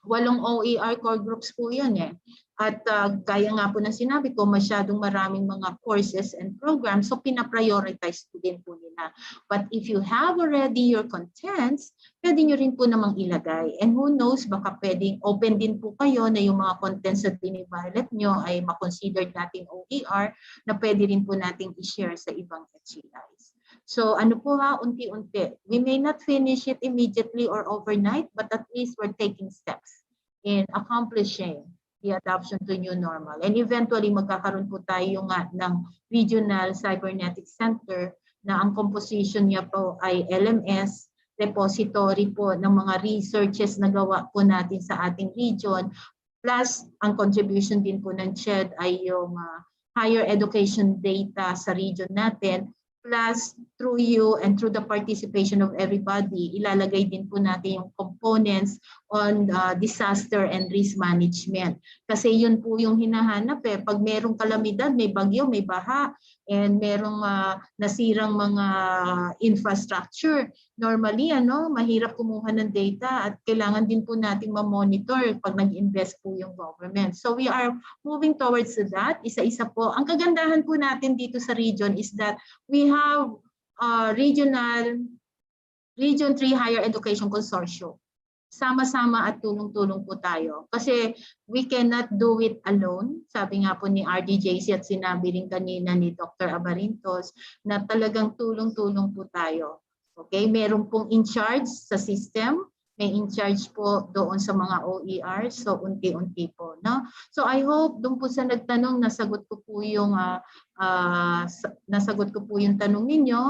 8 OER core groups po yan eh. At gaya nga po ng sinabi ko, masyadong maraming mga courses and programs, so pinaprioritize po din po nila. But if you have already your contents, pwede nyo rin po namang ilagay. And who knows, baka pwedeng open din po kayo na yung mga contents na dinivalet nyo ay makonsidered nating OER na pwede rin po nating i-share sa ibang HEIs. So ano po unti-unti. We may not finish it immediately or overnight, but at least we're taking steps in accomplishing the adoption to new normal. And eventually, magkakaroon po tayo nga ng Regional Cybernetics Center na ang composition niya po ay LMS, repository po ng mga researches na gawa po natin sa ating region, plus ang contribution din po ng CHED ay yung higher education data sa region natin, plus through you and through the participation of everybody, ilalagay din po natin yung components on disaster and risk management. Kasi yun po yung hinahanap eh. Pag merong kalamidad, may bagyo, may baha, and merong nasirang mga infrastructure, normally mahirap kumuha ng data at kailangan din po natin ma-monitor pag nag-invest po yung government. So we are moving towards that. Isa-isa po. Ang kagandahan po natin dito sa region is that we have Region 3 Higher Education Consortium. Sama-sama at tulong-tulong po tayo. Kasi we cannot do it alone. Sabi nga po ni RDJC at sinabi rin kanina ni Dr. Abarintos na talagang tulong-tulong po tayo. Okay, meron pong in charge sa system, may in charge po doon sa mga OER, so unti-unti po, no? So I hope doon po sa nagtanong nasagot ko po yung tanong ninyo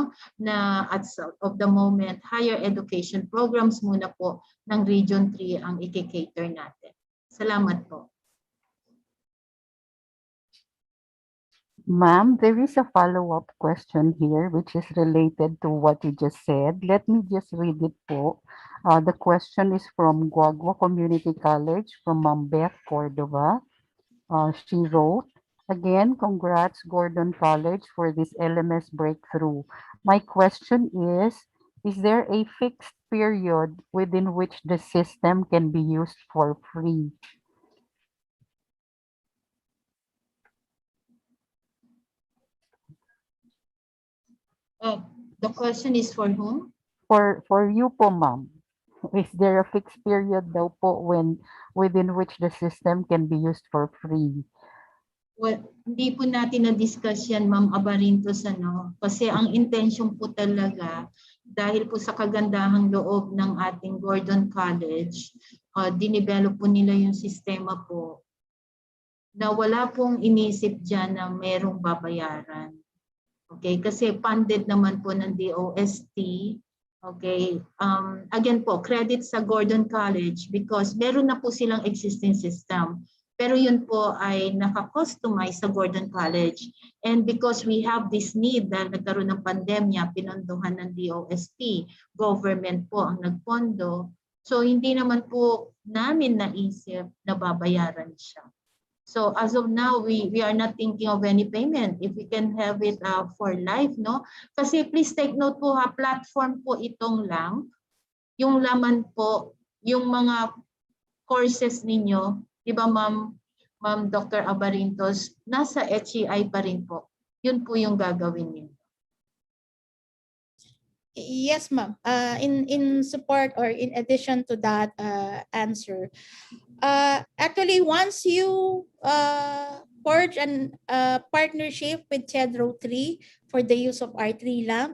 na at of the moment higher education programs muna po ng Region 3 ang i-cater natin. Salamat po. Ma'am, there is a follow-up question here which is related to what you just said. Let me just read it po. The question is from Guagua Community College from Ma'am Beth Cordova. She wrote, Again, congrats Gordon College for this LMS breakthrough. My question is there a fixed period within which the system can be used for free? The question is for whom? For you po, ma'am. Is there a fixed period daw po when within which the system can be used for free? Well, hindi po natin na-discuss yan, Ma'am Abarintos, ano? Kasi ang intention po talaga, dahil po sa kagandahang loob ng ating Gordon College, dinevelop po nila yung sistema po na wala pong inisip dyan na merong babayaran. Okay, kasi funded naman po ng DOST. Okay, again po, credit sa Gordon College because meron na po silang existing system. Pero yun po ay naka-customize sa Gordon College. And because we have this need dahil nagkaroon ng pandemya, pinondohan ng DOST, government po ang nagpondo. So hindi naman po namin naisip na babayaran siya. So as of now, we are not thinking of any payment. If we can have it for life, no? Kasi please take note po ha, platform po itong lang. Yung laman po, yung mga courses ninyo, di ba Ma'am Dr. Abarintos, nasa HEI pa rin po. Yun po yung gagawin niyo. Yes, ma'am. In support or in addition to that answer, actually, once you forge an partnership with CHEDRO-III for the use of R3LAMP,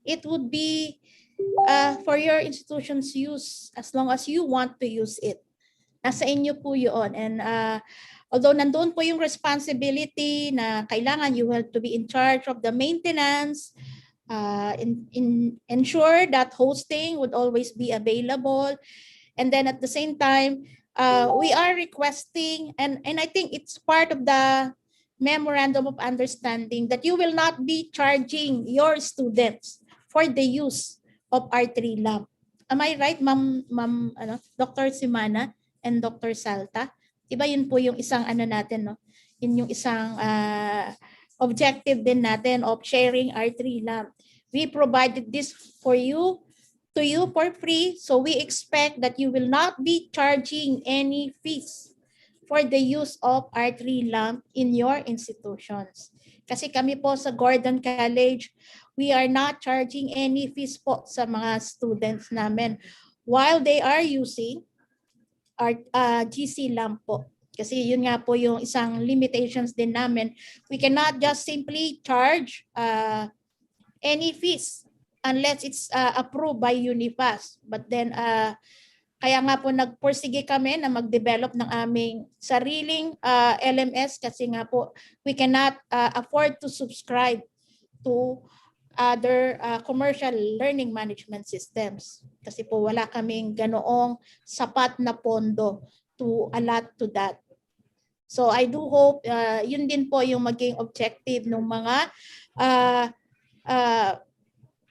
it would be for your institution's use as long as you want to use it. Nasa inyo po yun. And although nandoon po yung responsibility na kailangan you have to be in charge of the maintenance, ensure that hosting would always be available. And then at the same time, we are requesting, and I think it's part of the memorandum of understanding that you will not be charging your students for the use of R3LAMP. Am I right, Ma'am Dr. Simana and Dr. Salta? Diba yun po yung isang ano natin, no? Yun yung isang objective din natin of sharing R3LAMP. We provided this for you, to you for free, so we expect that you will not be charging any fees for the use of R3LAMP in your institutions. Kasi kami po sa Gordon College, we are not charging any fees po sa mga students namin while they are using our GC LAMP po. Kasi yun nga po yung isang limitations din namin. We cannot just simply charge any fees unless it's approved by UNIFAS. But then, kaya nga po nagpursige kami na mag-develop ng aming sariling LMS kasi nga po we cannot afford to subscribe to other commercial learning management systems. Kasi po wala kaming ganoong sapat na pondo to allot to that. So I do hope yun din po yung maging objective ng mga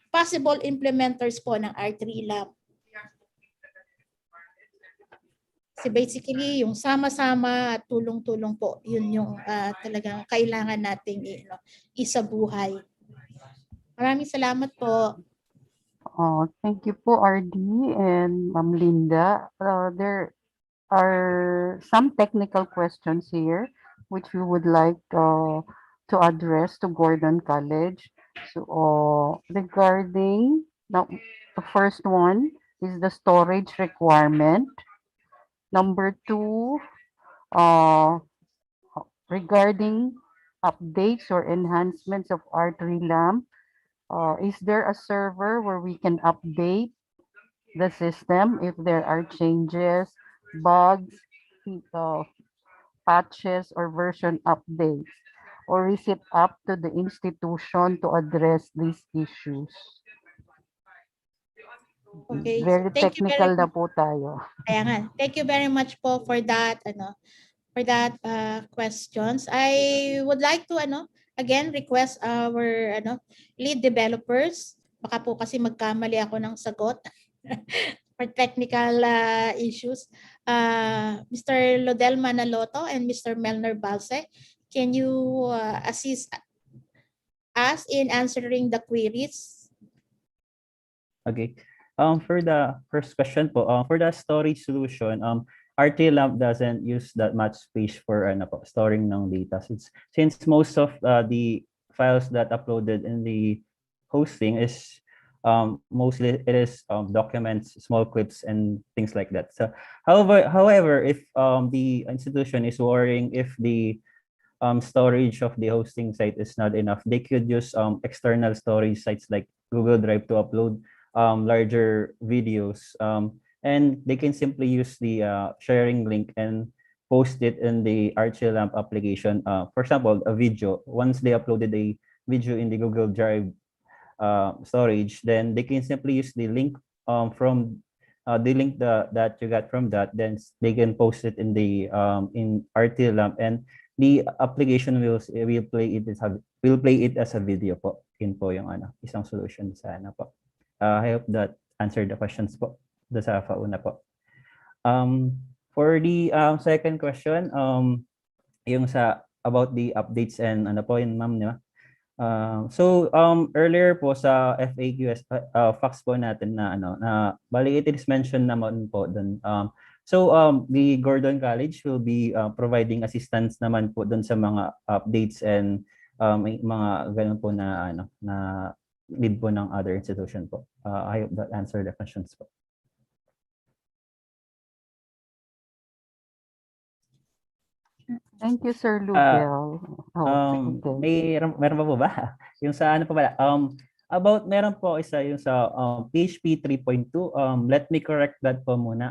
possible implementers po ng R3LAMP. Kasi basically, yung sama-sama at tulong-tulong po, yun yung talagang kailangan nating isabuhay. Maraming salamat po. Thank you po, RD and Ma'am Linda. There are some technical questions here which we would like to address to Gordon College. So regarding the first one is the storage requirement. Number 2, regarding updates or enhancements of R3LAMP, is there a server where we can update the system if there are changes, bugs, patches, or version updates? Or is it up to the institution to address these issues? Okay, Very thank you technical very na po tayo. Kaya nga, thank you very much po for that questions. I would like to again request our lead developers. Baka po kasi magkamali ako ng sagot for technical issues. Mr. Lodel Manaloto and Mr. Melner Balse, Can you assist us in answering the queries? Okay. For the first question po, for the storage solution, R3LAMP doesn't use that much space for storing ng data. Since most of the files that uploaded in the hosting is mostly it is documents, small clips, and things like that. So, however, if the institution is worrying if the storage of the hosting site is not enough, they could use external storage sites like Google Drive to upload larger videos, and they can simply use the sharing link and post it in the R3LAMP application. For example, a video. Once they uploaded a video in the Google Drive storage, then they can simply use the link from the link that you got from that. Then they can post it in the in R3LAMP, and the application will play it as a video po. Yun po yung isang solution sa po. I hope that answered the questions po. Do sa fauna po. For the second question, yung sa about the updates and po yun, ma'am, di ba? Earlier po sa FAQs facts po natin na bali it is mentioned naman po dun. The Gordon College will be providing assistance naman po dun sa mga updates and mga ganun po na na lead po ng other institution po. I hope that answered the questions po. Thank you, Sir Lubel. Okay. Meron pa po ba? Yung sa po pala, about meron po isa yung sa PHP 3.2. Let me correct that po muna.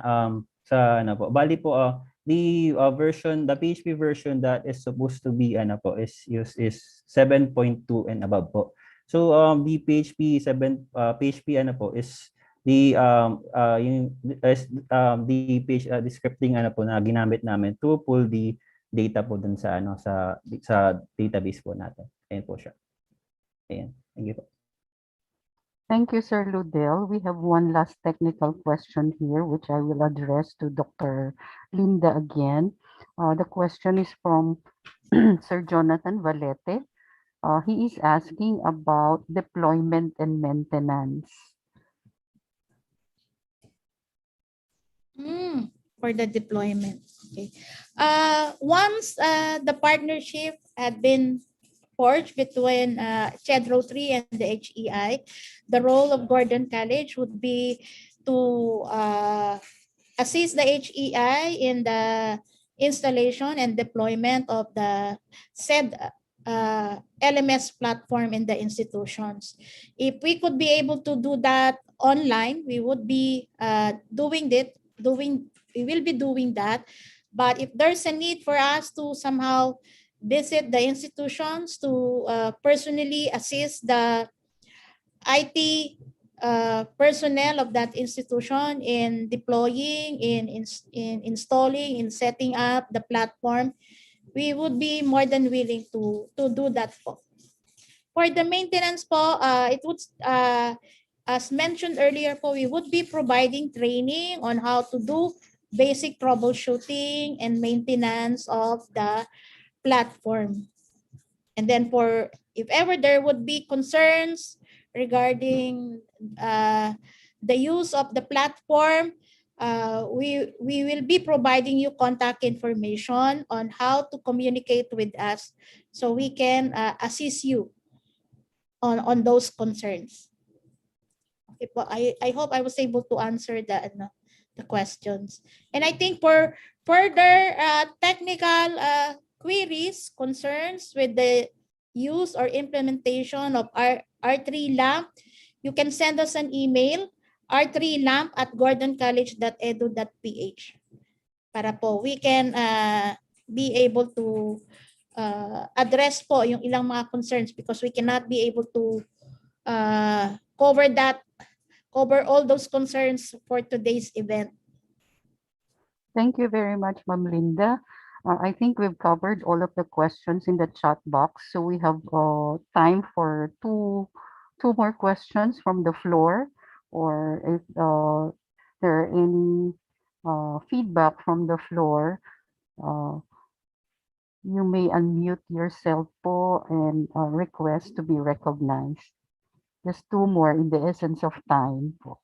Sa po. Bali po the PHP version that is supposed to be is 7.2 and above po. So the PHP 7 PHP is the the scripting po na ginamit namin to pull the data po dun sa sa database po natin. Ayan po siya. Ayan. Thank you po. Thank you, Sir Ludel. We have one last technical question here, which I will address to Dr. Linda again. The question is from Sir Jonathan Valete. He is asking about deployment and maintenance. For the deployment. Okay. Once the partnership had been forged between CHEDRO-III and the HEI, the role of Gordon College would be to assist the HEI in the installation and deployment of the said LMS platform in the institutions. If we could be able to do that online, we would be we will be doing that. But if there's a need for us to somehow visit the institutions to personally assist the IT personnel of that institution in deploying, in installing, in setting up the platform, we would be more than willing to do that po. For the maintenance po, it would as mentioned earlier po, we would be providing training on how to do basic troubleshooting and maintenance of the platform. And then for if ever there would be concerns regarding the use of the platform, we will be providing you contact information on how to communicate with us so we can assist you on those concerns. Okay, po, I hope I was able to answer the questions. And I think for further technical queries, concerns with the use or implementation of R3LAMP, you can send us an email, r3lamp@gordoncollege.edu.ph, para po we can be able to address po yung ilang mga concerns, because we cannot be able to cover all those concerns for today's event. Thank you very much, Ma'am Linda. I think we've covered all of the questions in the chat box, so we have time for two more questions from the floor, or if there are any feedback from the floor, you may unmute yourself po and request to be recognized. Just two more in the essence of time po.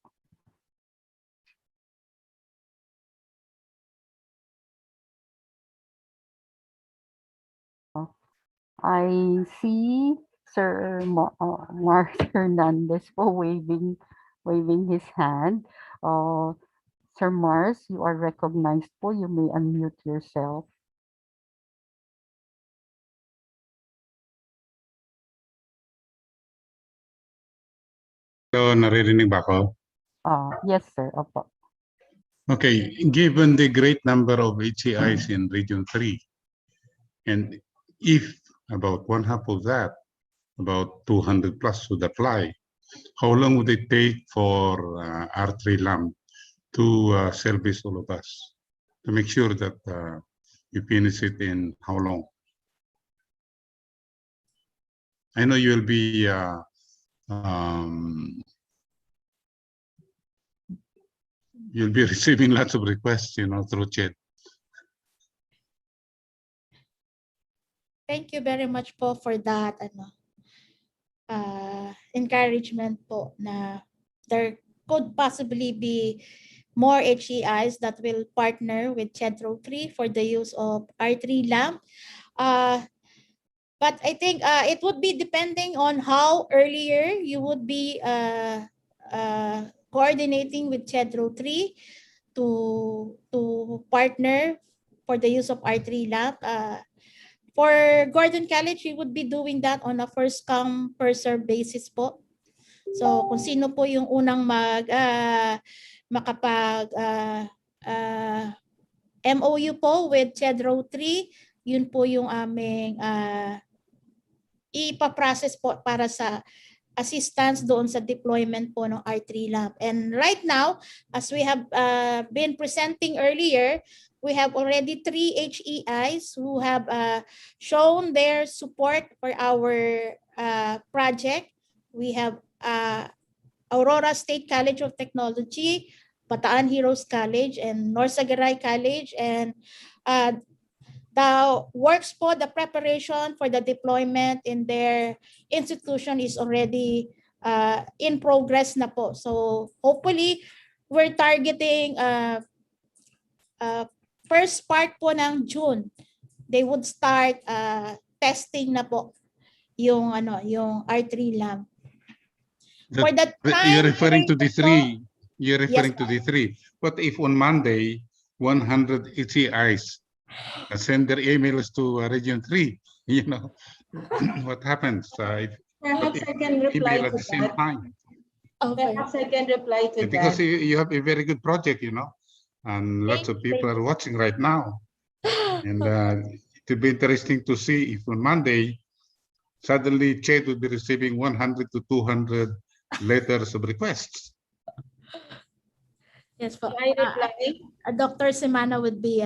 I see Sir Mark Hernandez po waving his hand. Sir Mars, you are recognized po. You may unmute yourself. So, naririnig ba ako? Yes, sir. Opo. Okay, given the great number of HCIs in Region 3, and if about one half of that, about 200 plus would apply, how long would it take for R3LAMP to service all of us? To make sure that you finish it in how long? I know you'll be you'll be receiving lots of requests, through chat. Thank you very much po for that encouragement po na there could possibly be more HEIs that will partner with CHEDRO-III for the use of R3LAMP. But I think it would be depending on how earlier you would be coordinating with CHEDRO-III to partner for the use of R3LAMP. For Gordon College, we would be doing that on a first come, first serve basis po. So kung sino po yung unang makapag MOU po with CHEDRO-III, yun po yung aming ipaprocess po para sa assistance doon sa deployment po ng R3LAMP. And right now, as we have been presenting earlier, we have already 3 HEIs who have shown their support for our project. We have Aurora State College of Technology, Bataan Heroes College, and Norsagaray College. And the works po, the preparation for the deployment in their institution is already in progress na po. So hopefully, we're targeting first part po ng June, they would start testing na po yung R3LAMP. For that time, you're referring to the 3. You're referring Yes, to the 3. What if on Monday 100 HCIs send their emails to Region 3? What happens Perhaps I can reply email at to the same that. time? Perhaps I can reply to Because that. you have a very good project, and lots of people are watching right now. And it would be interesting to see if on Monday, suddenly CHED will be receiving 100 to 200 letters of requests. Yes po. I reply? Dr. Semana would be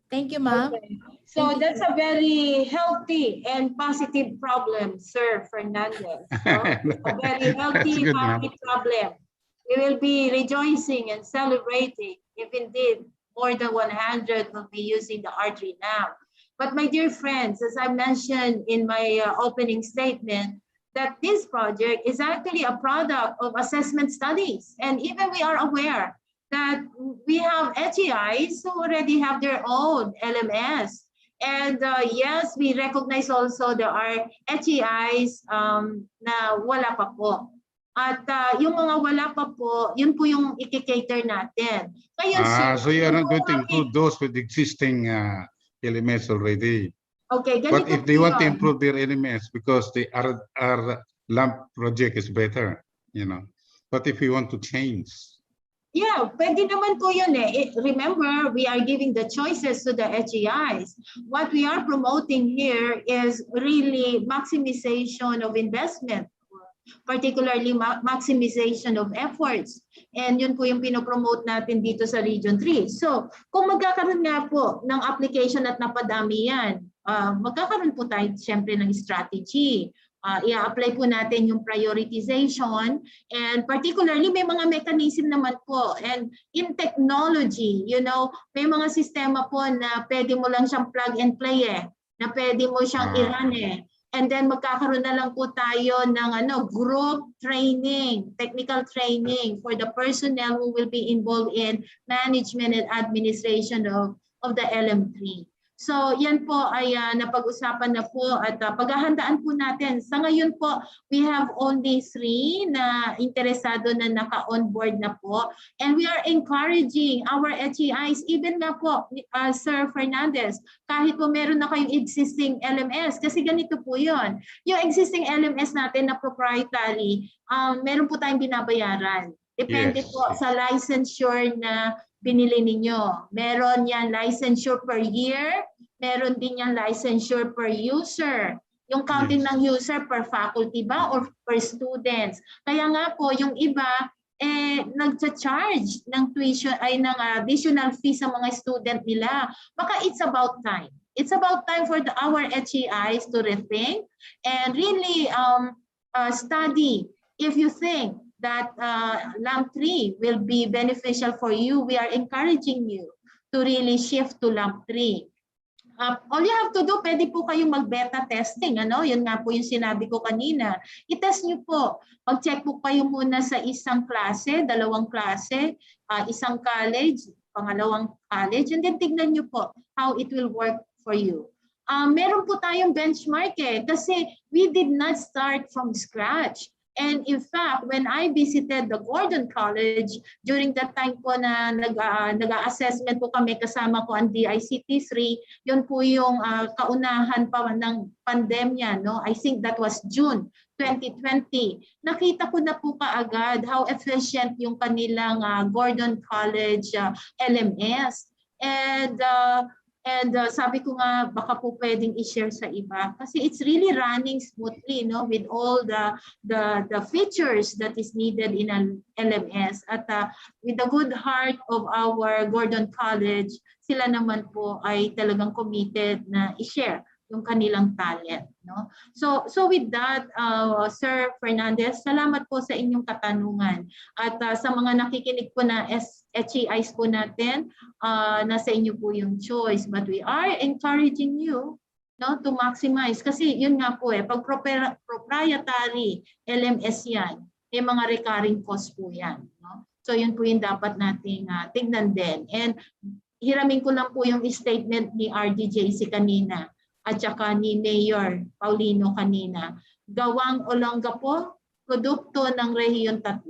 Thank you, ma'am. Okay. So that's a very healthy and positive problem, Sir Fernandez. A very healthy, good, happy problem. We will be rejoicing and celebrating if indeed more than 100 will be using the R3 now. But my dear friends, as I mentioned in my opening statement, that this project is actually a product of assessment studies. And even we are aware that we have HEIs who already have their own LMS. And yes, we recognize also there are HEIs na wala pa po. At yung mga wala pa po, yun po yung i-cater natin. Kaya, so you are not going to include those with existing LMS already. Okay, but if they want to improve their LMS because the R-LAMP project is better, But if you want to change? Yeah, pwede naman po yun eh. Remember, we are giving the choices to the HEIs. What we are promoting here is really maximization of investment, particularly maximization of efforts. And yun po yung pinopromote natin dito sa Region 3. So, kung magkakaroon nga po ng application at napadami yan, magkakaroon po tayo siyempre ng strategy. I-apply po natin yung prioritization, and particularly may mga mechanism naman po, and in technology, may mga sistema po na pwede mo lang siyang plug and play na pwede mo siyang i-run eh. And then magkakaroon na lang po tayo ng group training, technical training for the personnel who will be involved in management and administration of the LM3. So yan po ay napag-usapan na po at paghahandaan po natin. Sa ngayon po, we have only 3 na interesado na naka-onboard na po. And we are encouraging our HEIs, even nga po, Sir Fernandez, kahit po meron na kayong existing LMS, kasi ganito po yun. Yung existing LMS natin na proprietary, meron po tayong binabayaran. Depende po sa licensure na binili ninyo. Meron yan licensure per year, meron din yan licensure per user. Yung counting ng user per faculty ba or per students. Kaya nga po yung iba nagcha-charge ng tuition ay ng additional fee sa mga student nila. Baka it's about time. It's about time for our HEIs to rethink and really study. If you think that LAMP3 will be beneficial for you, we are encouraging you to really shift to LAMP3. All you have to do, pwede po kayong mag-beta testing. Yun nga po yung sinabi ko kanina. I-test nyo po. Mag-check po kayo muna sa isang klase, 2 klase, isang college, pangalawang college, and then tignan nyo po how it will work for you. Meron po tayong benchmark kasi we did not start from scratch. And in fact, when I visited the Gordon College, during that time po na nag-assessment po kami kasama ko ang DICT-3, yun po yung kaunahan pa ng pandemya. No? I think that was June 2020. Nakita ko na po kaagad how efficient yung kanilang Gordon College LMS. And sabi ko nga baka po pwedeng i-share sa iba kasi it's really running smoothly, no, with all the features that is needed in an LMS. At with the good heart of our Gordon College, sila naman po ay talagang committed na i-share yung kanilang talent, no? So with that, Sir Fernandez, salamat po sa inyong katanungan. At sa mga nakikinig po na HEIs po natin, nasa inyo po yung choice. But we are encouraging you, no, to maximize. Kasi yun nga po pag proprietary LMS yan, mga recurring cost po yan. No? So yun po yung dapat nating tignan din. And hiramin ko lang po yung statement ni RDJC kanina at saka ni Mayor Paulino kanina. Gawang Olongapo, produkto ng Rehiyon 3.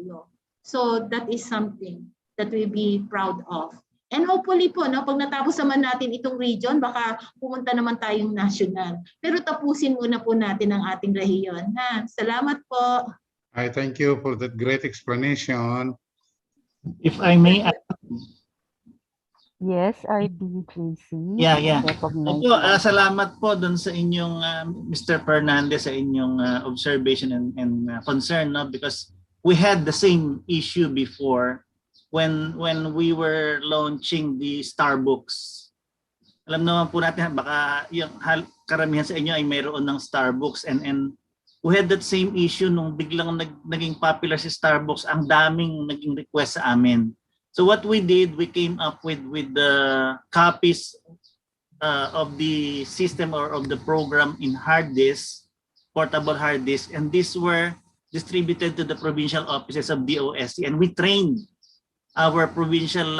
So that is something that we be proud of. And hopefully po, no, pag natapos naman natin itong region, baka pumunta naman tayong national. Pero tapusin muna po natin ang ating rehiyon. Salamat po. I thank you for that great explanation. If I may add, Yes, RDJC. Yeah. Recognize Opo, salamat po dun sa inyong Mr. Fernandez sa inyong observation and concern, no, because we had the same issue before when we were launching the Starbucks. Alam naman po natin baka yung karamihan sa inyo ay mayroon ng Starbucks and we had that same issue nung biglang naging popular si Starbucks, ang daming naging request sa amin. So what we did, we came up with the copies of the system or of the program in hard disk, portable hard disk, and these were distributed to the provincial offices of DOST, and we trained our provincial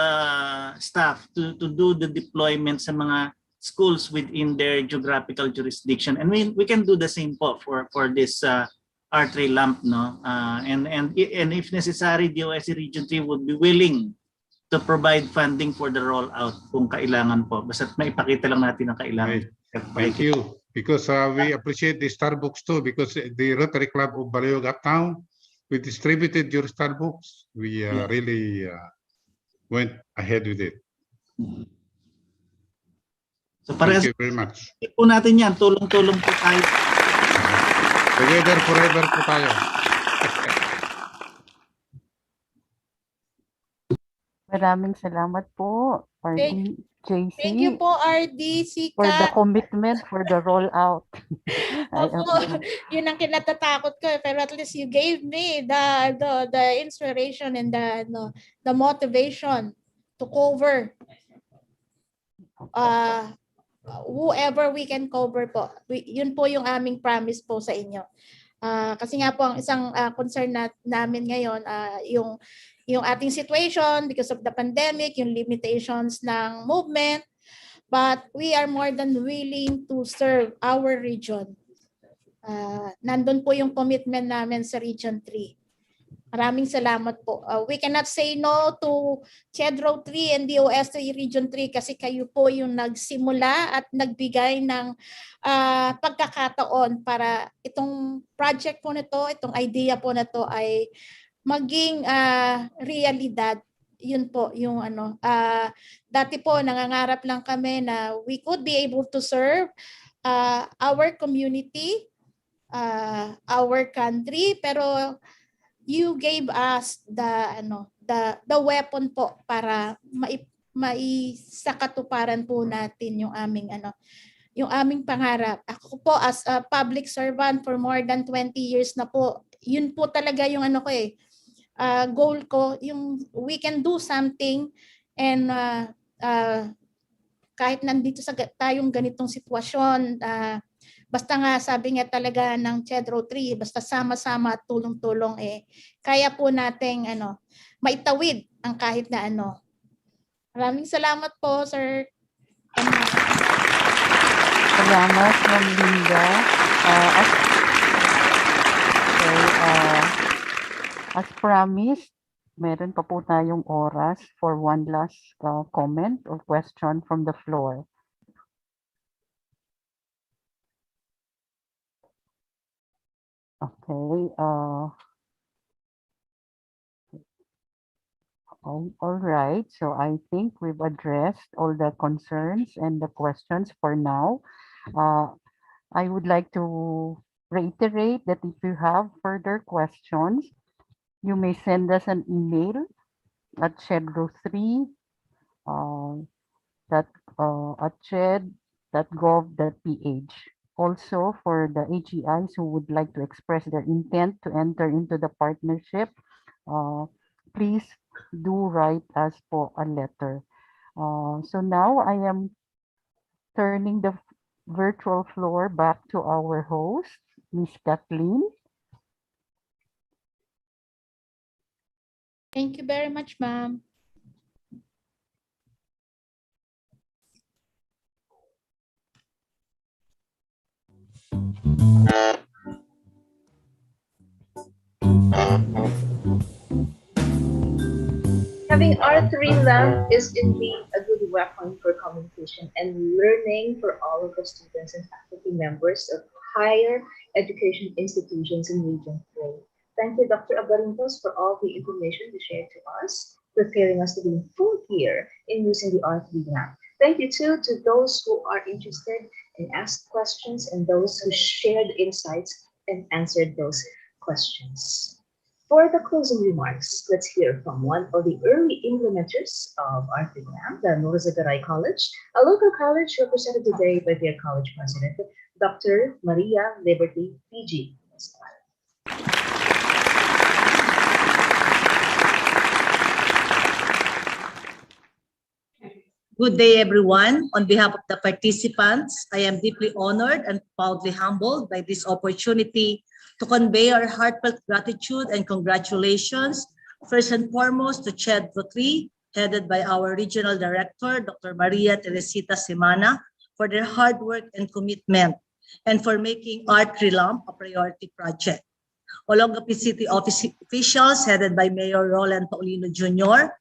staff to do the deployment sa mga schools within their geographical jurisdiction, and we can do the same po for this R3LAMP, no, and if necessary, DOST Region 3 would be willing to provide funding for the rollout kung kailangan po. Basta maipakita lang natin ang kailangan. Thank you. Because we appreciate the Starbucks too, because the Rotary Club of Balayoag Uptown, we distributed your Starbucks. We really went ahead with it. So thank you very much. Po natin yan, tulong-tulong po tayo. Together forever po tayo. Maraming salamat po, RDJC. Thank you po, RDC. For the commitment, for the rollout. Yun ang kinatatakot ko, pero at least you gave me the inspiration and the motivation to cover whoever we can cover po. Yun po yung aming promise po sa inyo. Kasi nga po ang isang concern namin ngayon, yung ating situation because of the pandemic, yung limitations ng movement, but we are more than willing to serve our region. Nandun po yung commitment namin sa Region 3. Maraming salamat po. We cannot say no to CHEDRO-III and DOST Region 3 kasi kayo po yung nagsimula at nagbigay ng pagkakataon para itong project po nito, itong idea po na to ay maging realidad. Yun po yung dati po nangangarap lang kami na we could be able to serve our community, our country, pero you gave us the weapon po para maisakatuparan po natin yung aming pangarap. Ako po as a public servant for more than 20 years na po, yun po talaga yung goal ko, yung we can do something and kahit nandito tayong ganitong sitwasyon, basta nga sabi nga talaga ng CHEDRO-III, basta sama-sama at tulong-tulong kaya po nating maitawid ang kahit na ano. Maraming salamat po, Sir. Salamat, Ma'am Linda. As promised, meron pa po tayong oras for one last comment or question from the floor. Okay. All right. So I think we've addressed all the concerns and the questions for now. I would like to reiterate that if you have further questions, you may send us an email at CHEDRO-III at ched.gov.ph. Also, for the HEIs who would like to express their intent to enter into the partnership, please do write us for a letter. So now I am turning the virtual floor back to our host, Ms. Kathleen. Thank you very much, ma'am. Having R3LAMP is indeed a good weapon for communication and learning for all of the students and faculty members of higher education institutions in Region 3. Thank you, Dr. Abarintos, for all the information you shared to us, preparing us to be in full gear in using the R3LAMP. Thank you, too, to those who are interested and asked questions and those who shared insights and answered those questions. For the closing remarks, let's hear from one of the early implementers of R3LAMP, the Norzagaray College, a local college represented today by their college president, Dr. Maria Liberty PG. Good day, everyone. On behalf of the participants, I am deeply honored and proudly humbled by this opportunity to convey our heartfelt gratitude and congratulations, first and foremost to CHEDRO-III, headed by our Regional Director, Dr. Maria Teresita Semana, for their hard work and commitment, and for making R3LAMP a priority project. Olongapo City office officials, headed by Mayor Roland Paulino Jr.,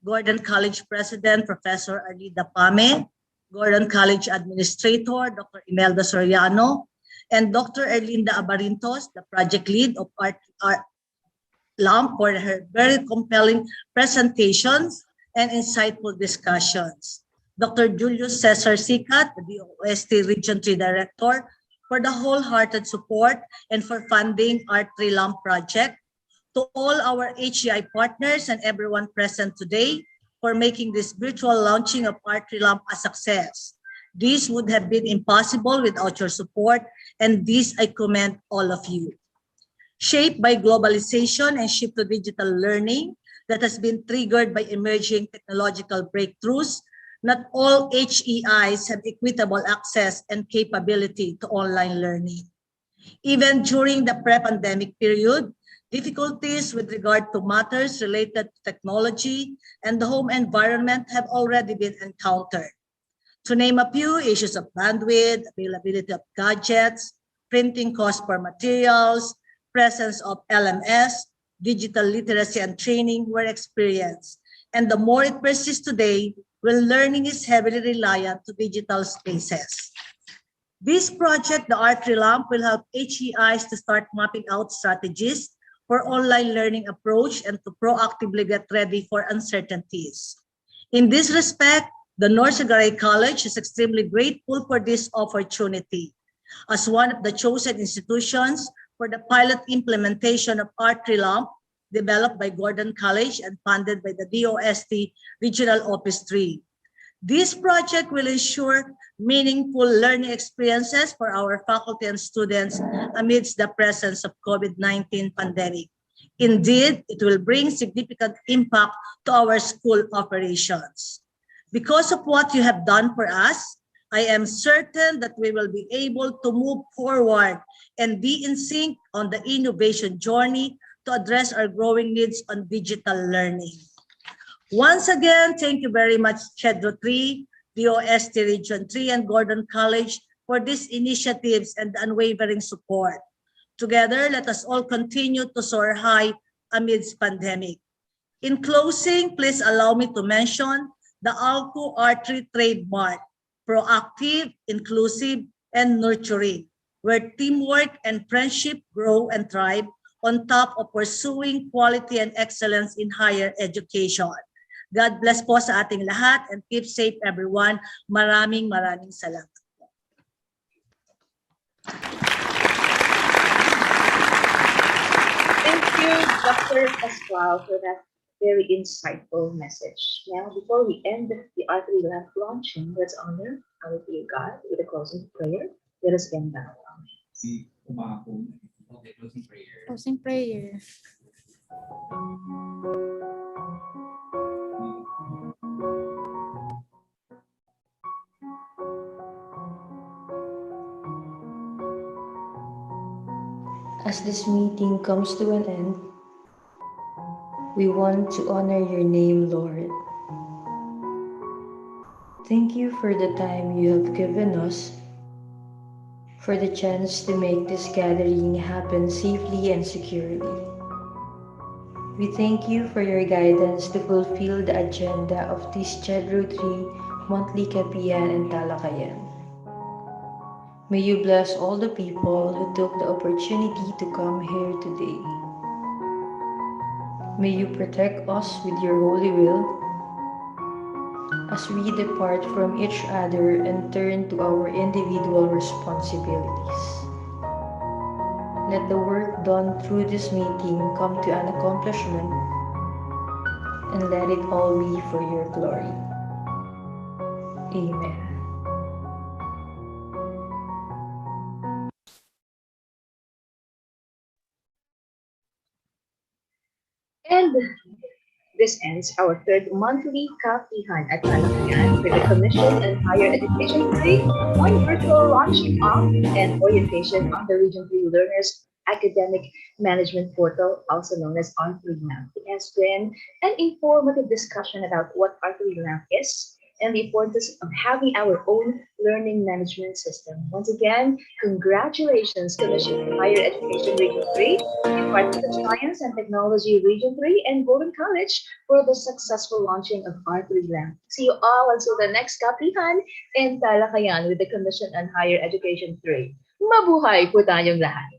Gordon College President, Professor Arlida Pame, Gordon College Administrator, Dr. Imelda Soriano, and Dr. Erlinda Abarintos, the project lead of R3LAMP, for her very compelling presentations and insightful discussions. Dr. Julius Cesar Sicat, the DOST Region 3 Director, for the wholehearted support and for funding R3LAMP project. To all our HEI partners and everyone present today for making this virtual launching of R3LAMP a success. This would have been impossible without your support, and this I commend all of you. Shaped by globalization and shift to digital learning that has been triggered by emerging technological breakthroughs, Not all HEIs have equitable access and capability to online learning. Even during the pre-pandemic period, difficulties with regard to matters related to technology and the home environment have already been encountered. To name a few, issues of bandwidth, availability of gadgets, printing cost for materials, presence of LMS, digital literacy and training were experienced. And the more it persists today, when learning is heavily reliant to digital spaces. This project, the R3LAMP, will help HEIs to start mapping out strategies for online learning approach and to proactively get ready for uncertainties. In this respect, the North Sagaray College is extremely grateful for this opportunity. As one of the chosen institutions for the pilot implementation of R3LAMP, developed by Gordon College and funded by the DOST Regional Office 3. This project will ensure meaningful learning experiences for our faculty and students amidst the presence of COVID-19 pandemic. Indeed, it will bring significant impact to our school operations. Because of what you have done for us, I am certain that we will be able to move forward and be in sync on the innovation journey to address our growing needs on digital learning. Once again, thank you very much, CHEDRO-III, DOST Region 3, and Gordon College for these initiatives and unwavering support. Together, let us all continue to soar high amidst pandemic. In closing, please allow me to mention the ALCO R3 trademark, proactive, inclusive, and nurturing, where teamwork and friendship grow and thrive on top of pursuing quality and excellence in higher education. God bless po sa ating lahat and keep safe everyone. Maraming salamat. Thank you, Dr. Pascual, for that very insightful message. Now, before we end the R3LAMP launching, let's honor our dear God with a closing prayer. Let us end now. Closing prayer. As this meeting comes to an end, we want to honor your name, Lord. Thank you for the time you have given us, for the chance to make this gathering happen safely and securely. We thank you for your guidance to fulfill the agenda of this CHEDRO-III monthly Kapihan and Talakayan. May you bless all the people who took the opportunity to come here today. May you protect us with your holy will as we depart from each other and turn to our individual responsibilities. Let the work done through this meeting come to an accomplishment, and let it all be for your glory. Amen. And this ends our third monthly Kapihan at Talakayan with the Commission on Higher Education 3 on virtual launching of and orientation on the Region 3 Learners Academic Management Portal, also known as R3LAMP. It has been an informative discussion about what R3LAMP is and the importance of having our own learning management system. Once again, congratulations, Commission on Higher Education Region 3, Department of Science and Technology Region 3, and Gordon College for the successful launching of R3LAMP. See you all until the next Kapihan in Talakayan with the Commission on Higher Education 3. Mabuhay po tayong lahat!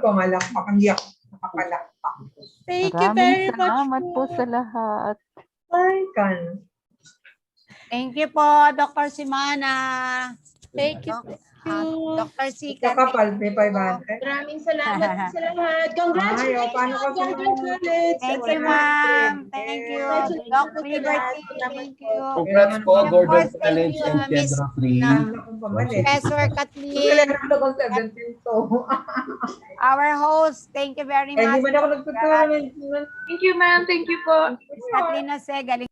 Pamalakpak, hindi ako nakapalakpak. Thank you very much salamat po sa lahat. Welcome. Thank you po, Dr. Simana. Thank you. you. Dr. C. Kakapal, may 500. Maraming salamat sa lahat. Congratulations, paano ka Gordon College. Thank you, ma'am. Thank you. Doc Liberty, thank you. Congrats po, And of Gordon course, thank College you, and Miss CHEDRO-III. Professor Kathleen, our host. Thank you very much. Hindi man ako nagtuturo ng Thank you, ma'am. Thank you po. Miss Kathleen Jose, galing.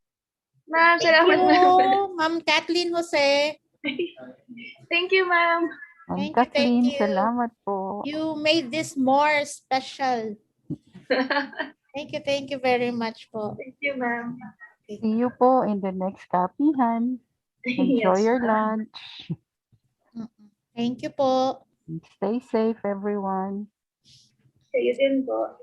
Ma'am, Thank salamat, you, ma'am. Ma'am Kathleen Jose. Thank you, ma'am. Thank you, Kathleen, thank you. salamat po. You made this more special. Thank you very much po. Thank you, ma'am. See you po in the next Kapihan. Enjoy Yes, your ma'am. lunch. Thank you po. Stay safe, everyone. Kayo din po.